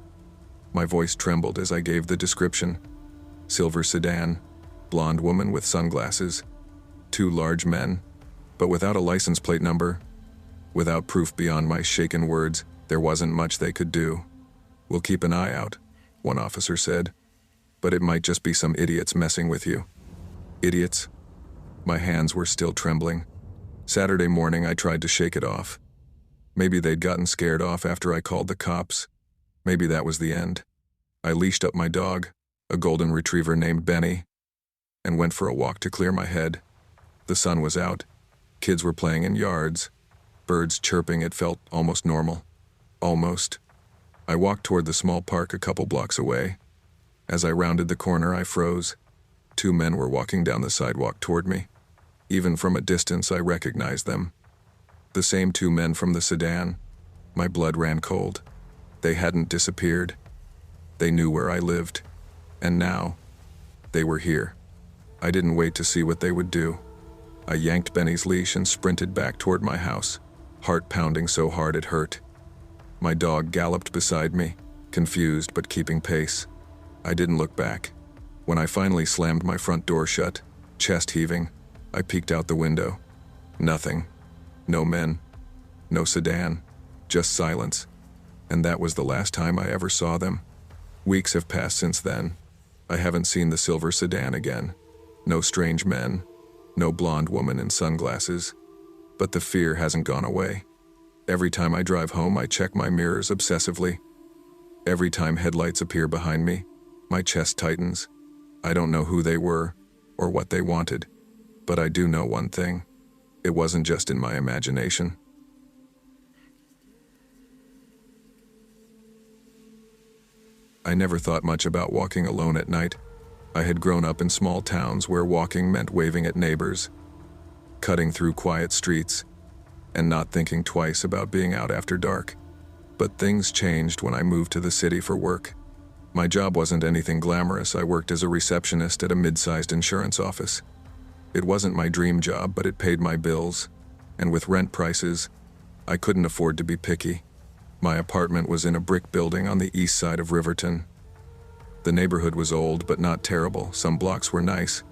My voice trembled as I gave the description. Silver sedan, blonde woman with sunglasses, 2 large men, but without a license plate number. Without proof beyond my shaken words, there wasn't much they could do. We'll keep an eye out, one officer said. But it might just be some idiots messing with you. Idiots? My hands were still trembling. Saturday morning I tried to shake it off. Maybe they'd gotten scared off after I called the cops. Maybe that was the end. I leashed up my dog, a golden retriever named Benny, and went for a walk to clear my head. The sun was out. Kids were playing in yards. Birds chirping, it felt almost normal. Almost. I walked toward the small park a couple blocks away. As I rounded the corner, I froze. 2 men were walking down the sidewalk toward me. Even from a distance, I recognized them. The same 2 men from the sedan. My blood ran cold. They hadn't disappeared. They knew where I lived. And now, they were here. I didn't wait to see what they would do. I yanked Benny's leash and sprinted back toward my house, heart pounding so hard it hurt. My dog galloped beside me, confused but keeping pace. I didn't look back. When I finally slammed my front door shut, chest heaving, I peeked out the window. Nothing. No men. No sedan. Just silence. And that was the last time I ever saw them. Weeks have passed since then. I haven't seen the silver sedan again. No strange men. No blonde woman in sunglasses. But the fear hasn't gone away. Every time I drive home, I check my mirrors obsessively. Every time headlights appear behind me, my chest tightens. I don't know who they were or what they wanted, but I do know one thing. It wasn't just in my imagination. I never thought much about walking alone at night. I had grown up in small towns where walking meant waving at neighbors, cutting through quiet streets, and not thinking twice about being out after dark. But things changed when I moved to the city for work. My job wasn't anything glamorous. I worked as a receptionist at a mid-sized insurance office. It wasn't my dream job, but it paid my bills, and with rent prices, I couldn't afford to be picky. My apartment was in a brick building on the east side of Riverton. The neighborhood was old, but not terrible. Some blocks were nice.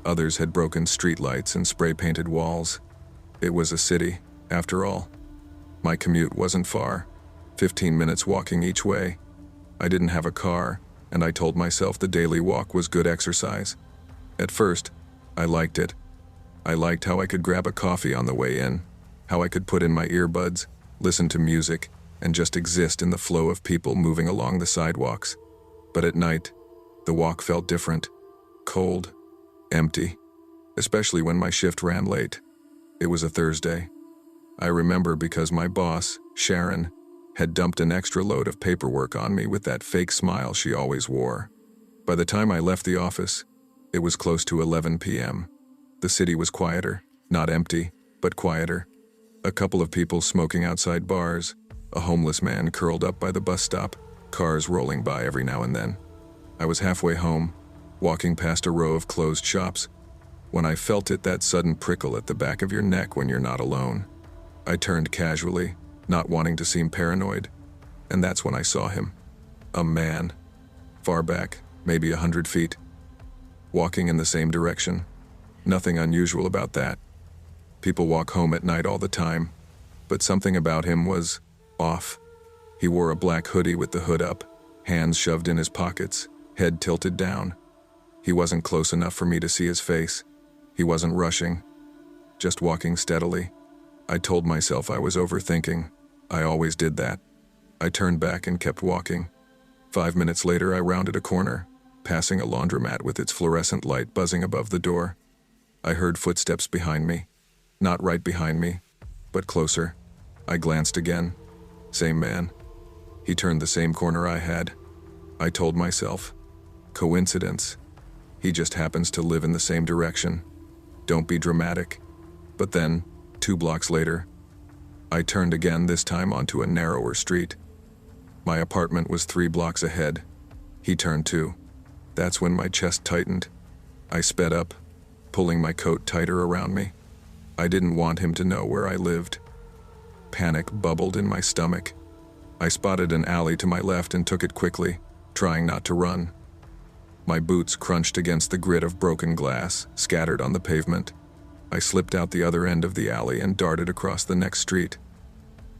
Others had broken streetlights and spray-painted walls. It was a city, after all. My commute wasn't far, 15 minutes walking each way. I didn't have a car, and I told myself the daily walk was good exercise. At first, I liked it. I liked how I could grab a coffee on the way in, how I could put in my earbuds, listen to music, and just exist in the flow of people moving along the sidewalks. But at night, the walk felt different. Cold, empty, especially when my shift ran late. It was a Thursday. I remember because my boss, Sharon, had dumped an extra load of paperwork on me with that fake smile she always wore. By the time I left the office, it was close to 11 p.m. The city was quieter, not empty, but quieter. A couple of people smoking outside bars, a homeless man curled up by the bus stop, cars rolling by every now and then. I was halfway home, walking past a row of closed shops, when I felt that sudden prickle at the back of your neck when you're not alone. I turned casually, not wanting to seem paranoid, and that's when I saw him. A man, far back, maybe 100 feet, walking in the same direction. Nothing unusual about that. People walk home at night all the time, but something about him was off. He wore a black hoodie with the hood up, hands shoved in his pockets, head tilted down. He wasn't close enough for me to see his face. He wasn't rushing, just walking steadily. I told myself I was overthinking. I always did that. I turned back and kept walking. 5 minutes later, I rounded a corner. passing a laundromat with its fluorescent light buzzing above the door. I heard footsteps behind me. Not right behind me, but closer. I glanced again. Same man. He turned the same corner I had. I told myself, coincidence. He just happens to live in the same direction. Don't be dramatic. But then, 2 blocks later, I turned again, this time onto a narrower street. My apartment was 3 blocks ahead. He turned too. That's when my chest tightened. I sped up, pulling my coat tighter around me. I didn't want him to know where I lived. Panic bubbled in my stomach. I spotted an alley to my left and took it quickly, trying not to run. My boots crunched against the grit of broken glass, scattered on the pavement. I slipped out the other end of the alley and darted across the next street.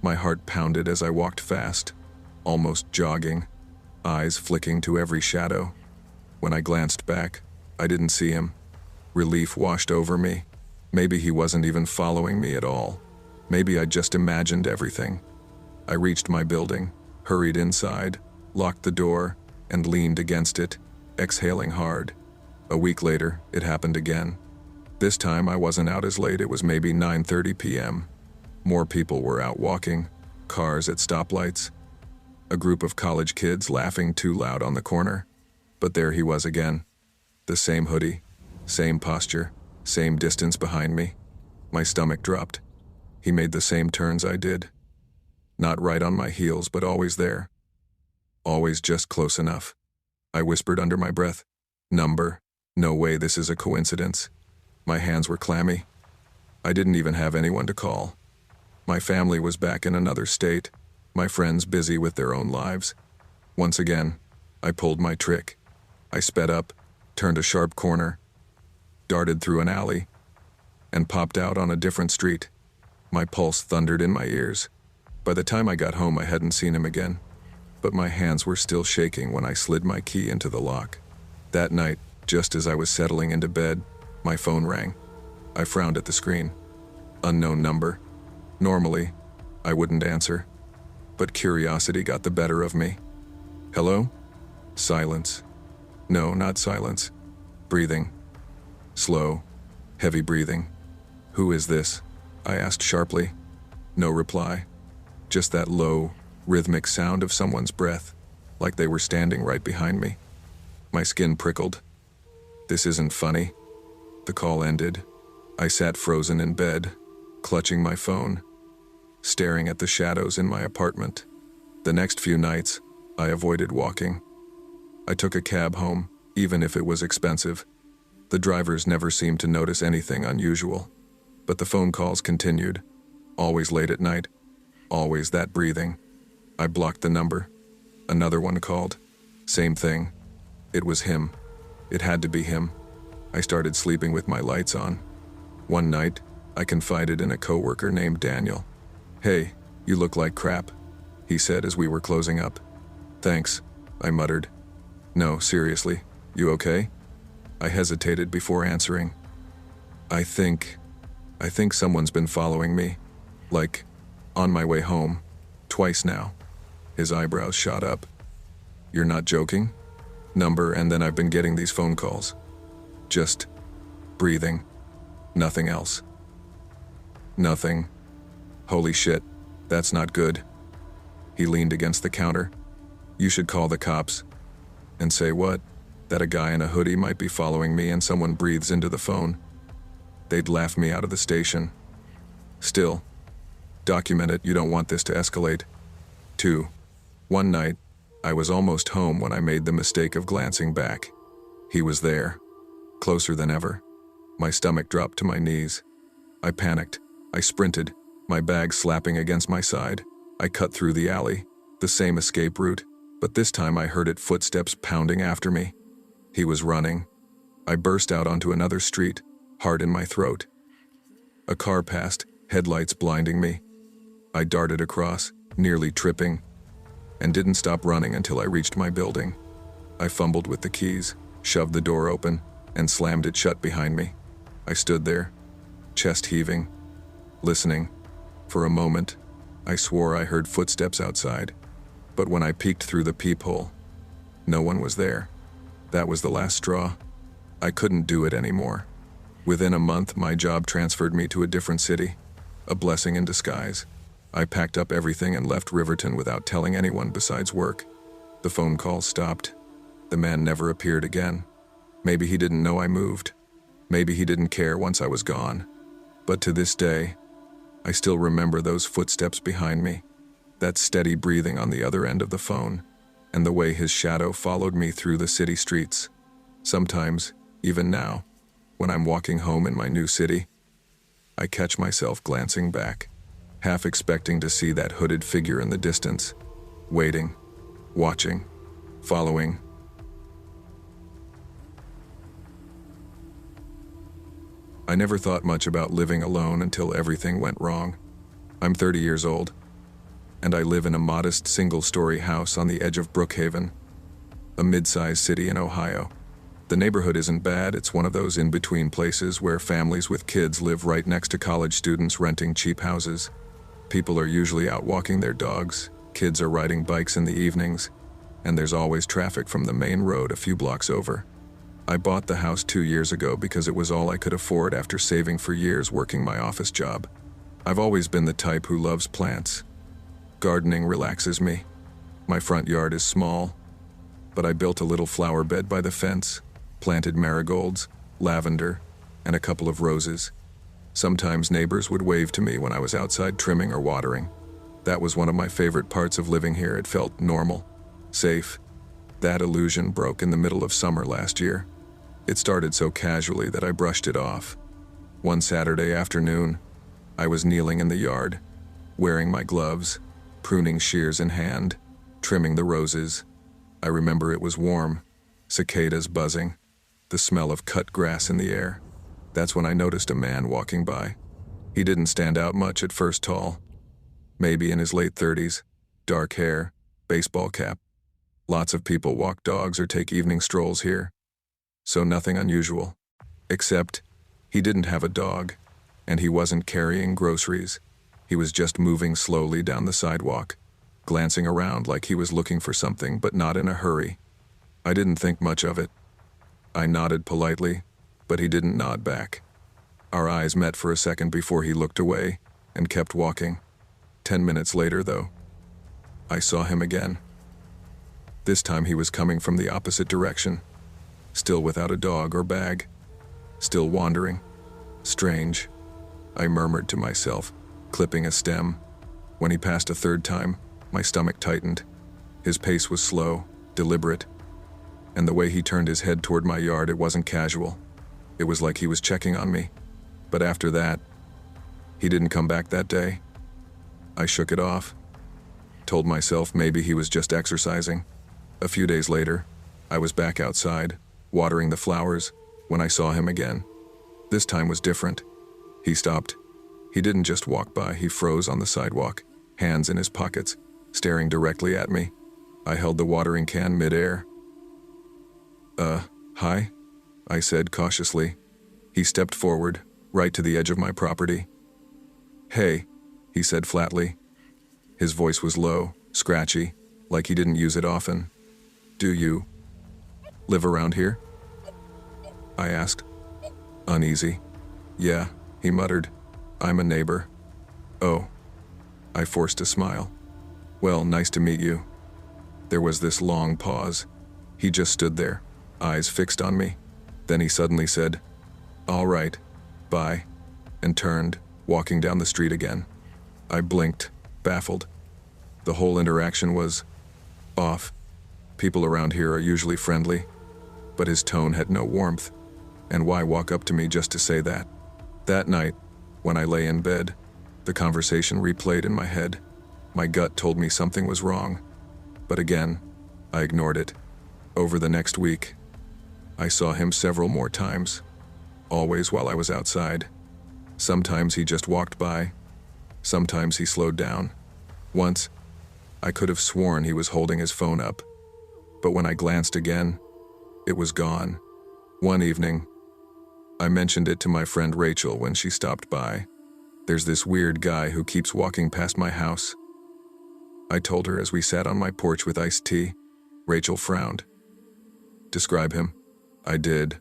My heart pounded as I walked fast, almost jogging, eyes flicking to every shadow. When I glanced back, I didn't see him. Relief washed over me. Maybe he wasn't even following me at all. Maybe I just imagined everything. I reached my building, hurried inside, locked the door, and leaned against it, exhaling hard. A week later, it happened again. This time I wasn't out as late. It was maybe 9:30 p.m. More people were out walking, cars at stoplights. A group of college kids laughing too loud on the corner. But there he was again. The same hoodie, same posture, same distance behind me. My stomach dropped. He made the same turns I did. Not right on my heels, but always there. Always just close enough. I whispered under my breath, "Number. No way this is a coincidence." My hands were clammy. I didn't even have anyone to call. My family was back in another state, my friends busy with their own lives. Once again, I pulled my trick. I sped up, turned a sharp corner, darted through an alley, and popped out on a different street. My pulse thundered in my ears. By the time I got home, I hadn't seen him again, but my hands were still shaking when I slid my key into the lock. That night, just as I was settling into bed, my phone rang. I frowned at the screen. Unknown number. Normally, I wouldn't answer, but curiosity got the better of me. Hello? Silence. No, not silence. Breathing. Slow, heavy breathing. Who is this? I asked sharply. No reply. Just that low, rhythmic sound of someone's breath, like they were standing right behind me. My skin prickled. This isn't funny. The call ended. I sat frozen in bed, clutching my phone, staring at the shadows in my apartment. The next few nights, I avoided walking. I took a cab home, even if it was expensive. The drivers never seemed to notice anything unusual, but the phone calls continued, always late at night, always that breathing. I blocked the number. Another one called. Same thing. It was him. It had to be him. I started sleeping with my lights on. One night, I confided in a coworker named Daniel. "Hey, you look like crap," he said as we were closing up. "Thanks," I muttered. "No, seriously, you okay?" I hesitated before answering. I think someone's been following me. Like, on my way home. Twice now." His eyebrows shot up. "You're not joking?" Number, and then I've been getting these phone calls. Just breathing. Nothing else. Nothing. Holy shit, that's not good. He leaned against the counter. "You should call the cops." "And say what?" "That a guy in a hoodie might be following me and someone breathes into the phone. They'd laugh me out of the station." "Still, document it. You don't want this to escalate." 2. One night, I was almost home when I made the mistake of glancing back. He was there, closer than ever. My stomach dropped to my knees. I panicked. I sprinted, my bag slapping against my side. I cut through the alley, the same escape route, but this time I heard footsteps pounding after me. He was running. I burst out onto another street, heart in my throat. A car passed, headlights blinding me. I darted across, nearly tripping, and didn't stop running until I reached my building. I fumbled with the keys, shoved the door open, and slammed it shut behind me. I stood there, chest heaving, listening. For a moment, I swore I heard footsteps outside, but when I peeked through the peephole, no one was there. That was the last straw. I couldn't do it anymore. Within a month, my job transferred me to a different city. A blessing in disguise. I packed up everything and left Riverton without telling anyone besides work. The phone calls stopped. The man never appeared again. Maybe he didn't know I moved. Maybe he didn't care once I was gone. But to this day, I still remember those footsteps behind me, that steady breathing on the other end of the phone, and the way his shadow followed me through the city streets. Sometimes, even now, when I'm walking home in my new city, I catch myself glancing back, half expecting to see that hooded figure in the distance, waiting, watching, following. I never thought much about living alone until everything went wrong. I'm 30 years old, and I live in a modest single-story house on the edge of Brookhaven, a mid-sized city in Ohio. The neighborhood isn't bad. It's one of those in-between places where families with kids live right next to college students renting cheap houses. People are usually out walking their dogs, kids are riding bikes in the evenings, and there's always traffic from the main road a few blocks over. I bought the house 2 years ago because it was all I could afford after saving for years working my office job. I've always been the type who loves plants. Gardening relaxes me. My front yard is small, but I built a little flower bed by the fence, planted marigolds, lavender, and a couple of roses. Sometimes neighbors would wave to me when I was outside trimming or watering. That was one of my favorite parts of living here. It felt normal, safe. That illusion broke in the middle of summer last year. It started so casually that I brushed it off. One Saturday afternoon, I was kneeling in the yard, wearing my gloves, pruning shears in hand, trimming the roses. I remember it was warm, cicadas buzzing, the smell of cut grass in the air. That's when I noticed a man walking by. He didn't stand out much at first, tall, maybe in his late 30s, dark hair, baseball cap. Lots of people walk dogs or take evening strolls here, so nothing unusual. Except, he didn't have a dog, and he wasn't carrying groceries. He was just moving slowly down the sidewalk, glancing around like he was looking for something but not in a hurry. I didn't think much of it. I nodded politely, but he didn't nod back. Our eyes met for a second before he looked away and kept walking. 10 minutes later, though, I saw him again. This time he was coming from the opposite direction, still without a dog or bag, still wandering. Strange, I murmured to myself, clipping a stem. When he passed a third time, my stomach tightened. His pace was slow, deliberate, and the way he turned his head toward my yard, it wasn't casual. It was like he was checking on me. But after that, he didn't come back that day. I shook it off, told myself maybe he was just exercising. A few days later, I was back outside, watering the flowers, when I saw him again. This time was different. He stopped. He didn't just walk by, he froze on the sidewalk, hands in his pockets, staring directly at me. I held the watering can mid-air. Hi? I said cautiously. He stepped forward, right to the edge of my property. Hey, he said flatly. His voice was low, scratchy, like he didn't use it often. Do you live around here? I asked, uneasy. Yeah, he muttered. I'm a neighbor. Oh. I forced a smile. Well, nice to meet you. There was this long pause. He just stood there, eyes fixed on me. Then he suddenly said, "All right, bye," and turned, walking down the street again. I blinked, baffled. The whole interaction was off. People around here are usually friendly, but his tone had no warmth. And why walk up to me just to say that? That night, when I lay in bed, the conversation replayed in my head. My gut told me something was wrong, but again, I ignored it. Over the next week, I saw him several more times, always while I was outside. Sometimes he just walked by, sometimes he slowed down. Once, I could have sworn he was holding his phone up, but when I glanced again, it was gone. One evening, I mentioned it to my friend Rachel when she stopped by. There's this weird guy who keeps walking past my house. I told her as we sat on my porch with iced tea. Rachel frowned. Describe him. I did.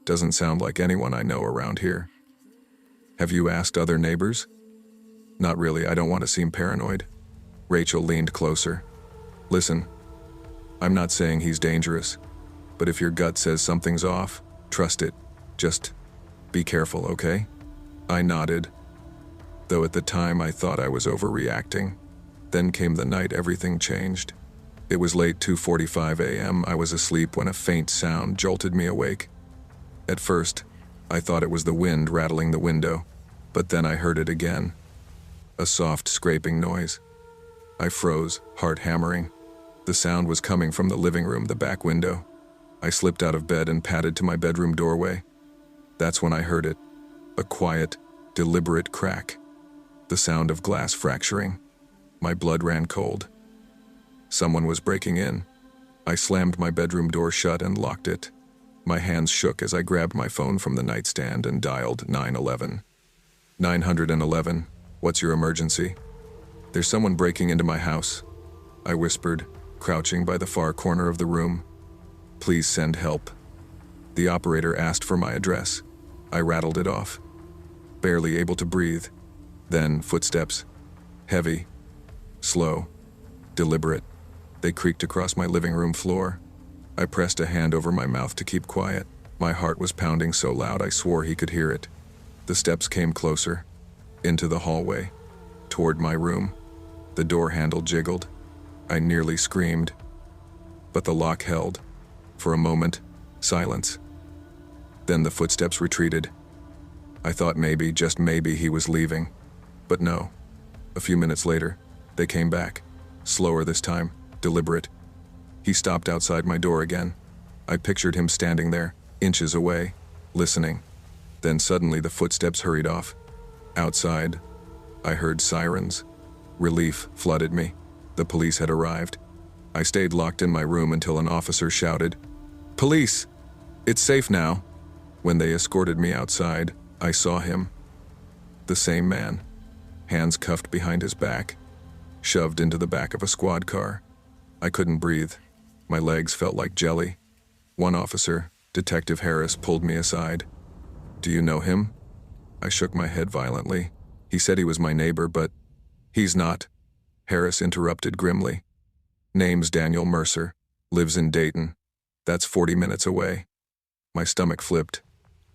Doesn't sound like anyone I know around here. Have you asked other neighbors? Not really, I don't want to seem paranoid. Rachel leaned closer. Listen, I'm not saying he's dangerous, but if your gut says something's off, trust it. Just be careful, okay? I nodded, though at the time I thought I was overreacting. Then came the night everything changed. It was late 2:45 a.m. I was asleep when a faint sound jolted me awake. At first, I thought it was the wind rattling the window, but then I heard it again. A soft scraping noise. I froze, heart hammering. The sound was coming from the living room, the back window. I slipped out of bed and padded to my bedroom doorway. That's when I heard it. A quiet, deliberate crack. The sound of glass fracturing. My blood ran cold. Someone was breaking in. I slammed my bedroom door shut and locked it. My hands shook as I grabbed my phone from the nightstand and dialed 911. 911, what's your emergency? There's someone breaking into my house, I whispered, crouching by the far corner of the room. Please send help. The operator asked for my address. I rattled it off, barely able to breathe. Then footsteps. Heavy, slow, deliberate. They creaked across my living room floor. I pressed a hand over my mouth to keep quiet. My heart was pounding so loud I swore he could hear it. The steps came closer, into the hallway, toward my room. The door handle jiggled. I nearly screamed, but the lock held. For a moment, silence. Then the footsteps retreated. I thought maybe, just maybe, he was leaving. But no. A few minutes later, they came back. Slower this time, deliberate. He stopped outside my door again. I pictured him standing there, inches away, listening. Then suddenly the footsteps hurried off. Outside, I heard sirens. Relief flooded me. The police had arrived. I stayed locked in my room until an officer shouted, "Police! It's safe now." When they escorted me outside, I saw him. The same man, hands cuffed behind his back, shoved into the back of a squad car. I couldn't breathe. My legs felt like jelly. One officer, Detective Harris, pulled me aside. "Do you know him?" I shook my head violently. He said he was my neighbor, but he's not. Harris interrupted grimly. Name's Daniel Mercer. Lives in Dayton. That's 40 minutes away. My stomach flipped.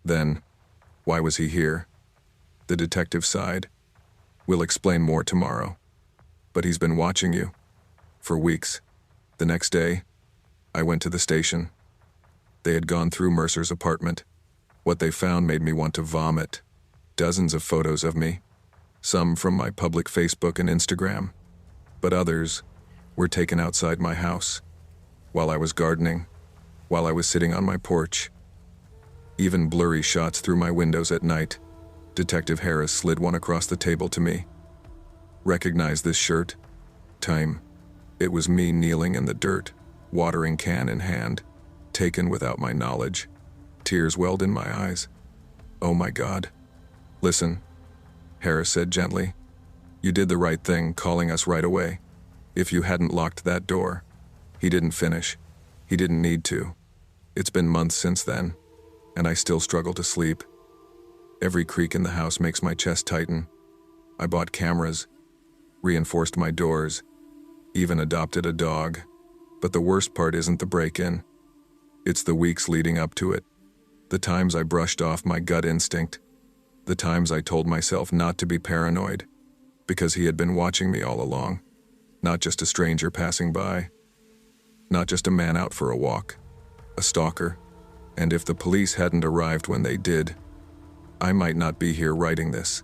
Then, why was he here? The detective sighed. We'll explain more tomorrow. But he's been watching you. For weeks. The next day, I went to the station. They had gone through Mercer's apartment. What they found made me want to vomit. Dozens of photos of me. Some from my public Facebook and Instagram. But others were taken outside my house. While I was gardening. While I was sitting on my porch. Even blurry shots through my windows at night. Detective Harris slid one across the table to me. Recognize this shirt? Time. It was me kneeling in the dirt, watering can in hand, taken without my knowledge. Tears welled in my eyes. Oh my God. Listen, Harris said gently. You did the right thing calling us right away. If you hadn't locked that door. He didn't finish. He didn't need to. It's been months since then, and I still struggle to sleep. Every creak in the house makes my chest tighten. I bought cameras, reinforced my doors, even adopted a dog. But the worst part isn't the break-in. It's the weeks leading up to it. The times I brushed off my gut instinct. The times I told myself not to be paranoid, because he had been watching me all along. Not just a stranger passing by. Not just a man out for a walk. A stalker. And if the police hadn't arrived when they did, I might not be here writing this.